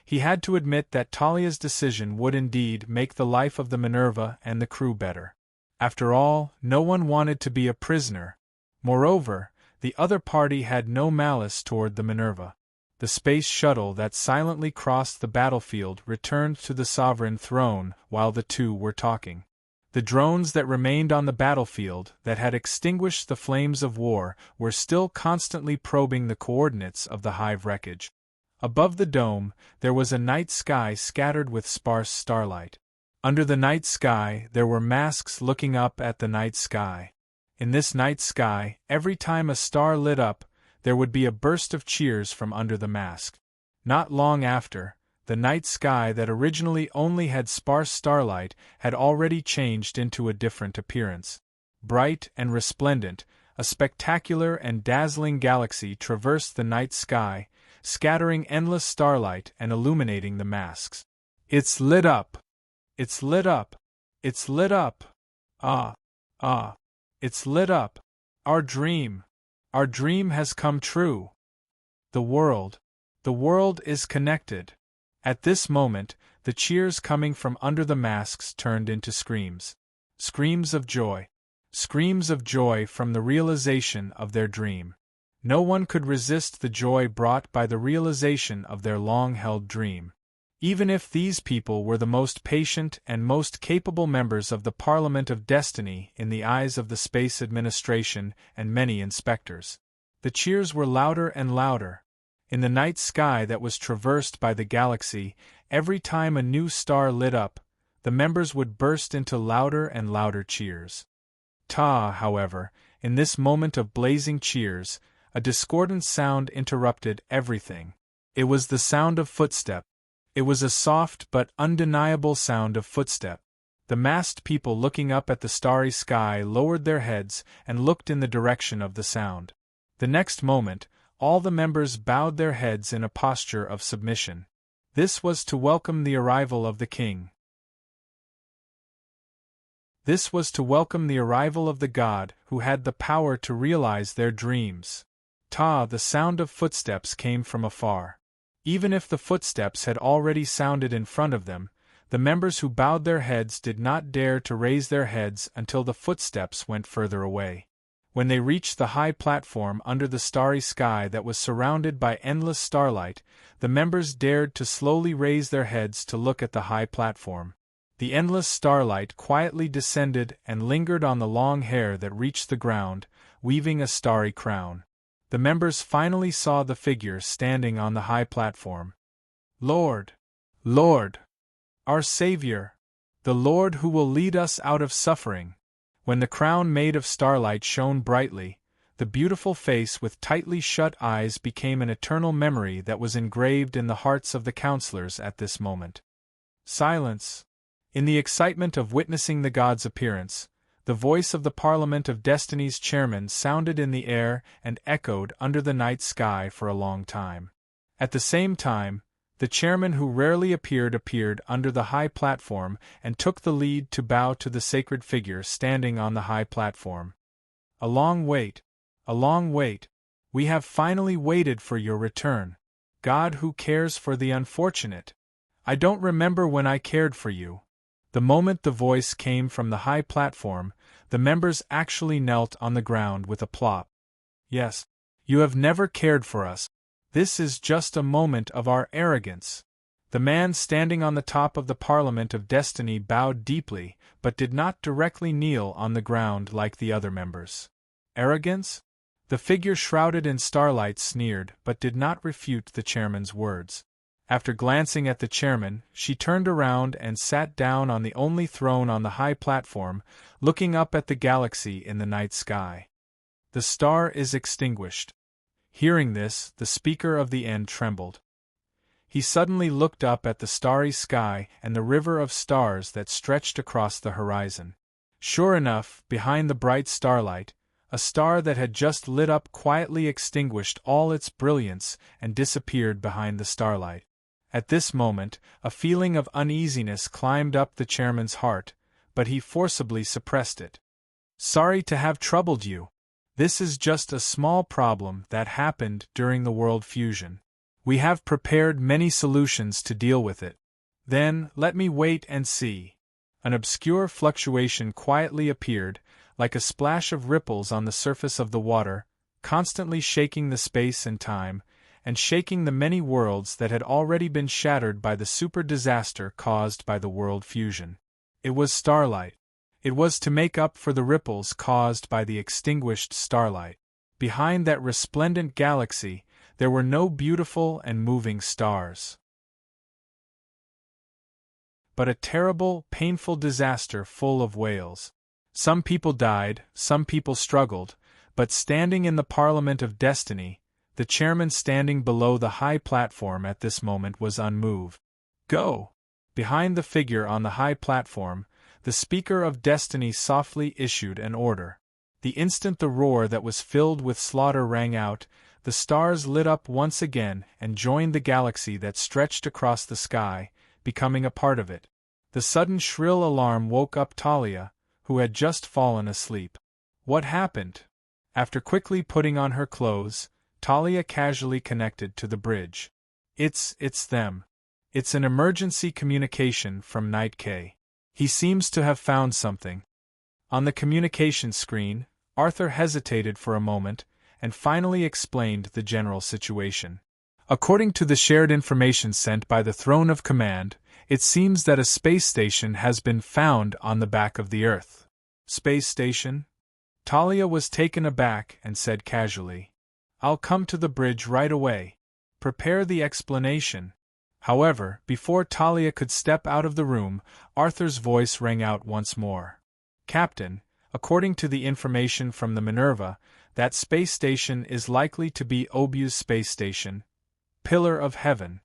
he had to admit that Talia's decision would indeed make the life of the Minerva and the crew better. After all, no one wanted to be a prisoner. Moreover, the other party had no malice toward the Minerva. The space shuttle that silently crossed the battlefield returned to the sovereign throne while the two were talking. The drones that remained on the battlefield, that had extinguished the flames of war, were still constantly probing the coordinates of the hive wreckage. Above the dome, there was a night sky scattered with sparse starlight. Under the night sky, there were masks looking up at the night sky. In this night sky, every time a star lit up, there would be a burst of cheers from under the mask. Not long after, the night sky that originally only had sparse starlight had already changed into a different appearance. Bright and resplendent, a spectacular and dazzling galaxy traversed the night sky, scattering endless starlight and illuminating the masks. It's lit up! It's lit up! It's lit up! Ah! It's lit up! Our dream! Our dream has come true! The world is connected. At this moment, the cheers coming from under the masks turned into screams. Screams of joy. Screams of joy from the realization of their dream. No one could resist the joy brought by the realization of their long-held dream. Even if these people were the most patient and most capable members of the Parliament of Destiny in the eyes of the Space Administration and many inspectors. The cheers were louder and louder. In the night sky that was traversed by the galaxy, every time a new star lit up, the members would burst into louder and louder cheers. However, in this moment of blazing cheers, a discordant sound interrupted everything. It was the sound of footstep. It was a soft but undeniable sound of footstep. The masked people looking up at the starry sky lowered their heads and looked in the direction of the sound. The next moment, all the members bowed their heads in a posture of submission. This was to welcome the arrival of the king. This was to welcome the arrival of the god who had the power to realize their dreams. The sound of footsteps came from afar. Even if the footsteps had already sounded in front of them, the members who bowed their heads did not dare to raise their heads until the footsteps went further away. When they reached the high platform under the starry sky that was surrounded by endless starlight, the members dared to slowly raise their heads to look at the high platform. The endless starlight quietly descended and lingered on the long hair that reached the ground, weaving a starry crown. The members finally saw the figure standing on the high platform. Lord! Lord! Our Savior! The Lord who will lead us out of suffering! When the crown made of starlight shone brightly, the beautiful face with tightly shut eyes became an eternal memory that was engraved in the hearts of the counselors at this moment. Silence! In the excitement of witnessing the god's appearance, the voice of the Parliament of Destiny's chairman sounded in the air and echoed under the night sky for a long time. At the same time, the chairman who rarely appeared under the high platform and took the lead to bow to the sacred figure standing on the high platform. A long wait. A long wait. We have finally waited for your return. God who cares for the unfortunate. I don't remember when I cared for you. The moment the voice came from the high platform, the members actually knelt on the ground with a plop. Yes, you have never cared for us. This is just a moment of our arrogance. The man standing on the top of the Parliament of Destiny bowed deeply, but did not directly kneel on the ground like the other members. Arrogance? The figure shrouded in starlight sneered but did not refute the chairman's words. After glancing at the chairman, she turned around and sat down on the only throne on the high platform, looking up at the galaxy in the night sky. The star is extinguished. Hearing this, the speaker of the end trembled. He suddenly looked up at the starry sky and the river of stars that stretched across the horizon. Sure enough, behind the bright starlight, a star that had just lit up quietly extinguished all its brilliance and disappeared behind the starlight. At this moment, a feeling of uneasiness climbed up the chairman's heart, but he forcibly suppressed it. Sorry to have troubled you. This is just a small problem that happened during the world fusion. We have prepared many solutions to deal with it. Then, let me wait and see. An obscure fluctuation quietly appeared, like a splash of ripples on the surface of the water, constantly shaking the space and time, and shaking the many worlds that had already been shattered by the super disaster caused by the world fusion. It was starlight. It was to make up for the ripples caused by the extinguished starlight. Behind that resplendent galaxy, there were no beautiful and moving stars, but a terrible, painful disaster full of wails. Some people died, some people struggled, but standing in the Parliament of Destiny, the chairman standing below the high platform at this moment was unmoved. Go! Behind the figure on the high platform, the Speaker of Destiny softly issued an order. The instant the roar that was filled with slaughter rang out, the stars lit up once again and joined the galaxy that stretched across the sky, becoming a part of it. The sudden shrill alarm woke up Talia, who had just fallen asleep. What happened? After quickly putting on her clothes, Talia casually connected to the bridge. It's them. It's an emergency communication from Knight K. He seems to have found something. On the communication screen, Arthur hesitated for a moment, and finally explained the general situation. According to the shared information sent by the Throne of Command, it seems that a space station has been found on the back of the Earth. Space station? Talia was taken aback and said casually, I'll come to the bridge right away. Prepare the explanation. However, before Talia could step out of the room, Arthur's voice rang out once more. Captain, according to the information from the Minerva, that space station is likely to be Obu's space station, Pillar of Heaven.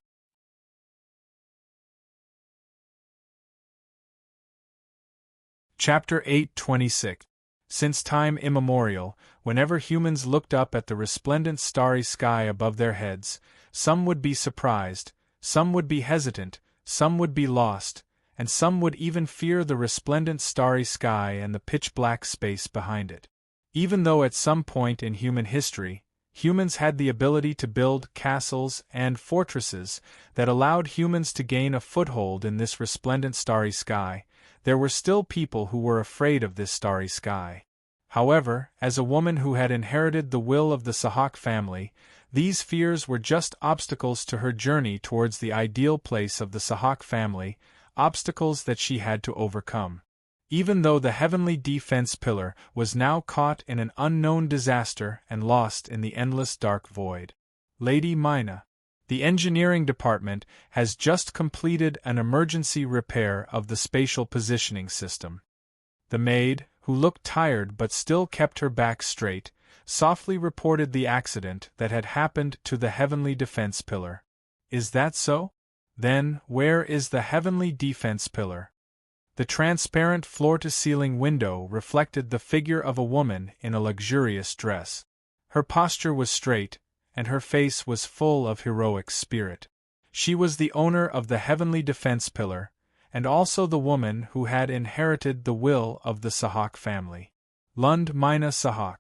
Chapter 8:26. Since time immemorial, whenever humans looked up at the resplendent starry sky above their heads, some would be surprised, some would be hesitant, some would be lost, and some would even fear the resplendent starry sky and the pitch-black space behind it. Even though at some point in human history, humans had the ability to build castles and fortresses that allowed humans to gain a foothold in this resplendent starry sky, there were still people who were afraid of this starry sky. However, as a woman who had inherited the will of the Sahak family, these fears were just obstacles to her journey towards the ideal place of the Sahak family, obstacles that she had to overcome. even though the heavenly defense pillar was now caught in an unknown disaster and lost in the endless dark void. Lady Mina, the engineering department has just completed an emergency repair of the spatial positioning system. The maid, who looked tired but still kept her back straight, softly reported the accident that had happened to the heavenly defense pillar. Is that so? Then, where is the heavenly defense pillar? The transparent floor-to-ceiling window reflected the figure of a woman in a luxurious dress. Her posture was straight, and her face was full of heroic spirit. She was the owner of the heavenly defense pillar, and also the woman who had inherited the will of the Sahak family. Lund Mina Sahak.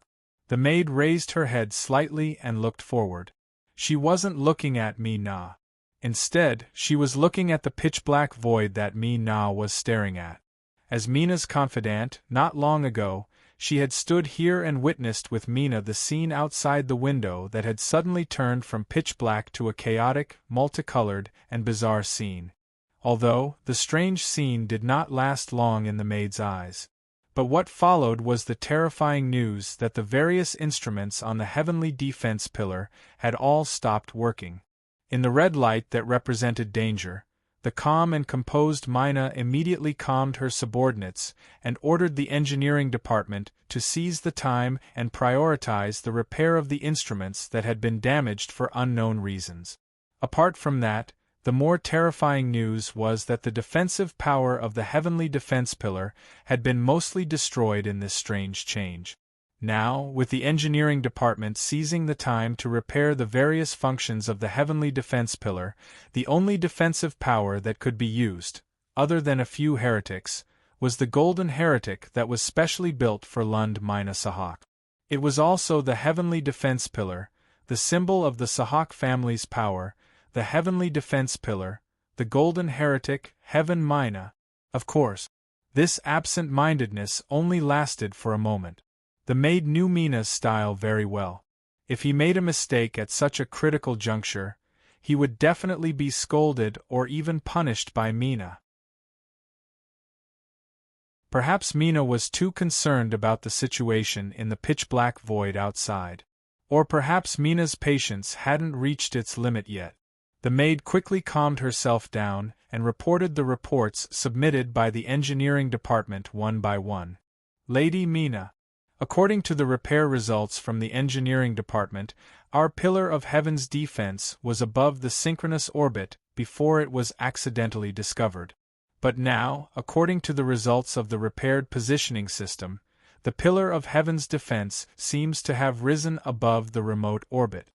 The maid raised her head slightly and looked forward. She wasn't looking at Mina. Instead, she was looking at the pitch-black void that Mina was staring at. As Mina's confidant, not long ago, she had stood here and witnessed with Mina the scene outside the window that had suddenly turned from pitch-black to a chaotic, multicolored, and bizarre scene. Although, the strange scene did not last long in the maid's eyes. But what followed was the terrifying news that the various instruments on the heavenly defense pillar had all stopped working. In the red light that represented danger, the calm and composed Mina immediately calmed her subordinates and ordered the engineering department to seize the time and prioritize the repair of the instruments that had been damaged for unknown reasons. Apart from that, the more terrifying news was that the defensive power of the heavenly defense pillar had been mostly destroyed in this strange change. Now, with the engineering department seizing the time to repair the various functions of the heavenly defense pillar, the only defensive power that could be used, other than a few heretics, was the golden heretic that was specially built for Lund Mina Sahak. It was also the heavenly defense pillar, the symbol of the Sahak family's power, the heavenly defense pillar, the golden heretic, Heaven Mina. Of course, this absent-mindedness only lasted for a moment. The maid knew Mina's style very well. If he made a mistake at such a critical juncture, he would definitely be scolded or even punished by Mina. Perhaps Mina was too concerned about the situation in the pitch-black void outside. Or perhaps Mina's patience hadn't reached its limit yet. The maid quickly calmed herself down and reported the reports submitted by the engineering department one by one. Lady Mina, according to the repair results from the engineering department, our pillar of heaven's defense was above the synchronous orbit before it was accidentally discovered. But now, according to the results of the repaired positioning system, the pillar of heaven's defense seems to have risen above the remote orbit.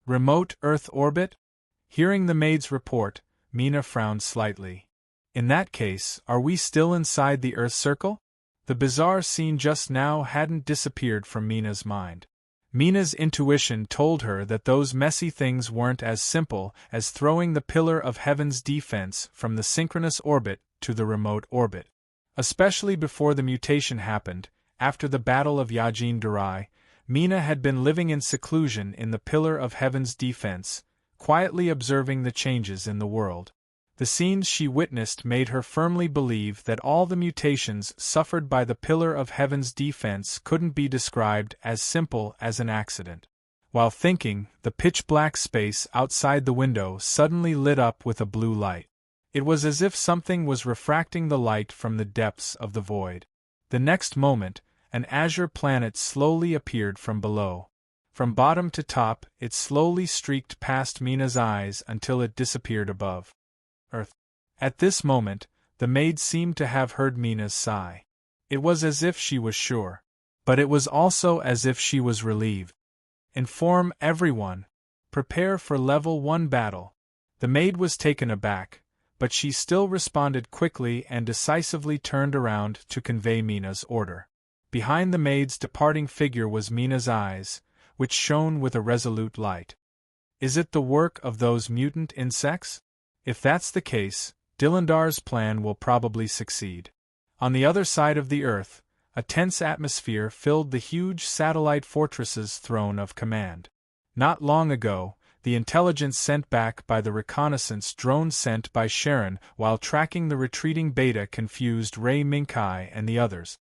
Remote Earth orbit? Hearing the maid's report, Mina frowned slightly. In that case, are we still inside the Earth circle? The bizarre scene just now hadn't disappeared from Mina's mind. Mina's intuition told her that those messy things weren't as simple as throwing the pillar of heaven's defense from the synchronous orbit to the remote orbit. Especially before the mutation happened, after the Battle of Yajin Darai, Mina had been living in seclusion in the pillar of heaven's defense, quietly observing the changes in the world. The scenes she witnessed made her firmly believe that all the mutations suffered by the pillar of heaven's defense couldn't be described as simple as an accident. While thinking, the pitch-black space outside the window suddenly lit up with a blue light. It was as if something was refracting the light from the depths of the void. The next moment, an azure planet slowly appeared from below. From bottom to top, it slowly streaked past Mina's eyes until it disappeared above Earth. At this moment, the maid seemed to have heard Mina's sigh. It was as if she was sure. But it was also as if she was relieved. Inform everyone. Prepare for Level 1 battle. The maid was taken aback, but she still responded quickly and decisively turned around to convey Mina's order. Behind the maid's departing figure was Mina's eyes, which shone with a resolute light. Is it the work of those mutant insects? If that's the case, Dilandar's plan will probably succeed. On the other side of the Earth, a tense atmosphere filled the huge satellite fortress's throne of command. Not long ago, the intelligence sent back by the reconnaissance drone sent by Sharon while tracking the retreating Beta confused Ray Minkai and the others.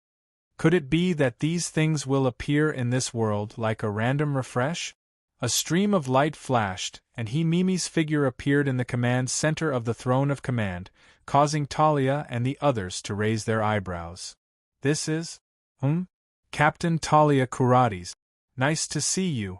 Could it be that these things will appear in this world like a random refresh? A stream of light flashed, and Mimi's figure appeared in the command center of the throne of command, causing Talia and the others to raise their eyebrows. This is? Captain Talia Kurates. Nice to see you.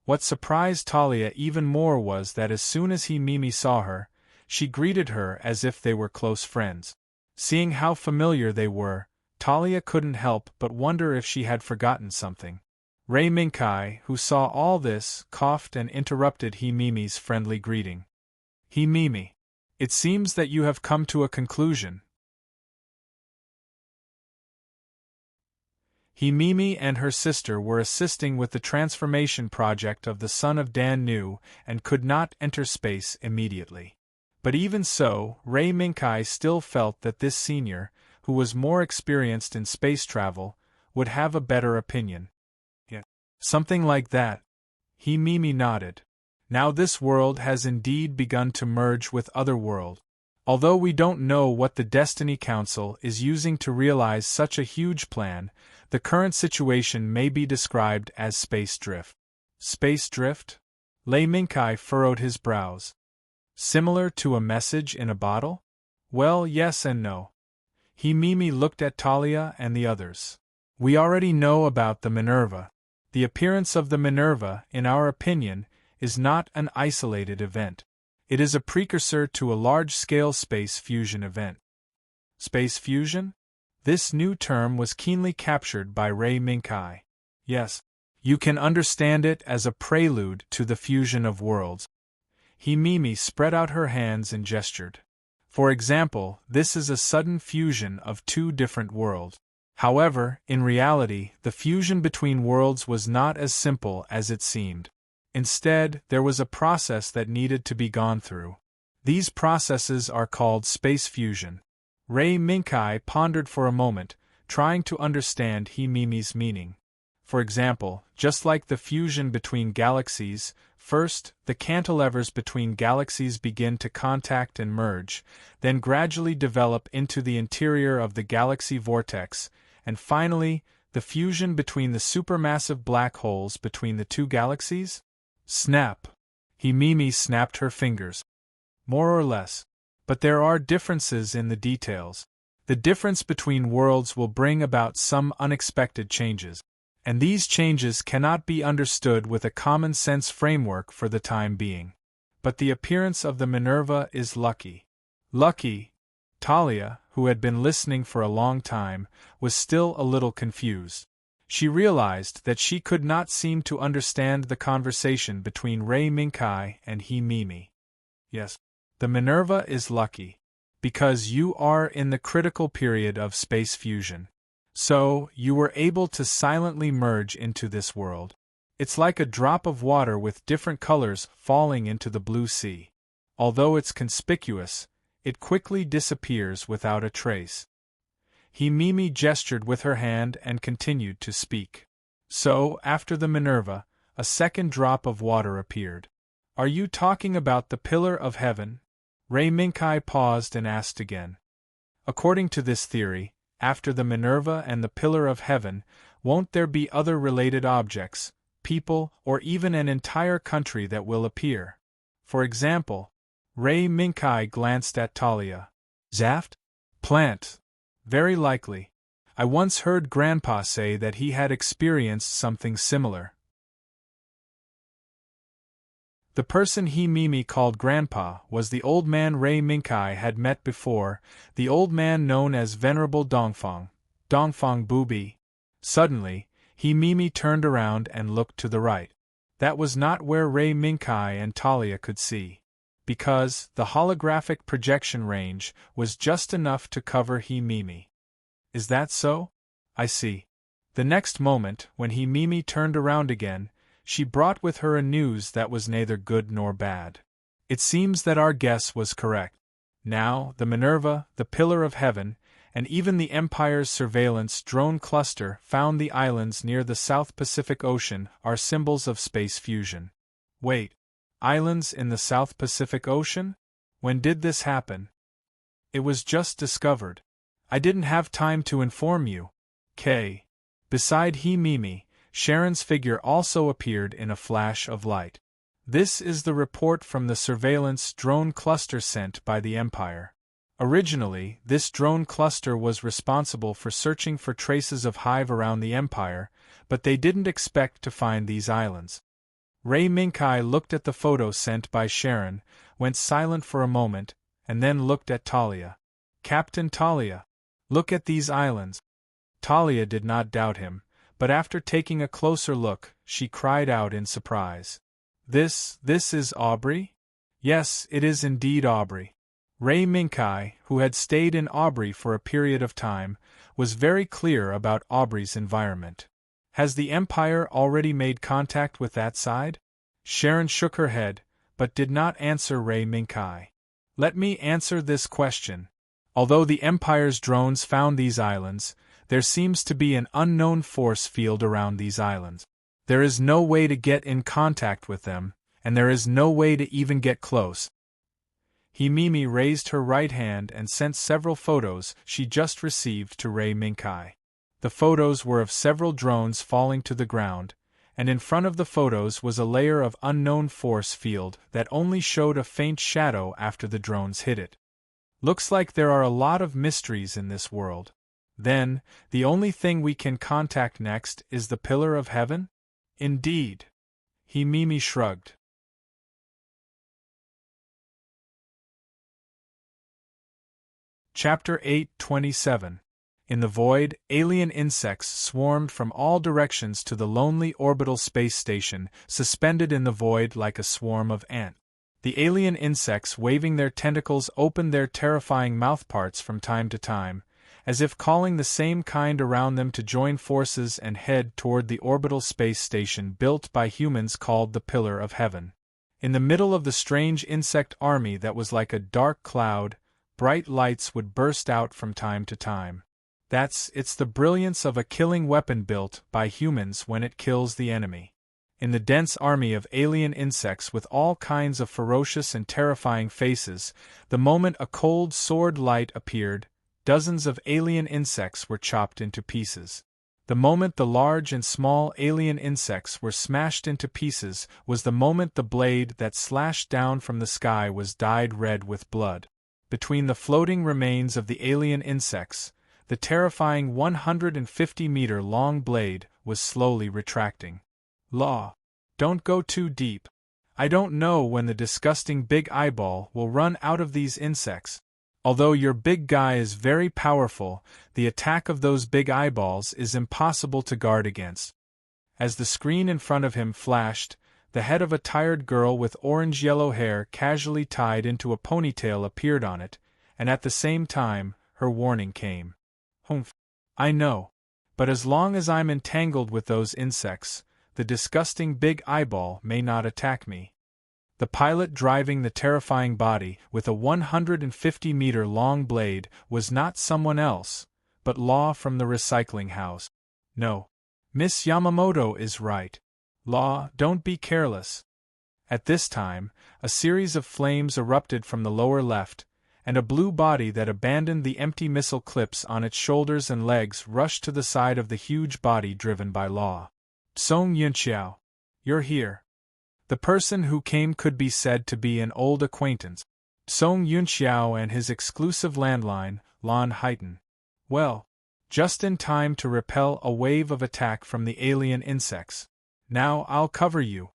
What surprised Talia even more was that as soon as Mimi saw her, she greeted her as if they were close friends. Seeing how familiar they were, Talia couldn't help but wonder if she had forgotten something. Ray Minkai, who saw all this, coughed and interrupted Mimi's friendly greeting. Mimi, it seems that you have come to a conclusion. Mimi and her sister were assisting with the transformation project of the son of Dan Nu and could not enter space immediately. But even so, Ray Minkai still felt that this senior, who was more experienced in space travel, would have a better opinion. Yeah. Something like that. Mimi nodded. Now this world has indeed begun to merge with other world. Although we don't know what the Destiny Council is using to realize such a huge plan, the current situation may be described as space drift. Space drift? Lei Minkai furrowed his brows. Similar to a message in a bottle? Well, yes and no. Mimi looked at Talia and the others. We already know about the Minerva. The appearance of the Minerva, in our opinion, is not an isolated event. It is a precursor to a large-scale space fusion event. Space fusion? This new term was keenly captured by Ray Minkai. Yes, you can understand it as a prelude to the fusion of worlds. Mimi spread out her hands and gestured. For example, this is a sudden fusion of two different worlds. However, in reality, the fusion between worlds was not as simple as it seemed. Instead, there was a process that needed to be gone through. These processes are called space fusion. Ray Minkai pondered for a moment, trying to understand Mimi's meaning. For example, just like the fusion between galaxies, first, the cantilevers between galaxies begin to contact and merge, then gradually develop into the interior of the galaxy vortex, and finally, the fusion between the supermassive black holes between the two galaxies? Snap! Mimi snapped her fingers. More or less. But there are differences in the details. The difference between worlds will bring about some unexpected changes. And these changes cannot be understood with a common-sense framework for the time being. But the appearance of the Minerva is lucky. Lucky? Talia, who had been listening for a long time, was still a little confused. She realized that she could not seem to understand the conversation between Ray Minkai and Mimi. Yes, the Minerva is lucky. Because you are in the critical period of space fusion. So, you were able to silently merge into this world. It's like a drop of water with different colors falling into the blue sea. Although it's conspicuous, it quickly disappears without a trace. Mimi gestured with her hand and continued to speak. So, after the Minerva, a second drop of water appeared. Are you talking about the Pillar of Heaven? Ray Minkai paused and asked again. According to this theory, after the Minerva and the Pillar of Heaven, won't there be other related objects, people, or even an entire country that will appear? For example, Ray Minkai glanced at Talia. Zaft? Plant. Very likely. I once heard Grandpa say that he had experienced something similar. The person Mimi called Grandpa was the old man Ray Minkai had met before, the old man known as Venerable Dongfang Bubi. Suddenly, Mimi turned around and looked to the right. That was not where Ray Minkai and Talia could see. Because the holographic projection range was just enough to cover Mimi. Is that so? I see. The next moment, when Mimi turned around again, she brought with her a news that was neither good nor bad. It seems that our guess was correct. Now, the Minerva, the Pillar of Heaven, and even the Empire's surveillance drone cluster found the islands near the South Pacific Ocean are symbols of space fusion. Wait. Islands in the South Pacific Ocean? When did this happen? It was just discovered. I didn't have time to inform you. K. Beside Mimi, Sharon's figure also appeared in a flash of light. This is the report from the surveillance drone cluster sent by the Empire. Originally, this drone cluster was responsible for searching for traces of Hive around the Empire, but they didn't expect to find these islands. Ray Minkai looked at the photo sent by Sharon, went silent for a moment, and then looked at Talia. Captain Talia, look at these islands. Talia did not doubt him, but after taking a closer look, she cried out in surprise. This is Aubrey? Yes, it is indeed Aubrey. Ray Minkai, who had stayed in Aubrey for a period of time, was very clear about Aubrey's environment. Has the Empire already made contact with that side? Sharon shook her head, but did not answer Ray Minkai. Let me answer this question. Although the Empire's drones found these islands, there seems to be an unknown force field around these islands. There is no way to get in contact with them, and there is no way to even get close. Mimi raised her right hand and sent several photos she just received to Ray Minkai. The photos were of several drones falling to the ground, and in front of the photos was a layer of unknown force field that only showed a faint shadow after the drones hit it. Looks like there are a lot of mysteries in this world. Then, the only thing we can contact next is the Pillar of Heaven? Indeed. Mimi shrugged. Chapter 8:27. In the void, alien insects swarmed from all directions to the lonely orbital space station, suspended in the void like a swarm of ants. The alien insects waving their tentacles opened their terrifying mouthparts from time to time, as if calling the same kind around them to join forces and head toward the orbital space station built by humans called the Pillar of Heaven. In the middle of the strange insect army that was like a dark cloud, bright lights would burst out from time to time. It's the brilliance of a killing weapon built by humans when it kills the enemy. In the dense army of alien insects with all kinds of ferocious and terrifying faces, the moment a cold sword light appeared, dozens of alien insects were chopped into pieces. The moment the large and small alien insects were smashed into pieces was the moment the blade that slashed down from the sky was dyed red with blood. Between the floating remains of the alien insects, the terrifying 150-meter-long blade was slowly retracting. Law. Don't go too deep. I don't know when the disgusting big eyeball will run out of these insects. Although your big guy is very powerful, the attack of those big eyeballs is impossible to guard against. As the screen in front of him flashed, the head of a tired girl with orange-yellow hair casually tied into a ponytail appeared on it, and at the same time, her warning came. Humph. I know. But as long as I'm entangled with those insects, the disgusting big eyeball may not attack me. The pilot driving the terrifying body with a 150-meter-long blade was not someone else, but Law from the recycling house. No. Miss Yamamoto is right. Law, don't be careless. At this time, a series of flames erupted from the lower left, and a blue body that abandoned the empty missile clips on its shoulders and legs rushed to the side of the huge body driven by Law. Song Yunxiao, you're here. The person who came could be said to be an old acquaintance. Song Yunxiao and his exclusive landline, Lan Haitan. Well, just in time to repel a wave of attack from the alien insects. Now I'll cover you.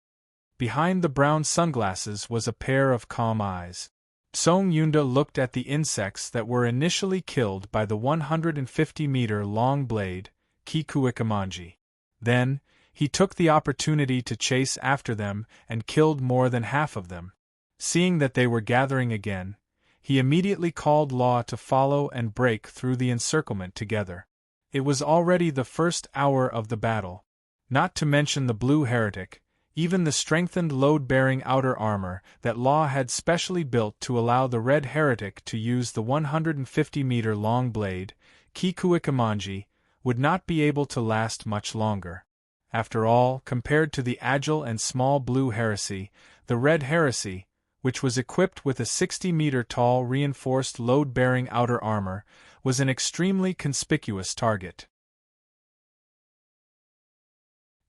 Behind the brown sunglasses was a pair of calm eyes. Song Yunda looked at the insects that were initially killed by the 150-meter-long blade, Kikuikamanji. Then, he took the opportunity to chase after them and killed more than half of them. Seeing that they were gathering again, he immediately called Law to follow and break through the encirclement together. It was already the first hour of the battle. Not to mention the Blue Heretic, even the strengthened load-bearing outer armor that Law had specially built to allow the Red Heretic to use the 150-meter-long blade, Kikuikamanji, would not be able to last much longer. After all, compared to the agile and small Blue Heresy, The Red Heresy, which was equipped with a 60-meter-tall reinforced load-bearing outer armor, was an extremely conspicuous target.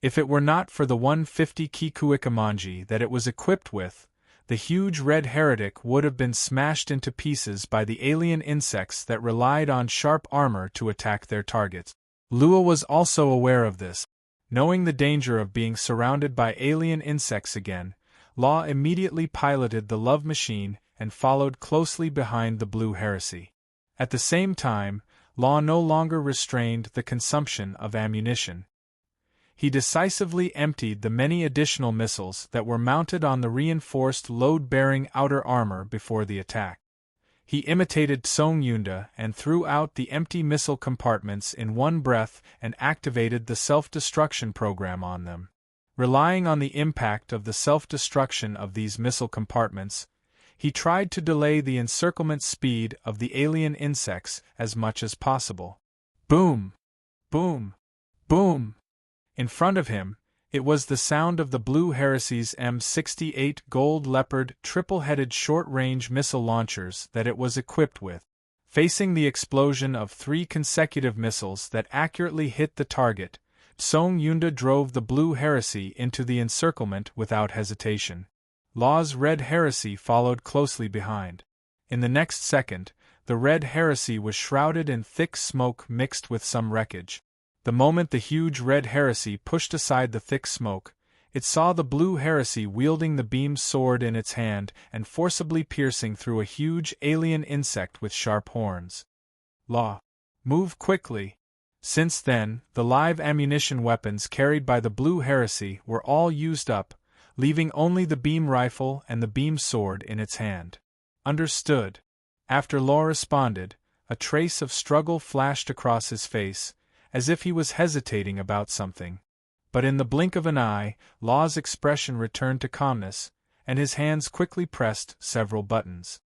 If it were not for the 150 Kikuikamanji that it was equipped with, the huge red heretic would have been smashed into pieces by the alien insects that relied on sharp armor to attack their targets. Lua was also aware of this. Knowing the danger of being surrounded by alien insects again, Law immediately piloted the love machine and followed closely behind the Blue Heresy. At the same time, Law no longer restrained the consumption of ammunition. He decisively emptied the many additional missiles that were mounted on the reinforced load-bearing outer armor before the attack. He imitated Song Yunda and threw out the empty missile compartments in one breath and activated the self-destruction program on them. Relying on the impact of the self-destruction of these missile compartments, he tried to delay the encirclement speed of the alien insects as much as possible. Boom! Boom! Boom! In front of him, it was the sound of the Blue Heresy's M68 Gold Leopard triple-headed short-range missile launchers that it was equipped with. Facing the explosion of 3 consecutive missiles that accurately hit the target, Song Yunda drove the Blue Heresy into the encirclement without hesitation. Law's Red Heresy followed closely behind. In the next second, the Red Heresy was shrouded in thick smoke mixed with some wreckage. The moment the huge Red Heresy pushed aside the thick smoke, it saw the Blue Heresy wielding the beam sword in its hand and forcibly piercing through a huge alien insect with sharp horns. Law, move quickly! Since then, the live ammunition weapons carried by the Blue Heresy were all used up, leaving only the beam rifle and the beam sword in its hand. Understood. After Law responded, a trace of struggle flashed across his face, as if he was hesitating about something. But in the blink of an eye, Law's expression returned to calmness, and his hands quickly pressed several buttons.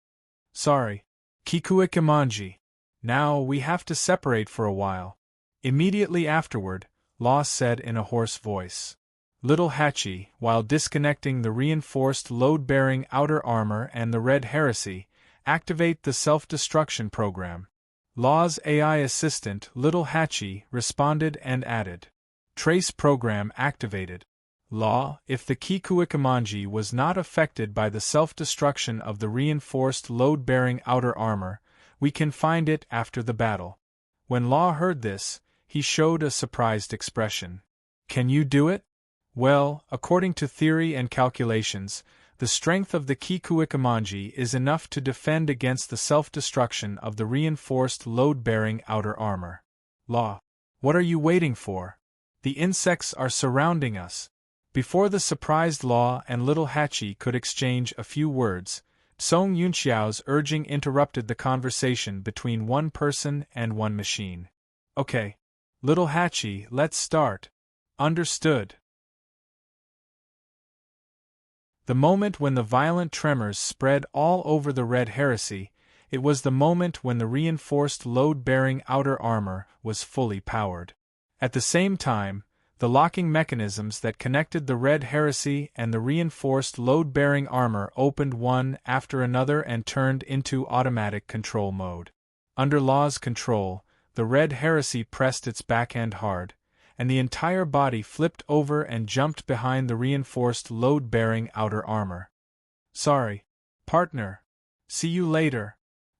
Sorry, Kikuikamanji. Now we have to separate for a while. Immediately afterward, Law said in a hoarse voice. Little Hachi, while disconnecting the reinforced load-bearing outer armor and the Red Heresy, activate the self-destruction program. Law's AI assistant, Little Hachi, responded and added. Trace program activated. Law, if the Kikuikamanji was not affected by the self-destruction of the reinforced load-bearing outer armor, we can find it after the battle. When Law heard this, he showed a surprised expression. Can you do it? Well, according to theory and calculations, the strength of the Kikuikamanji is enough to defend against the self-destruction of the reinforced load-bearing outer armor. Law, what are you waiting for? The insects are surrounding us. Before the surprised Law and Little Hachi could exchange a few words, Song Yunxiao's urging interrupted the conversation between one person and one machine. Okay. Little Hachi, let's start. Understood. The moment when the violent tremors spread all over the Red Heresy, it was the moment when the reinforced load-bearing outer armor was fully powered. At the same time, the locking mechanisms that connected the Red Heresy and the reinforced load-bearing armor opened one after another and turned into automatic control mode. Under Law's control, the Red Heresy pressed its backhand hard, and the entire body flipped over and jumped behind the reinforced load-bearing outer armor. Sorry, partner. See you later.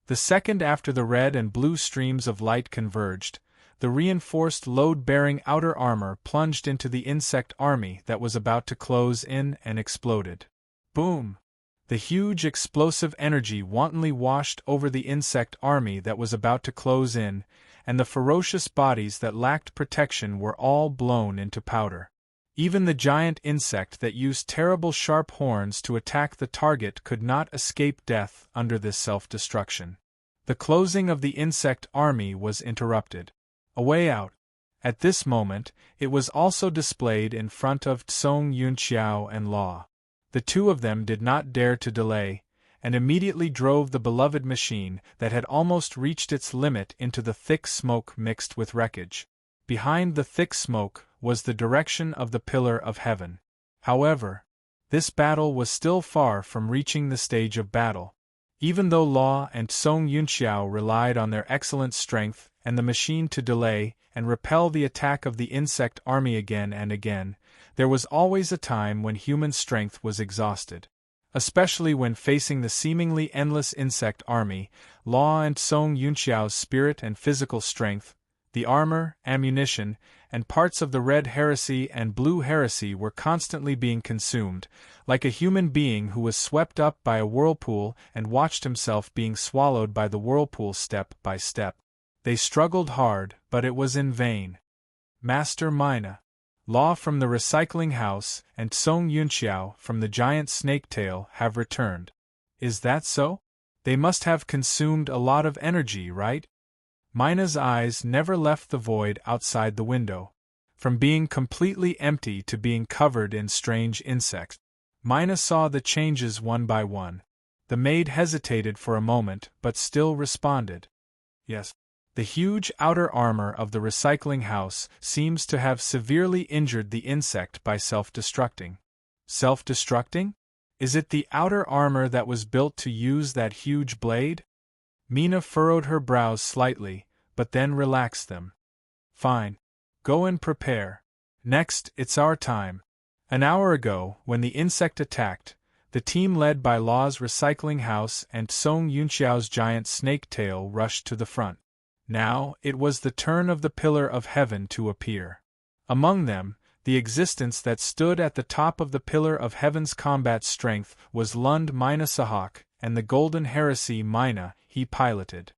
The second after the red and blue streams of light converged, the reinforced load-bearing outer armor plunged into the insect army that was about to close in and exploded. Boom! The huge explosive energy wantonly washed over the insect army that was about to close in, and the ferocious bodies that lacked protection were all blown into powder. Even the giant insect that used terrible sharp horns to attack the target could not escape death under this self-destruction. The closing of the insect army was interrupted. A way out. At this moment, it was also displayed in front of Song Yunxiao and Law. The two of them did not dare to delay, and immediately drove the beloved machine that had almost reached its limit into the thick smoke mixed with wreckage. Behind the thick smoke was the direction of the Pillar of Heaven. However, This battle was still far from reaching the stage of battle. Even though Law and Song Yunxiao relied on their excellent strength and the machine to delay and repel the attack of the insect army again and again, there was always a time when human strength was exhausted. Especially when facing the seemingly endless insect army, Law and Song Yunxiao's spirit and physical strength, the armor, ammunition, and parts of the Red Heresy and Blue Heresy were constantly being consumed, like a human being who was swept up by a whirlpool and watched himself being swallowed by the whirlpool step by step. They struggled hard, but it was in vain. Master Mina, Law from the recycling house, and Song Yunxiao from the giant snake-tail have returned. Is that so? They must have consumed a lot of energy, right? Mina's eyes never left the void outside the window. From being completely empty to being covered in strange insects, Mina saw the changes one by one. The maid hesitated for a moment but still responded. Yes. The huge outer armor of the recycling house seems to have severely injured the insect by self-destructing. Self-destructing? Is it the outer armor that was built to use that huge blade? Mina furrowed her brows slightly, but then relaxed them. Fine. Go and prepare. Next, it's our time. An hour ago, when the insect attacked, the team led by Law's recycling house and Song Yunxiao's giant snake tail rushed to the front. Now, it was the turn of the Pillar of Heaven to appear. Among them, the existence that stood at the top of the Pillar of Heaven's combat strength was Lund Mina Sahak, and the Golden Heresy Mina he piloted.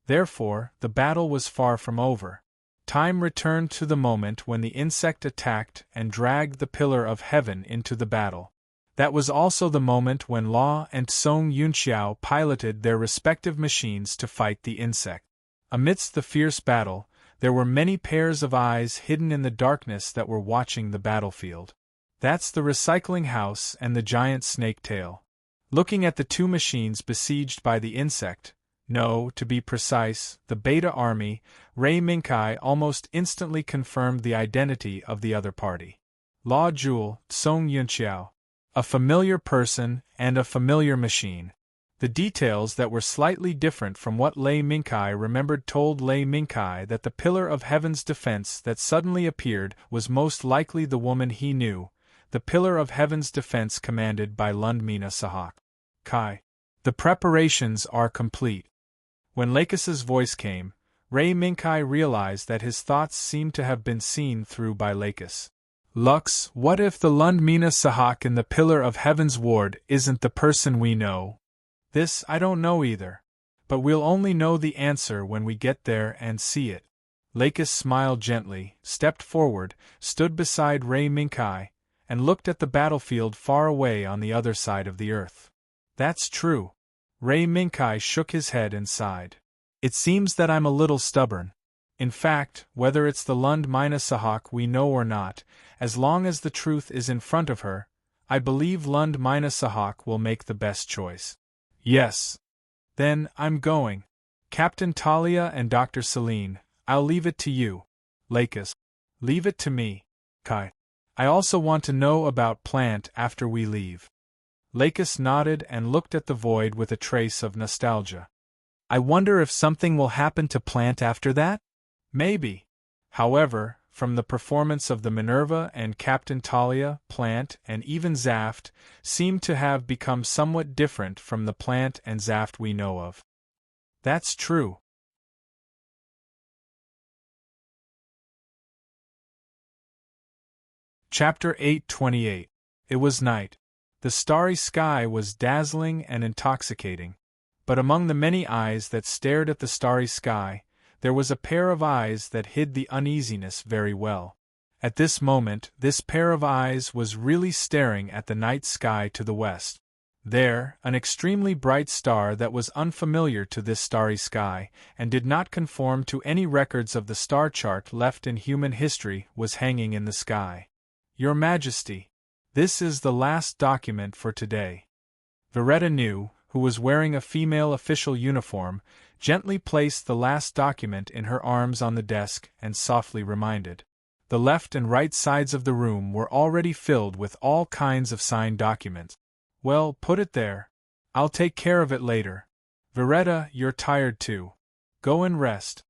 Therefore, the battle was far from over. Time returned to the moment when the insect attacked and dragged the Pillar of Heaven into the battle. That was also the moment when Law and Song Yunxiao piloted their respective machines to fight the insect. Amidst the fierce battle, there were many pairs of eyes hidden in the darkness that were watching the battlefield. That's the recycling house and the giant snake tail. Looking at the two machines besieged by the insect, no, to be precise, the Beta army, Ray Minkai almost instantly confirmed the identity of the other party. Law Jewel, Song Yunxiao. A familiar person and a familiar machine. The details that were slightly different from what Lei Minkai remembered told Lei Minkai that the Pillar of Heaven's defense that suddenly appeared was most likely the woman he knew, the Pillar of Heaven's defense commanded by Lund Mina Sahak. Kai. The preparations are complete. When Lakis's voice came, Ray Minkai realized that his thoughts seemed to have been seen through by Lakis. Lux, what if the Lund Mina Sahak in the Pillar of Heaven's ward isn't the person we know? This I don't know either. But we'll only know the answer when we get there and see it. Lakis smiled gently, stepped forward, stood beside Ray Minkai, and looked at the battlefield far away on the other side of the earth. That's true. Ray Minkai shook his head and sighed. It seems that I'm a little stubborn. In fact, whether it's the Lund Mina Sahak we know or not, as long as the truth is in front of her, I believe Lund Mina Sahak will make the best choice. Yes. Then, I'm going. Captain Talia and Dr. Celine, I'll leave it to you. Lakis. Leave it to me. Kai. I also want to know about Plant after we leave. Lakis nodded and looked at the void with a trace of nostalgia. I wonder if something will happen to Plant after that? Maybe. However, from the performance of the Minerva and Captain Talia, Plant, and even Zaft, seemed to have become somewhat different from the Plant and Zaft we know of. That's true. Chapter 828. It was night. The starry sky was dazzling and intoxicating. But among the many eyes that stared at the starry sky, there was a pair of eyes that hid the uneasiness very well. At this moment, this pair of eyes was really staring at the night sky to the west. There, an extremely bright star that was unfamiliar to this starry sky, and did not conform to any records of the star chart left in human history, was hanging in the sky. Your Majesty, this is the last document for today. Veretta Nu, who was wearing a female official uniform, gently placed the last document in her arms on the desk and softly reminded. The left and right sides of the room were already filled with all kinds of signed documents. Well, put it there. I'll take care of it later. Veretta, you're tired too. Go and rest.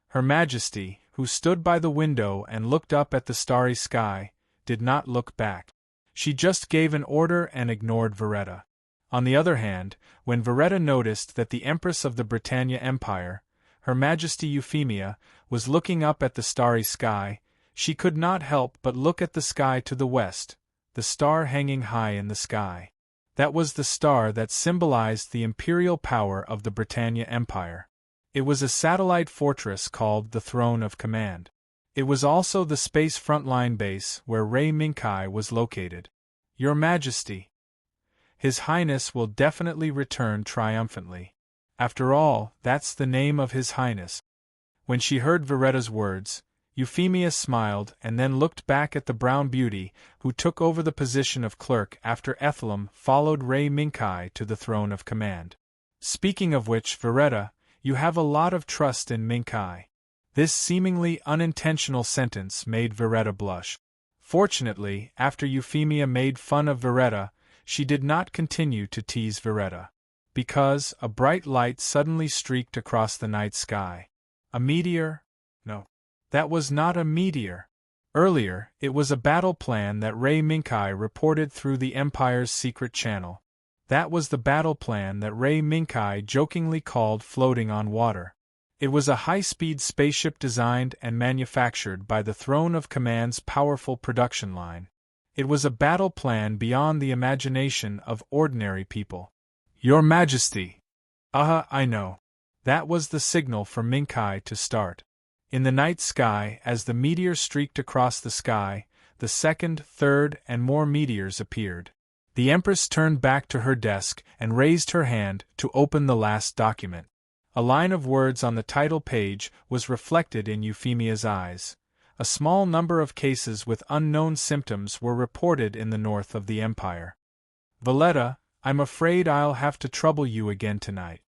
Her Majesty, who stood by the window and looked up at the starry sky, did not look back. She just gave an order and ignored Veretta. On the other hand, when Veretta noticed that the Empress of the Britannia Empire, Her Majesty Euphemia, was looking up at the starry sky, she could not help but look at the sky to the west, the star hanging high in the sky. That was the star that symbolized the imperial power of the Britannia Empire. It was a satellite fortress called the Throne of Command. It was also the space frontline base where Rei Minkai was located. Your Majesty. His Highness will definitely return triumphantly. After all, that's the name of His Highness. When she heard Veretta's words, Euphemia smiled and then looked back at the brown beauty who took over the position of clerk after Ethelum followed Rei Minkai to the throne of command. Speaking of which, Veretta, you have a lot of trust in Minkai. This seemingly unintentional sentence made Veretta blush. Fortunately, after Euphemia made fun of Veretta, she did not continue to tease Veretta. Because a bright light suddenly streaked across the night sky. A meteor? No. That was not a meteor. Earlier, it was a battle plan that Rei Minkai reported through the Empire's secret channel. That was the battle plan that Rei Minkai jokingly called floating on water. It was a high-speed spaceship designed and manufactured by the Throne of Command's powerful production line. It was a battle plan beyond the imagination of ordinary people. Your Majesty! I know. That was the signal for Minkai to start. In the night sky, as the meteor streaked across the sky, the second, third, and more meteors appeared. The Empress turned back to her desk and raised her hand to open the last document. A line of words on the title page was reflected in Euphemia's eyes. A small number of cases with unknown symptoms were reported in the north of the Empire. Valletta, I'm afraid I'll have to trouble you again tonight.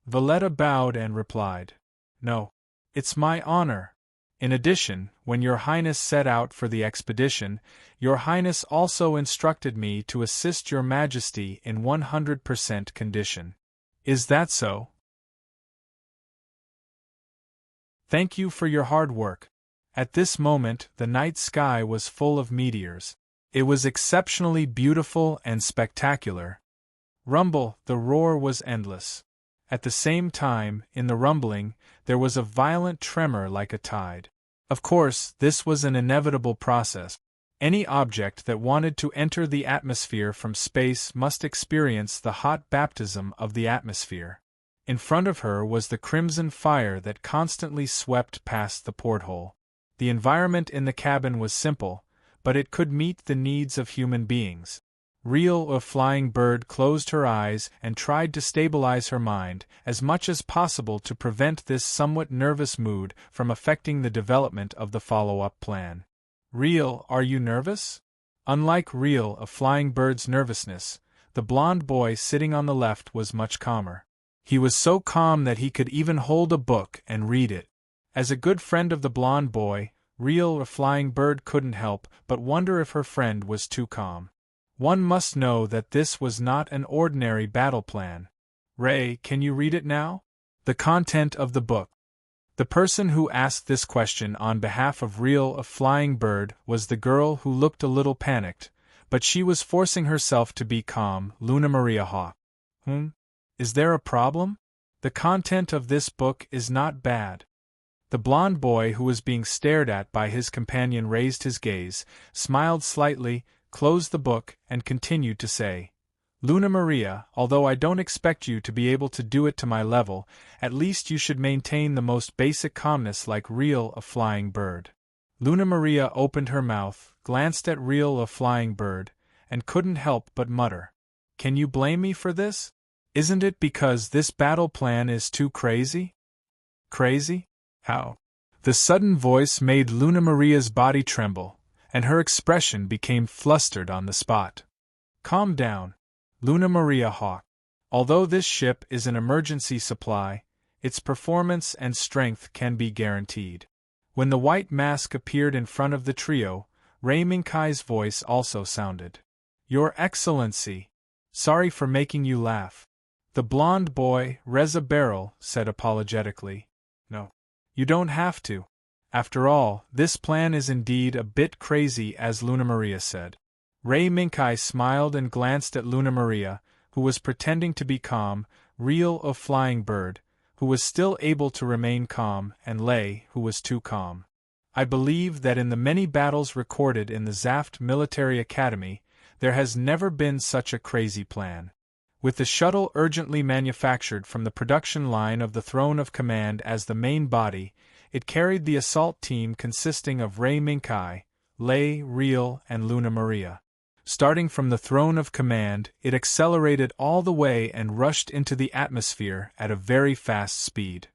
Valletta bowed and replied, No. It's my honor. In addition, when Your Highness set out for the expedition, Your Highness also instructed me to assist Your Majesty in 100% condition. Is that so? Thank you for your hard work. At this moment, the night sky was full of meteors. It was exceptionally beautiful and spectacular. Rumble, the roar was endless. At the same time, in the rumbling, there was a violent tremor like a tide. Of course, this was an inevitable process. Any object that wanted to enter the atmosphere from space must experience the hot baptism of the atmosphere. In front of her was the crimson fire that constantly swept past the porthole. The environment in the cabin was simple, but it could meet the needs of human beings. Real, a flying bird closed her eyes and tried to stabilize her mind as much as possible to prevent this somewhat nervous mood from affecting the development of the follow-up plan. Real, are you nervous? Unlike Real, a flying bird's nervousness, the blond boy sitting on the left was much calmer. He was so calm that he could even hold a book and read it. As a good friend of the blond boy, Real, a flying bird couldn't help but wonder if her friend was too calm. One must know that this was not an ordinary battle plan. Ray, can you read it now? The content of the book. The person who asked this question on behalf of Real, a flying bird, was the girl who looked a little panicked, but she was forcing herself to be calm, Luna Maria Hawk. Is there a problem? The content of this book is not bad. The blond boy who was being stared at by his companion raised his gaze, smiled slightly, closed the book, and continued to say, Luna Maria, although I don't expect you to be able to do it to my level, at least you should maintain the most basic calmness like Real, a flying bird. Luna Maria opened her mouth, glanced at Real, a flying bird, and couldn't help but mutter. Can you blame me for this? Isn't it because this battle plan is too crazy? Crazy? How? The sudden voice made Luna Maria's body tremble, and her expression became flustered on the spot. Calm down, Luna Maria Hawk. Although this ship is an emergency supply, its performance and strength can be guaranteed. When the white mask appeared in front of the trio, Rei Minkai's voice also sounded. "Your Excellency! Sorry for making you laugh." The blonde boy, Reza Beryl, said apologetically. "No. You don't have to. After all, this plan is indeed a bit crazy, as Luna Maria said." Rei Minkai smiled and glanced at Luna Maria, who was pretending to be calm, Real of Flying Bird, who was still able to remain calm, and Lei, who was too calm. "I believe that in the many battles recorded in the Zaft Military Academy, there has never been such a crazy plan. With the shuttle urgently manufactured from the production line of the Throne of Command as the main body, it carried the assault team consisting of Rei Minkai, Lei, Real, and Luna Maria. Starting from the Throne of Command, it accelerated all the way and rushed into the atmosphere at a very fast speed.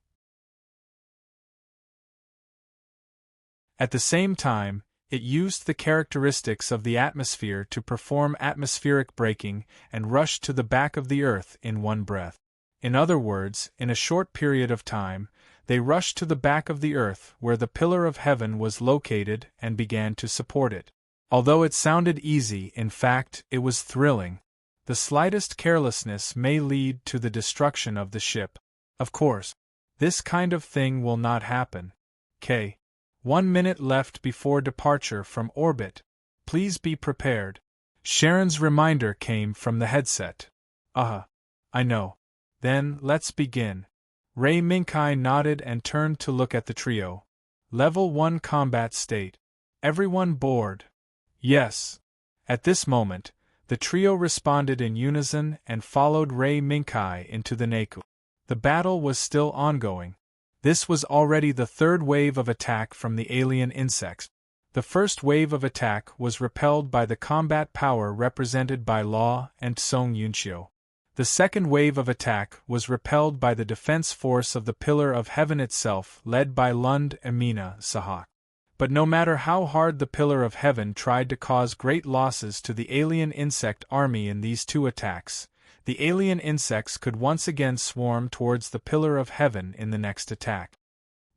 At the same time, it used the characteristics of the atmosphere to perform atmospheric braking and rushed to the back of the Earth in one breath. In other words, in a short period of time, they rushed to the back of the Earth where the Pillar of Heaven was located and began to support it. Although it sounded easy, in fact, it was thrilling. The slightest carelessness may lead to the destruction of the ship. Of course, this kind of thing will not happen. 1 minute left before departure from orbit. Please be prepared. Sharon's reminder came from the headset. I know. Then, let's begin. Rei Minkai nodded and turned to look at the trio. Level 1 combat state. Everyone board? Yes. At this moment, the trio responded in unison and followed Rei Minkai into the Neku. The battle was still ongoing. This was already the third wave of attack from the alien insects. The first wave of attack was repelled by the combat power represented by Law and Song Yunxiu. The second wave of attack was repelled by the defense force of the Pillar of Heaven itself, led by Lund Amina Sahak. But no matter how hard the Pillar of Heaven tried to cause great losses to the alien insect army in these two attacks, the alien insects could once again swarm towards the Pillar of Heaven in the next attack.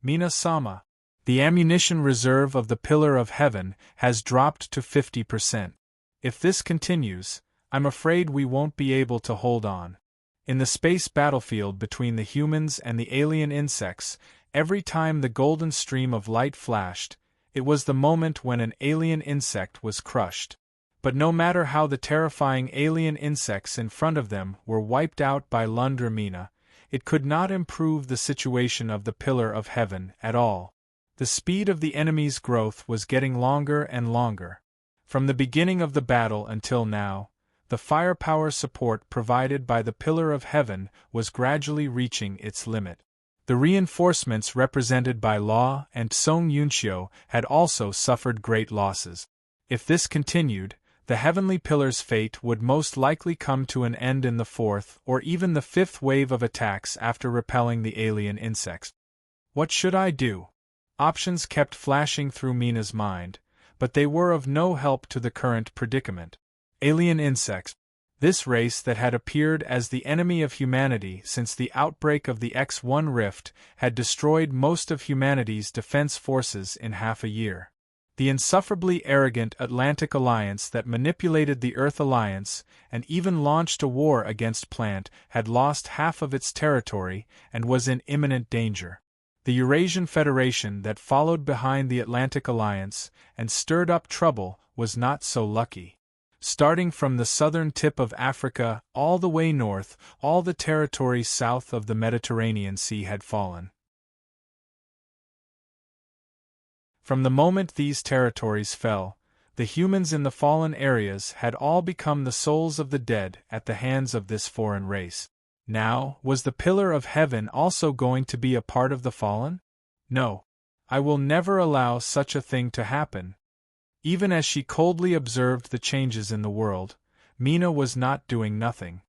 Mina-sama, the ammunition reserve of the Pillar of Heaven has dropped to 50%. If this continues, I'm afraid we won't be able to hold on. In the space battlefield between the humans and the alien insects, every time the golden stream of light flashed, it was the moment when an alien insect was crushed. But no matter how the terrifying alien insects in front of them were wiped out by Lundramina, it could not improve the situation of the Pillar of Heaven at all. The speed of the enemy's growth was getting longer and longer. From the beginning of the battle until now, the firepower support provided by the Pillar of Heaven was gradually reaching its limit. The reinforcements represented by Law and Song Yunxiu had also suffered great losses. If this continued, the Heavenly Pillar's fate would most likely come to an end in the fourth or even the fifth wave of attacks after repelling the alien insects. What should I do? Options kept flashing through Mina's mind, but they were of no help to the current predicament. Alien insects. This race that had appeared as the enemy of humanity since the outbreak of the X-1 rift had destroyed most of humanity's defense forces in half a year. The insufferably arrogant Atlantic Alliance that manipulated the Earth Alliance and even launched a war against Plant had lost half of its territory and was in imminent danger. The Eurasian Federation that followed behind the Atlantic Alliance and stirred up trouble was not so lucky. Starting from the southern tip of Africa all the way north, all the territories south of the Mediterranean Sea had fallen. From the moment these territories fell, the humans in the fallen areas had all become the souls of the dead at the hands of this foreign race. Now, was the Pillar of Heaven also going to be a part of the fallen? No. I will never allow such a thing to happen. Even as she coldly observed the changes in the world, Mina was not doing nothing.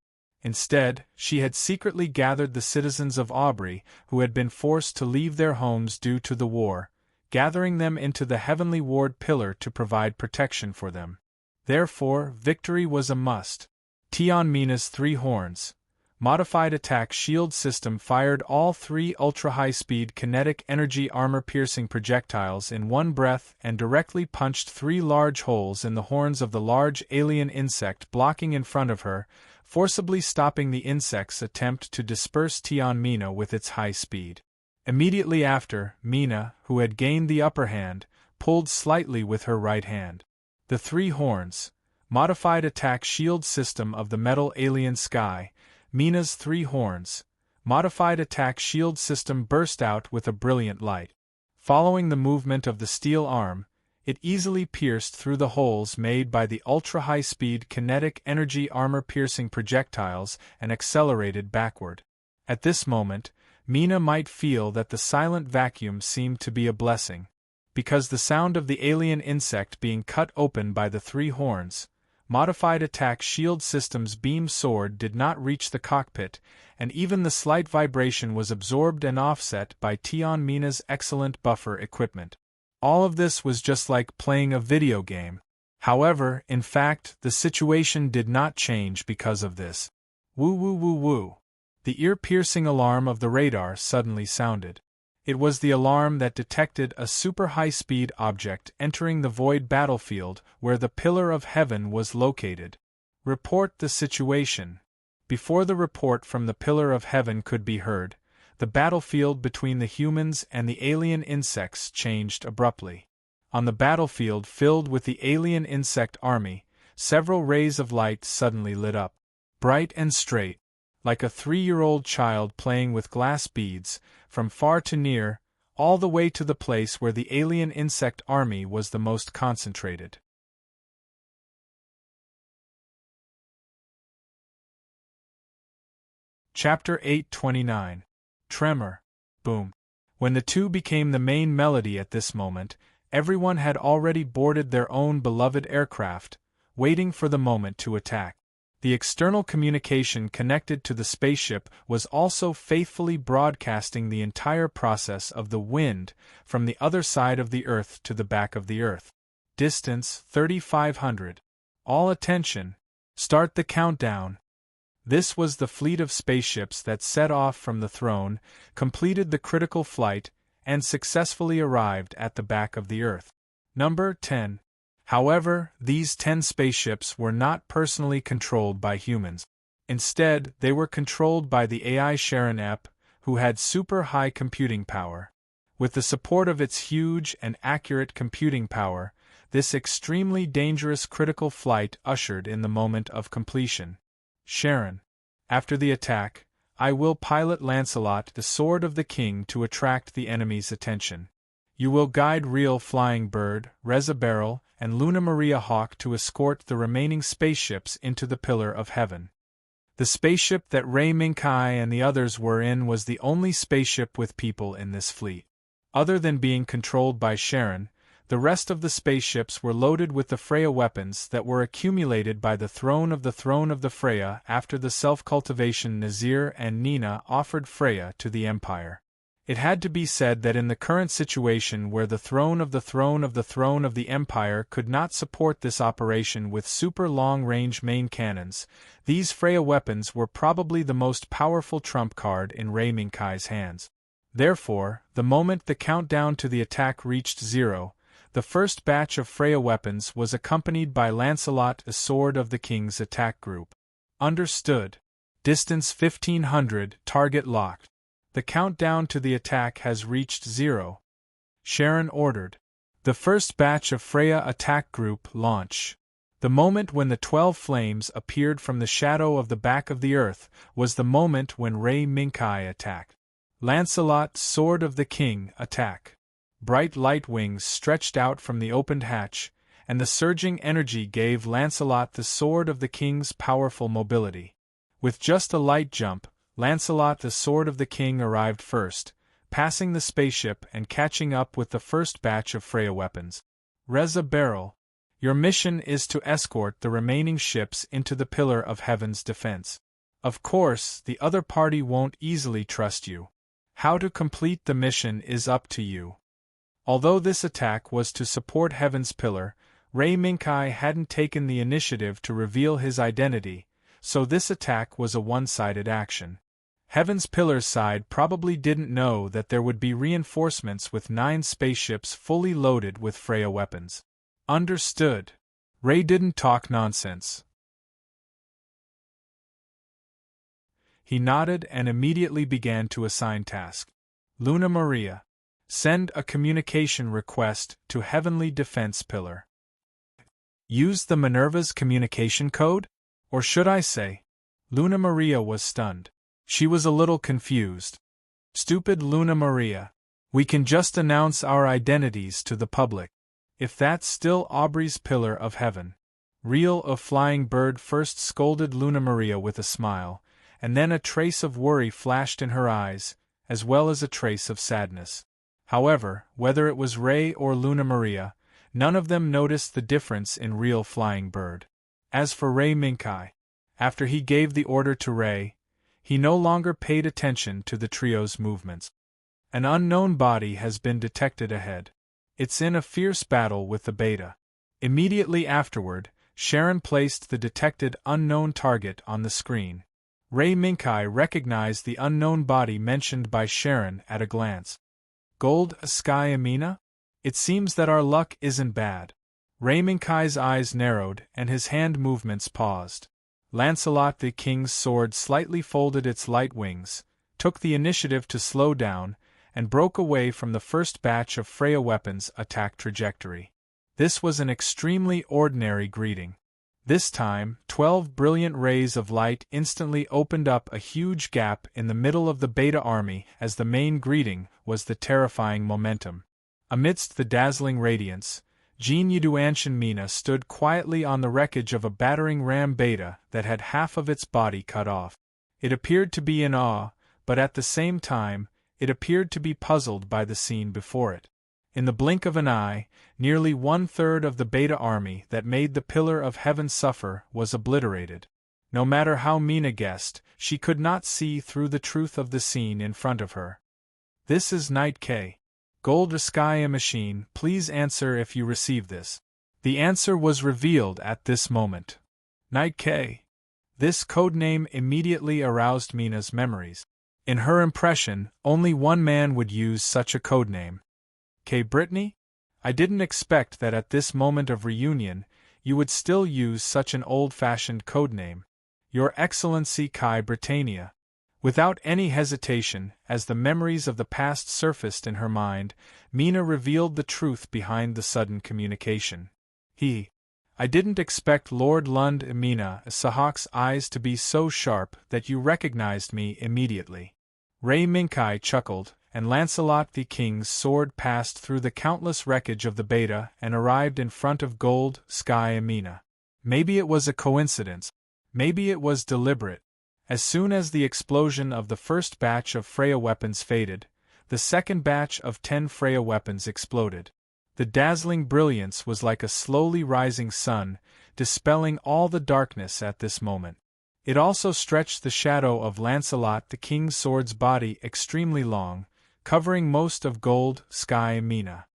Instead, she had secretly gathered the citizens of Aubrey who had been forced to leave their homes due to the war, gathering them into the Heavenly Ward Pillar to provide protection for them. Therefore, victory was a must. Tion Mina's 3 horns. modified attack shield system fired all 3 ultra-high-speed kinetic energy armor-piercing projectiles in one breath and directly punched 3 large holes in the horns of the large alien insect blocking in front of her, forcibly stopping the insect's attempt to disperse Mina with its high speed. Immediately after, Mina, who had gained the upper hand, pulled slightly with her right hand. The 3 horns, modified attack shield system of the metal alien sky, Mina's 3 horns, modified attack shield system burst out with a brilliant light. Following the movement of the steel arm, it easily pierced through the holes made by the ultra-high-speed kinetic energy armor-piercing projectiles and accelerated backward. At this moment, Mina might feel that the silent vacuum seemed to be a blessing, because the sound of the alien insect being cut open by the 3 horns, modified attack shield system's beam sword did not reach the cockpit, and even the slight vibration was absorbed and offset by Mina's excellent buffer equipment. All of this was just like playing a video game. However, in fact, the situation did not change because of this. Woo woo woo woo. The ear-piercing alarm of the radar suddenly sounded. It was the alarm that detected a super high-speed object entering the void battlefield where the Pillar of Heaven was located. Report the situation. Before the report from the Pillar of Heaven could be heard, the battlefield between the humans and the alien insects changed abruptly. On the battlefield filled with the alien insect army, several rays of light suddenly lit up. Bright and straight, like a 3-year-old child playing with glass beads, from far to near, all the way to the place where the alien insect army was the most concentrated. Chapter 829. Tremor. Boom. When the 2 became the main melody at this moment, everyone had already boarded their own beloved aircraft, waiting for the moment to attack. The external communication connected to the spaceship was also faithfully broadcasting the entire process of the wind from the other side of the Earth to the back of the Earth. Distance 3,500. All attention. Start the countdown. This was the fleet of spaceships that set off from the throne, completed the critical flight, and successfully arrived at the back of the Earth. Number 10. However, these 10 spaceships were not personally controlled by humans. Instead, they were controlled by the AI serene, who had super high computing power. With the support of its huge and accurate computing power, this extremely dangerous critical flight ushered in the moment of completion. Sharon. After the attack, I will pilot Lancelot, the Sword of the King, to attract the enemy's attention. You will guide Real Flying Bird, Reza Beryl, and Luna Maria Hawk to escort the remaining spaceships into the Pillar of Heaven. The spaceship that Ray Minkai and the others were in was the only spaceship with people in this fleet. Other than being controlled by Sharon, the rest of the spaceships were loaded with the Freya weapons that were accumulated by the throne of the Freya after the self-cultivation Nazir and Nina offered Freya to the Empire. It had to be said that in the current situation where the throne of the Empire could not support this operation with super long-range main cannons, these Freya weapons were probably the most powerful trump card in Rei Minkai's hands. Therefore, the moment the countdown to the attack reached 0, the first batch of Freya weapons was accompanied by Lancelot, the Sword of the King's attack group. Understood. Distance 1500, target locked. The countdown to the attack has reached 0. Sharon ordered. The first batch of Freya attack group launch. The moment when the 12 flames appeared from the shadow of the back of the Earth was the moment when Rei Minkai attacked. Lancelot, Sword of the King, attack. Bright light wings stretched out from the opened hatch, and the surging energy gave Lancelot, the Sword of the King's powerful mobility. With just a light jump, Lancelot, the Sword of the King, arrived first, passing the spaceship and catching up with the first batch of Freya weapons. Reza Beryl, your mission is to escort the remaining ships into the Pillar of Heaven's defense. Of course, the other party won't easily trust you. How to complete the mission is up to you. Although this attack was to support Heaven's Pillar, Rei Minkai hadn't taken the initiative to reveal his identity, so this attack was a one-sided action. Heaven's Pillar's side probably didn't know that there would be reinforcements with 9 spaceships fully loaded with Freya weapons. Understood. Ray didn't talk nonsense. He nodded and immediately began to assign tasks. Luna Maria. Send a communication request to Heavenly Defense Pillar. Use the Minerva's communication code? Or should I say? Luna Maria was stunned. She was a little confused. Stupid Luna Maria. We can just announce our identities to the public. If that's still Aubrey's Pillar of Heaven. Reel of Flying Bird first scolded Luna Maria with a smile, and then a trace of worry flashed in her eyes, as well as a trace of sadness. However, whether it was Ray or Luna Maria, none of them noticed the difference in Reel Flying Bird. As for Ray Minkai, after he gave the order to Ray, he no longer paid attention to the trio's movements. An unknown body has been detected ahead. It's in a fierce battle with the Beta. Immediately afterward, Sharon placed the detected unknown target on the screen. Ray Minkai recognized the unknown body mentioned by Sharon at a glance. Gold Sky Amina? It seems that our luck isn't bad. Ray Minkai's eyes narrowed and his hand movements paused. Lancelot the King's sword slightly folded its light wings, took the initiative to slow down, and broke away from the first batch of Freya weapons' attack trajectory. This was an extremely ordinary greeting. This time, 12 brilliant rays of light instantly opened up a huge gap in the middle of the Beta army as the main greeting was the terrifying momentum. Amidst the dazzling radiance, Jean Yuduanshan Mina stood quietly on the wreckage of a battering ram Beta that had half of its body cut off. It appeared to be in awe, but at the same time, it appeared to be puzzled by the scene before it. In the blink of an eye, nearly 1/3 of the Beta army that made the Pillar of Heaven suffer was obliterated. No matter how Mina guessed, she could not see through the truth of the scene in front of her. This is Knight K. Gold Sky Machine, please answer if you receive this. The answer was revealed at this moment. Knight K. This codename immediately aroused Mina's memories. In her impression, only one man would use such a codename. K. Brittany? I didn't expect that at this moment of reunion, you would still use such an old-fashioned codename. Your Excellency Kai Britannia. Without any hesitation, as the memories of the past surfaced in her mind, Mina revealed the truth behind the sudden communication. I didn't expect Lord Lund Mina Sahak's eyes to be so sharp that you recognized me immediately. Ray Minkai chuckled, and Lancelot the King's sword passed through the countless wreckage of the Beta and arrived in front of Gold Sky Amina. Maybe it was a coincidence. Maybe it was deliberate. As soon as the explosion of the first batch of Freya weapons faded, the second batch of 10 Freya weapons exploded. The dazzling brilliance was like a slowly rising sun, dispelling all the darkness at this moment. It also stretched the shadow of Lancelot the King's sword's body extremely long, covering most of Gold Sky Mina.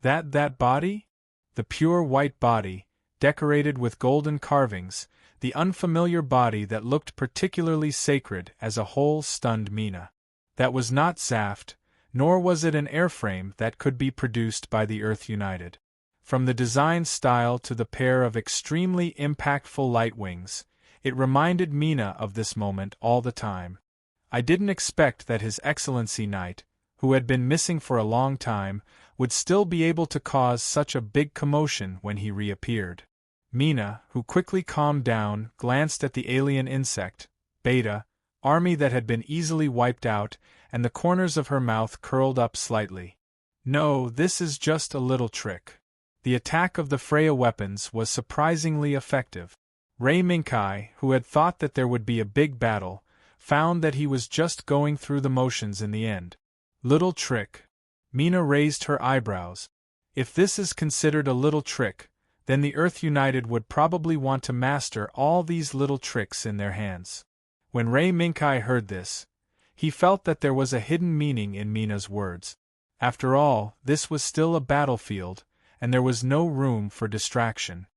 That body? The pure white body, decorated with golden carvings, the unfamiliar body that looked particularly sacred as a whole stunned Mina. That was not Zaft, nor was it an airframe that could be produced by the Earth United. From the design style to the pair of extremely impactful light wings, it reminded Mina of this moment all the time. I didn't expect that His Excellency Knight, who had been missing for a long time, would still be able to cause such a big commotion when he reappeared. Mina, who quickly calmed down, glanced at the alien insect, Beta, army that had been easily wiped out, and the corners of her mouth curled up slightly. No, this is just a little trick. The attack of the Freya weapons was surprisingly effective. Ray Minkai, who had thought that there would be a big battle, found that he was just going through the motions in the end. Little trick. Mina raised her eyebrows. If this is considered a little trick, then the Earth United would probably want to master all these little tricks in their hands. When Ray Minkai heard this, he felt that there was a hidden meaning in Mina's words. After all, this was still a battlefield, and there was no room for distraction.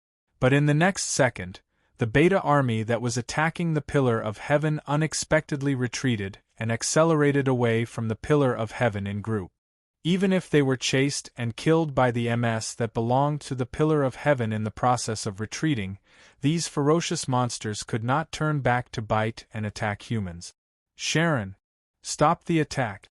But in the next second, the Beta army that was attacking the Pillar of Heaven unexpectedly retreated and accelerated away from the Pillar of Heaven in group. Even if they were chased and killed by the MS that belonged to the Pillar of Heaven in the process of retreating, these ferocious monsters could not turn back to bite and attack humans. Sharon stopped the attack.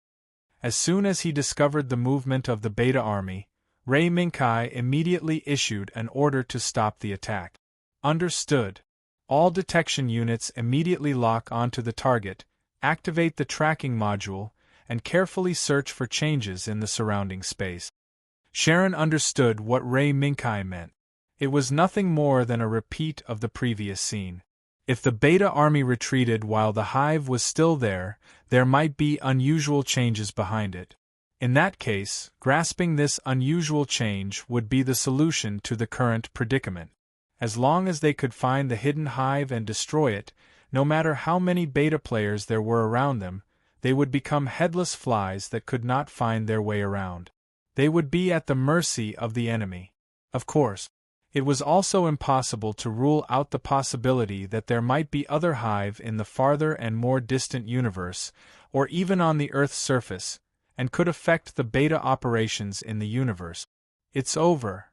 As soon as he discovered the movement of the Beta army, Ray Minkai immediately issued an order to stop the attack. Understood. All detection units immediately lock onto the target, activate the tracking module, and carefully search for changes in the surrounding space. Sharon understood what Ray Minkai meant. It was nothing more than a repeat of the previous scene. If the Beta army retreated while the hive was still there might be unusual changes behind it. In that case, grasping this unusual change would be the solution to the current predicament. As long as they could find the hidden hive and destroy it, no matter how many Beta players there were around them, they would become headless flies that could not find their way around. They would be at the mercy of the enemy. Of course, it was also impossible to rule out the possibility that there might be other hive in the farther and more distant universe, or even on the Earth's surface, and could affect the Beta operations in the universe. It's over.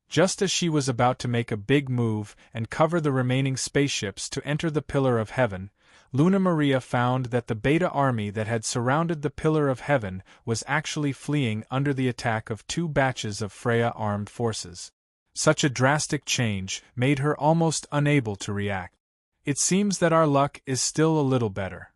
Just as she was about to make a big move and cover the remaining spaceships to enter the Pillar of Heaven, Luna Maria found that the Beta army that had surrounded the Pillar of Heaven was actually fleeing under the attack of 2 batches of Freya armed forces. Such a drastic change made her almost unable to react. It seems that our luck is still a little better.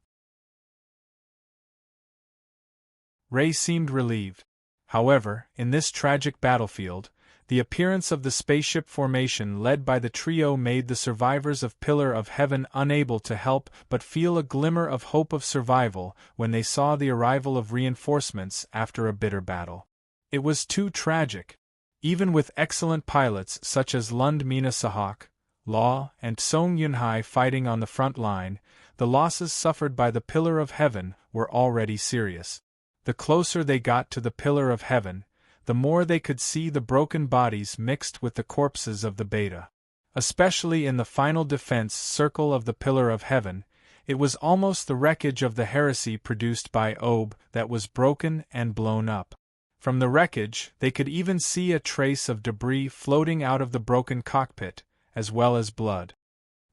Ray seemed relieved. However, in this tragic battlefield, the appearance of the spaceship formation led by the trio made the survivors of Pillar of Heaven unable to help but feel a glimmer of hope of survival when they saw the arrival of reinforcements after a bitter battle. It was too tragic. Even with excellent pilots such as Lund Mina Sahak, Law, and Song Yunhai fighting on the front line, the losses suffered by the Pillar of Heaven were already serious. The closer they got to the Pillar of Heaven, the more they could see the broken bodies mixed with the corpses of the Beta. Especially in the final defense circle of the Pillar of Heaven, it was almost the wreckage of the heresy produced by Ob that was broken and blown up. From the wreckage, they could even see a trace of debris floating out of the broken cockpit, as well as blood.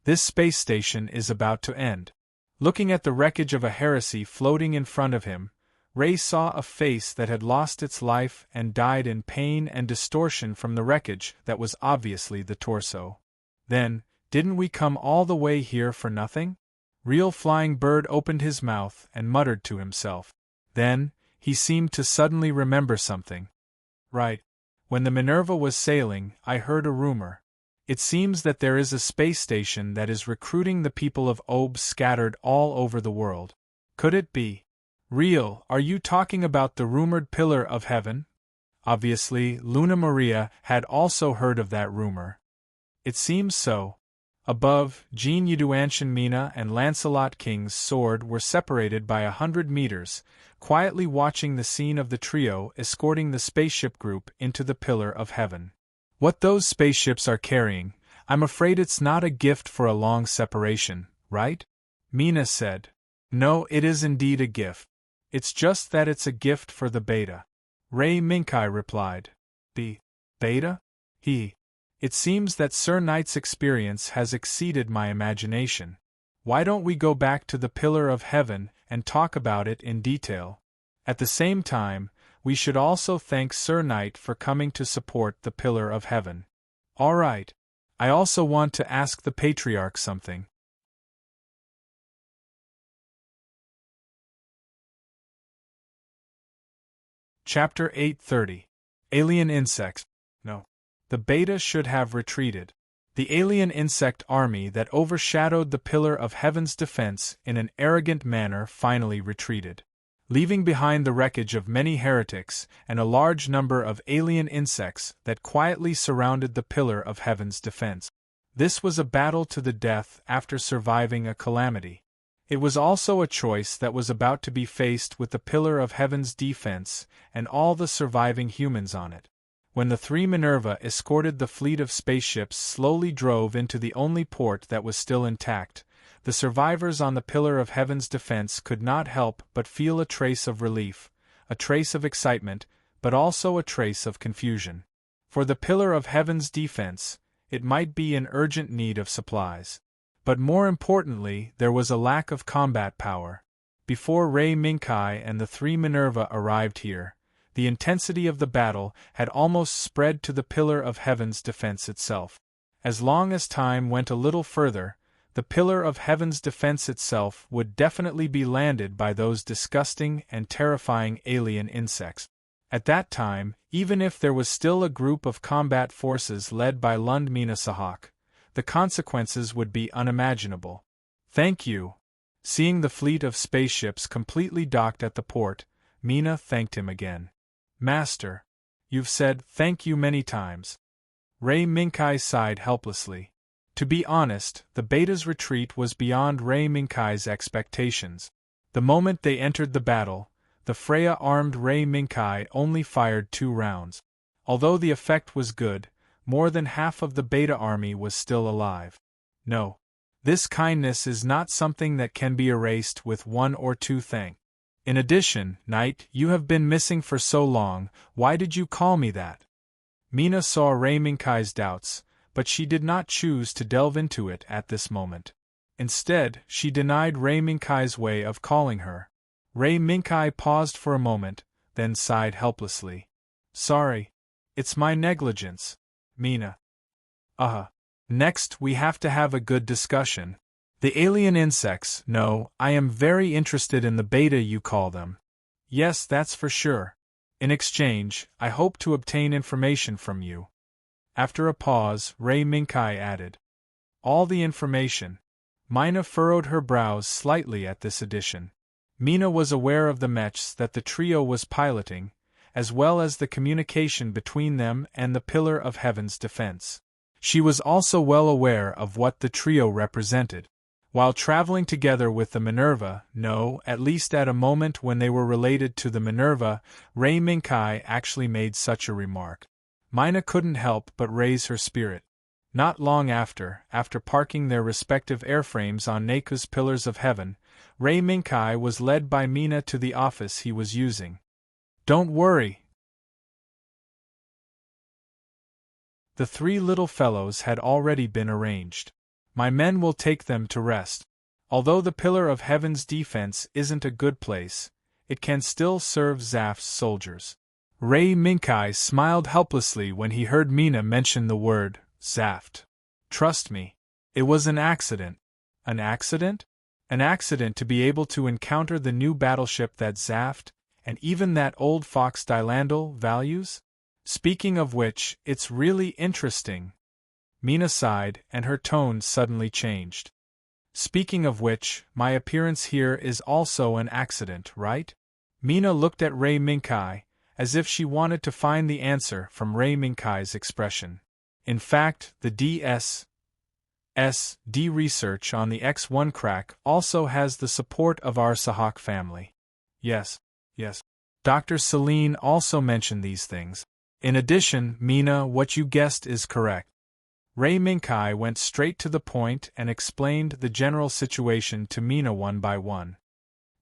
This space station is about to end. Looking at the wreckage of a heresy floating in front of him, Ray saw a face that had lost its life and died in pain and distortion from the wreckage that was obviously the torso. Then, didn't we come all the way here for nothing? Real Flying Bird opened his mouth and muttered to himself. Then, he seemed to suddenly remember something. Right. When the Minerva was sailing, I heard a rumor. It seems that there is a space station that is recruiting the people of Ob scattered all over the world. Could it be? Real, are you talking about the rumored Pillar of Heaven? Obviously, Luna Maria had also heard of that rumor. It seems so. Above, Jean Yuduanshan Mina and Lancelot King's sword were separated by 100 meters, quietly watching the scene of the trio escorting the spaceship group into the Pillar of Heaven. What those spaceships are carrying, I'm afraid it's not a gift for a long separation, right? Mina said. No, it is indeed a gift. It's just that it's a gift for the Beta. Ray Minkai replied. The Beta? It seems that Sir Knight's experience has exceeded my imagination. Why don't we go back to the Pillar of Heaven and talk about it in detail? At the same time, we should also thank Sir Knight for coming to support the Pillar of Heaven. All right. I also want to ask the Patriarch something. Chapter 830. Alien Insects. No. The Beta should have retreated. The alien insect army that overshadowed the Pillar of Heaven's defense in an arrogant manner finally retreated, leaving behind the wreckage of many heretics and a large number of alien insects that quietly surrounded the Pillar of Heaven's defense. This was a battle to the death after surviving a calamity. It was also a choice that was about to be faced with the Pillar of Heaven's defense and all the surviving humans on it. when the three Minerva escorted the fleet of spaceships slowly drove into the only port that was still intact, the survivors on the Pillar of Heaven's defense could not help but feel a trace of relief, a trace of excitement, but also a trace of confusion. For the Pillar of Heaven's defense, it might be in urgent need of supplies. But more importantly, there was a lack of combat power. Before Rei Minkai and the three Minerva arrived here, the intensity of the battle had almost spread to the Pillar of Heaven's defense itself. As long as time went a little further, the Pillar of Heaven's defense itself would definitely be landed by those disgusting and terrifying alien insects. At that time, even if there was still a group of combat forces led by Lund Mina Sahak, the consequences would be unimaginable. Thank you. Seeing the fleet of spaceships completely docked at the port, Mina thanked him again. Master, you've said thank you many times. Rei Minkai sighed helplessly. To be honest, the Beta's retreat was beyond Rei Minkai's expectations. The moment they entered the battle, the Freya-armed Rei Minkai only fired 2 rounds. Although the effect was good, more than half of the Beta army was still alive. No. This kindness is not something that can be erased with 1 or 2 thanks. In addition, Knight, you have been missing for so long, why did you call me that? Mina saw Rei Minkai's doubts, but she did not choose to delve into it at this moment. Instead, she denied Rei Minkai's way of calling her. Rei Minkai paused for a moment, then sighed helplessly. Sorry. It's my negligence. Mina. Next we have to have a good discussion. The alien insects, no, I am very interested in the Beta you call them. Yes, that's for sure. In exchange, I hope to obtain information from you. After a pause, Rei Minkai added. All the information. Mina furrowed her brows slightly at this addition. Mina was aware of the mechs that the trio was piloting, as well as the communication between them and the Pillar of Heaven's defense. She was also well aware of what the trio represented. While traveling together with the Minerva, at least at a moment when they were related to the Minerva, Rei Minkai actually made such a remark. Mina couldn't help but raise her spirit. Not long after parking their respective airframes on Neku's Pillars of Heaven, Rei Minkai was led by Mina to the office he was using. Don't worry. The 3 little fellows had already been arranged. My men will take them to rest. Although the Pillar of Heaven's defense isn't a good place, it can still serve Zaft's soldiers. Rei Minkai smiled helplessly when he heard Mina mention the word, Zaft. Trust me. It was an accident. An accident? An accident to be able to encounter the new battleship that Zaft, and even that old fox Dylandal, values? Speaking of which, it's really interesting. Mina sighed, and her tone suddenly changed. Speaking of which, my appearance here is also an accident, right? Mina looked at Rei Minkai, as if she wanted to find the answer from Rei Minkai's expression. In fact, the DSSD research on the X1 crack also has the support of our Sahak family. Yes. Dr. Serene also mentioned these things. In addition, Mina, what you guessed is correct. Rei Minkai went straight to the point and explained the general situation to Mina one by one.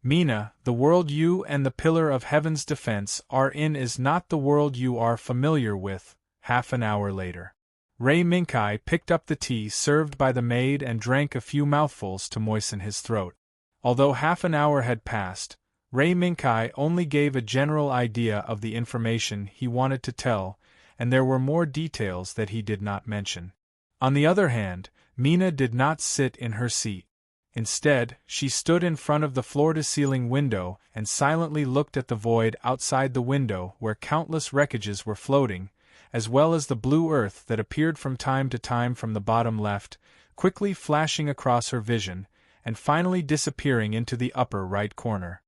Mina, the world you and the Pillar of Heaven's defense are in is not the world you are familiar with. Half an hour later, Rei Minkai picked up the tea served by the maid and drank a few mouthfuls to moisten his throat. Although half an hour had passed, Rei Minkai only gave a general idea of the information he wanted to tell, and there were more details that he did not mention. On the other hand, Mina did not sit in her seat. Instead, she stood in front of the floor-to-ceiling window and silently looked at the void outside the window where countless wreckages were floating, as well as the blue earth that appeared from time to time from the bottom left, quickly flashing across her vision, and finally disappearing into the upper right corner.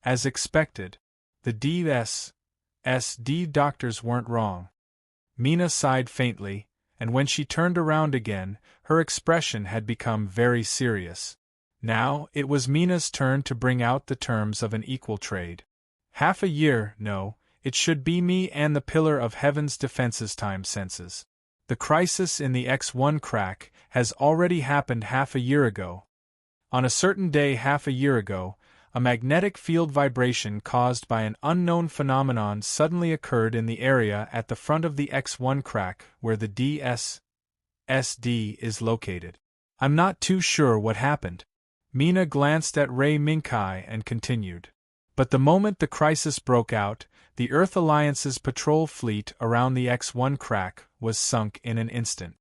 As expected, the DSSD doctors weren't wrong. Mina sighed faintly, and when she turned around again, her expression had become very serious. Now, it was Mina's turn to bring out the terms of an equal trade. Half a year, It should be me and the pillar of heaven's defenses time senses. The crisis in the X1 crack has already happened half a year ago. On a certain day half a year ago, a magnetic field vibration caused by an unknown phenomenon suddenly occurred in the area at the front of the X1 crack where the DSSD is located. I'm not too sure what happened. Mina glanced at Ray Minkai and continued. But the moment the crisis broke out, the Earth Alliance's patrol fleet around the X1 crack was sunk in an instant.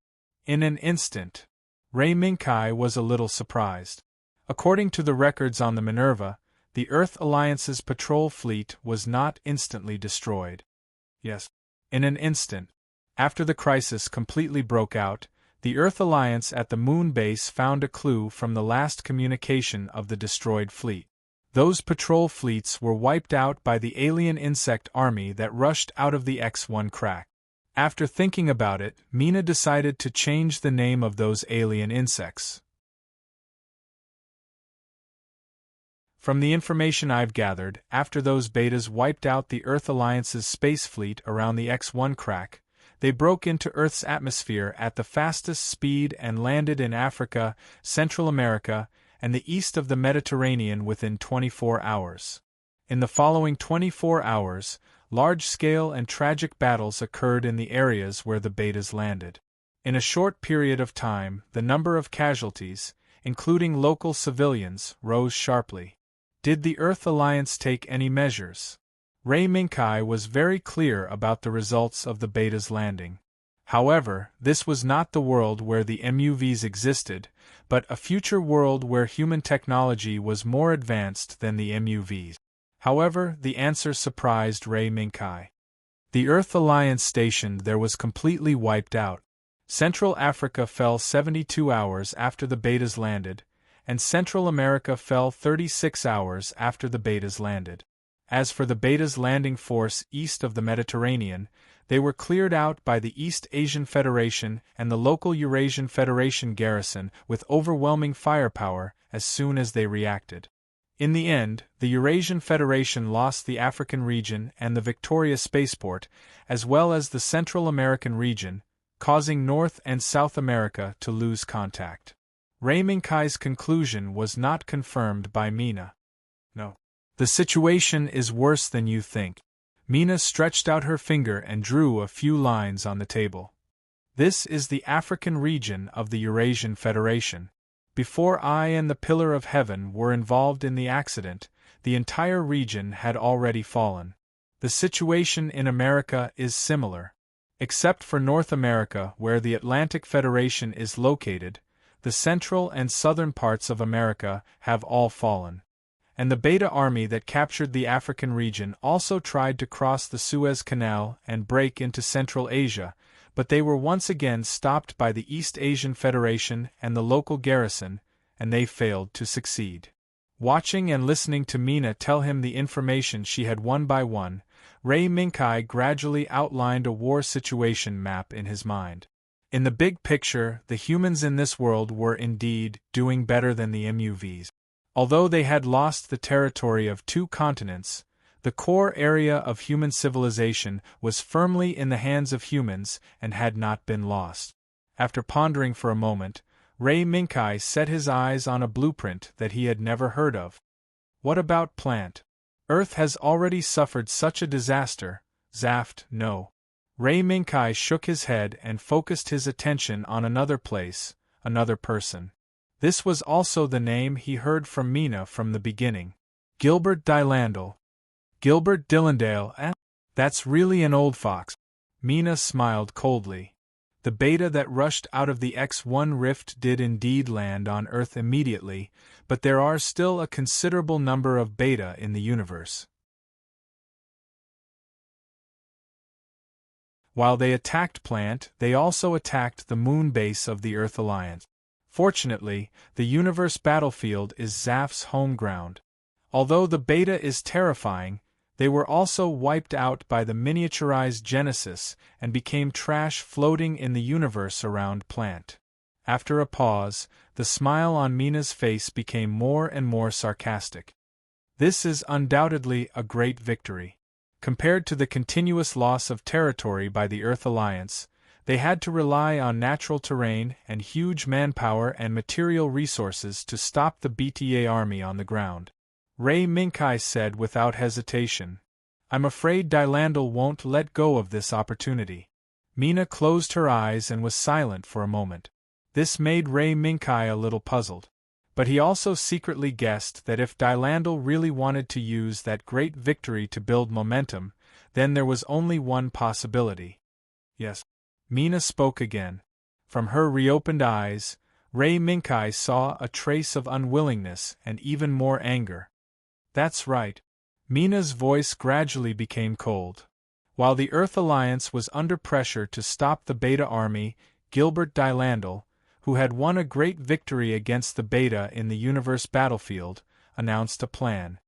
In an instant. Ray Minkai was a little surprised. According to the records on the Minerva, the Earth Alliance's patrol fleet was not instantly destroyed. Yes. In an instant. After the crisis completely broke out, the Earth Alliance at the Moon base found a clue from the last communication of the destroyed fleet. Those patrol fleets were wiped out by the alien insect army that rushed out of the X1 crack. After thinking about it, Mina decided to change the name of those alien insects. From the information I've gathered, after those betas wiped out the Earth Alliance's space fleet around the X1 crack, they broke into Earth's atmosphere at the fastest speed and landed in Africa, Central America, and the east of the Mediterranean within 24 hours. In the following 24 hours, large-scale and tragic battles occurred in the areas where the betas landed. In a short period of time, the number of casualties, including local civilians, rose sharply. Did the Earth Alliance take any measures? Ray Minkai was very clear about the results of the beta's landing. However, this was not the world where the MUVs existed, but a future world where human technology was more advanced than the MUVs. However, the answer surprised Ray Minkai. The Earth Alliance station there was completely wiped out. Central Africa fell 72 hours after the betas landed, and Central America fell 36 hours after the betas landed. As for the betas landing force east of the Mediterranean, they were cleared out by the East Asian Federation and the local Eurasian Federation garrison with overwhelming firepower as soon as they reacted. In the end, the Eurasian Federation lost the African region and the Victoria spaceport, as well as the Central American region, causing North and South America to lose contact. Ray Minkai's conclusion was not confirmed by Mina. No. The situation is worse than you think. Mina stretched out her finger and drew a few lines on the table. This is the African region of the Eurasian Federation. Before I and the Pillar of Heaven were involved in the accident, the entire region had already fallen. The situation in America is similar. Except for North America, where the Atlantic Federation is located, the central and southern parts of America have all fallen. And the Beta Army that captured the African region also tried to cross the Suez Canal and break into Central Asia, but they were once again stopped by the East Asian Federation and the local garrison, and they failed to succeed. Watching and listening to Mina tell him the information she had one by one, Ray Minkai gradually outlined a war situation map in his mind. In the big picture, the humans in this world were indeed doing better than the MUVs. Although they had lost the territory of 2 continents, the core area of human civilization was firmly in the hands of humans and had not been lost. After pondering for a moment, Ray Minkai set his eyes on a blueprint that he had never heard of. What about plant? Earth has already suffered such a disaster. Zaft, no. Ray Minkai shook his head and focused his attention on another place, another person. This was also the name he heard from Mina from the beginning. Gilbert Dylandal. Gilbert Dillandale, That's really an old fox. Mina smiled coldly. The beta that rushed out of the X1 rift did indeed land on Earth immediately, but there are still a considerable number of beta in the universe. While they attacked Plant, they also attacked the moon base of the Earth Alliance. Fortunately, the universe battlefield is Zaf's home ground. Although the beta is terrifying, they were also wiped out by the miniaturized Genesis and became trash floating in the universe around Plant. After a pause, the smile on Mina's face became more and more sarcastic. This is undoubtedly a great victory. Compared to the continuous loss of territory by the Earth Alliance, they had to rely on natural terrain and huge manpower and material resources to stop the BTA army on the ground. Ray Minkai said without hesitation, "I'm afraid Dylandal won't let go of this opportunity." Mina closed her eyes and was silent for a moment. This made Ray Minkai a little puzzled. But he also secretly guessed that if Dylandal really wanted to use that great victory to build momentum, then there was only one possibility. Yes. Mina spoke again. From her reopened eyes, Ray Minkai saw a trace of unwillingness and even more anger. That's right. Mina's voice gradually became cold. While the Earth Alliance was under pressure to stop the Beta army, Gilbert Dylandal, who had won a great victory against the Beta in the universe battlefield, announced a plan.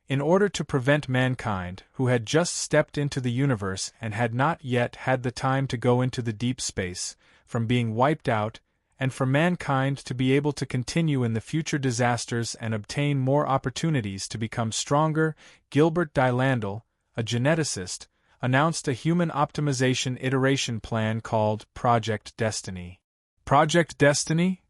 In order to prevent mankind, who had just stepped into the universe and had not yet had the time to go into the deep space, from being wiped out, and for mankind to be able to continue in the future disasters and obtain more opportunities to become stronger, Gilbert Dylandal, a geneticist, announced a human optimization iteration plan called Project Destiny. Project Destiny?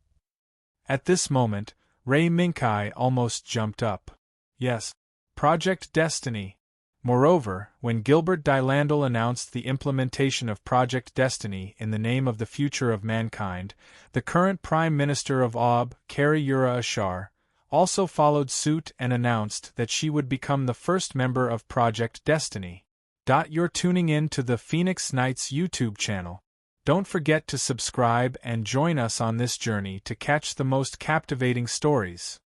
At this moment, Ray Minkai almost jumped up. Yes, Project Destiny. Moreover, when Gilbert Dylandal announced the implementation of Project Destiny in the name of the future of mankind, the current Prime Minister of Ob, Kari Yura Ashar, also followed suit and announced that she would become the first member of Project Destiny. You're tuning in to the Phoenix Knights YouTube channel. Don't forget to subscribe and join us on this journey to catch the most captivating stories.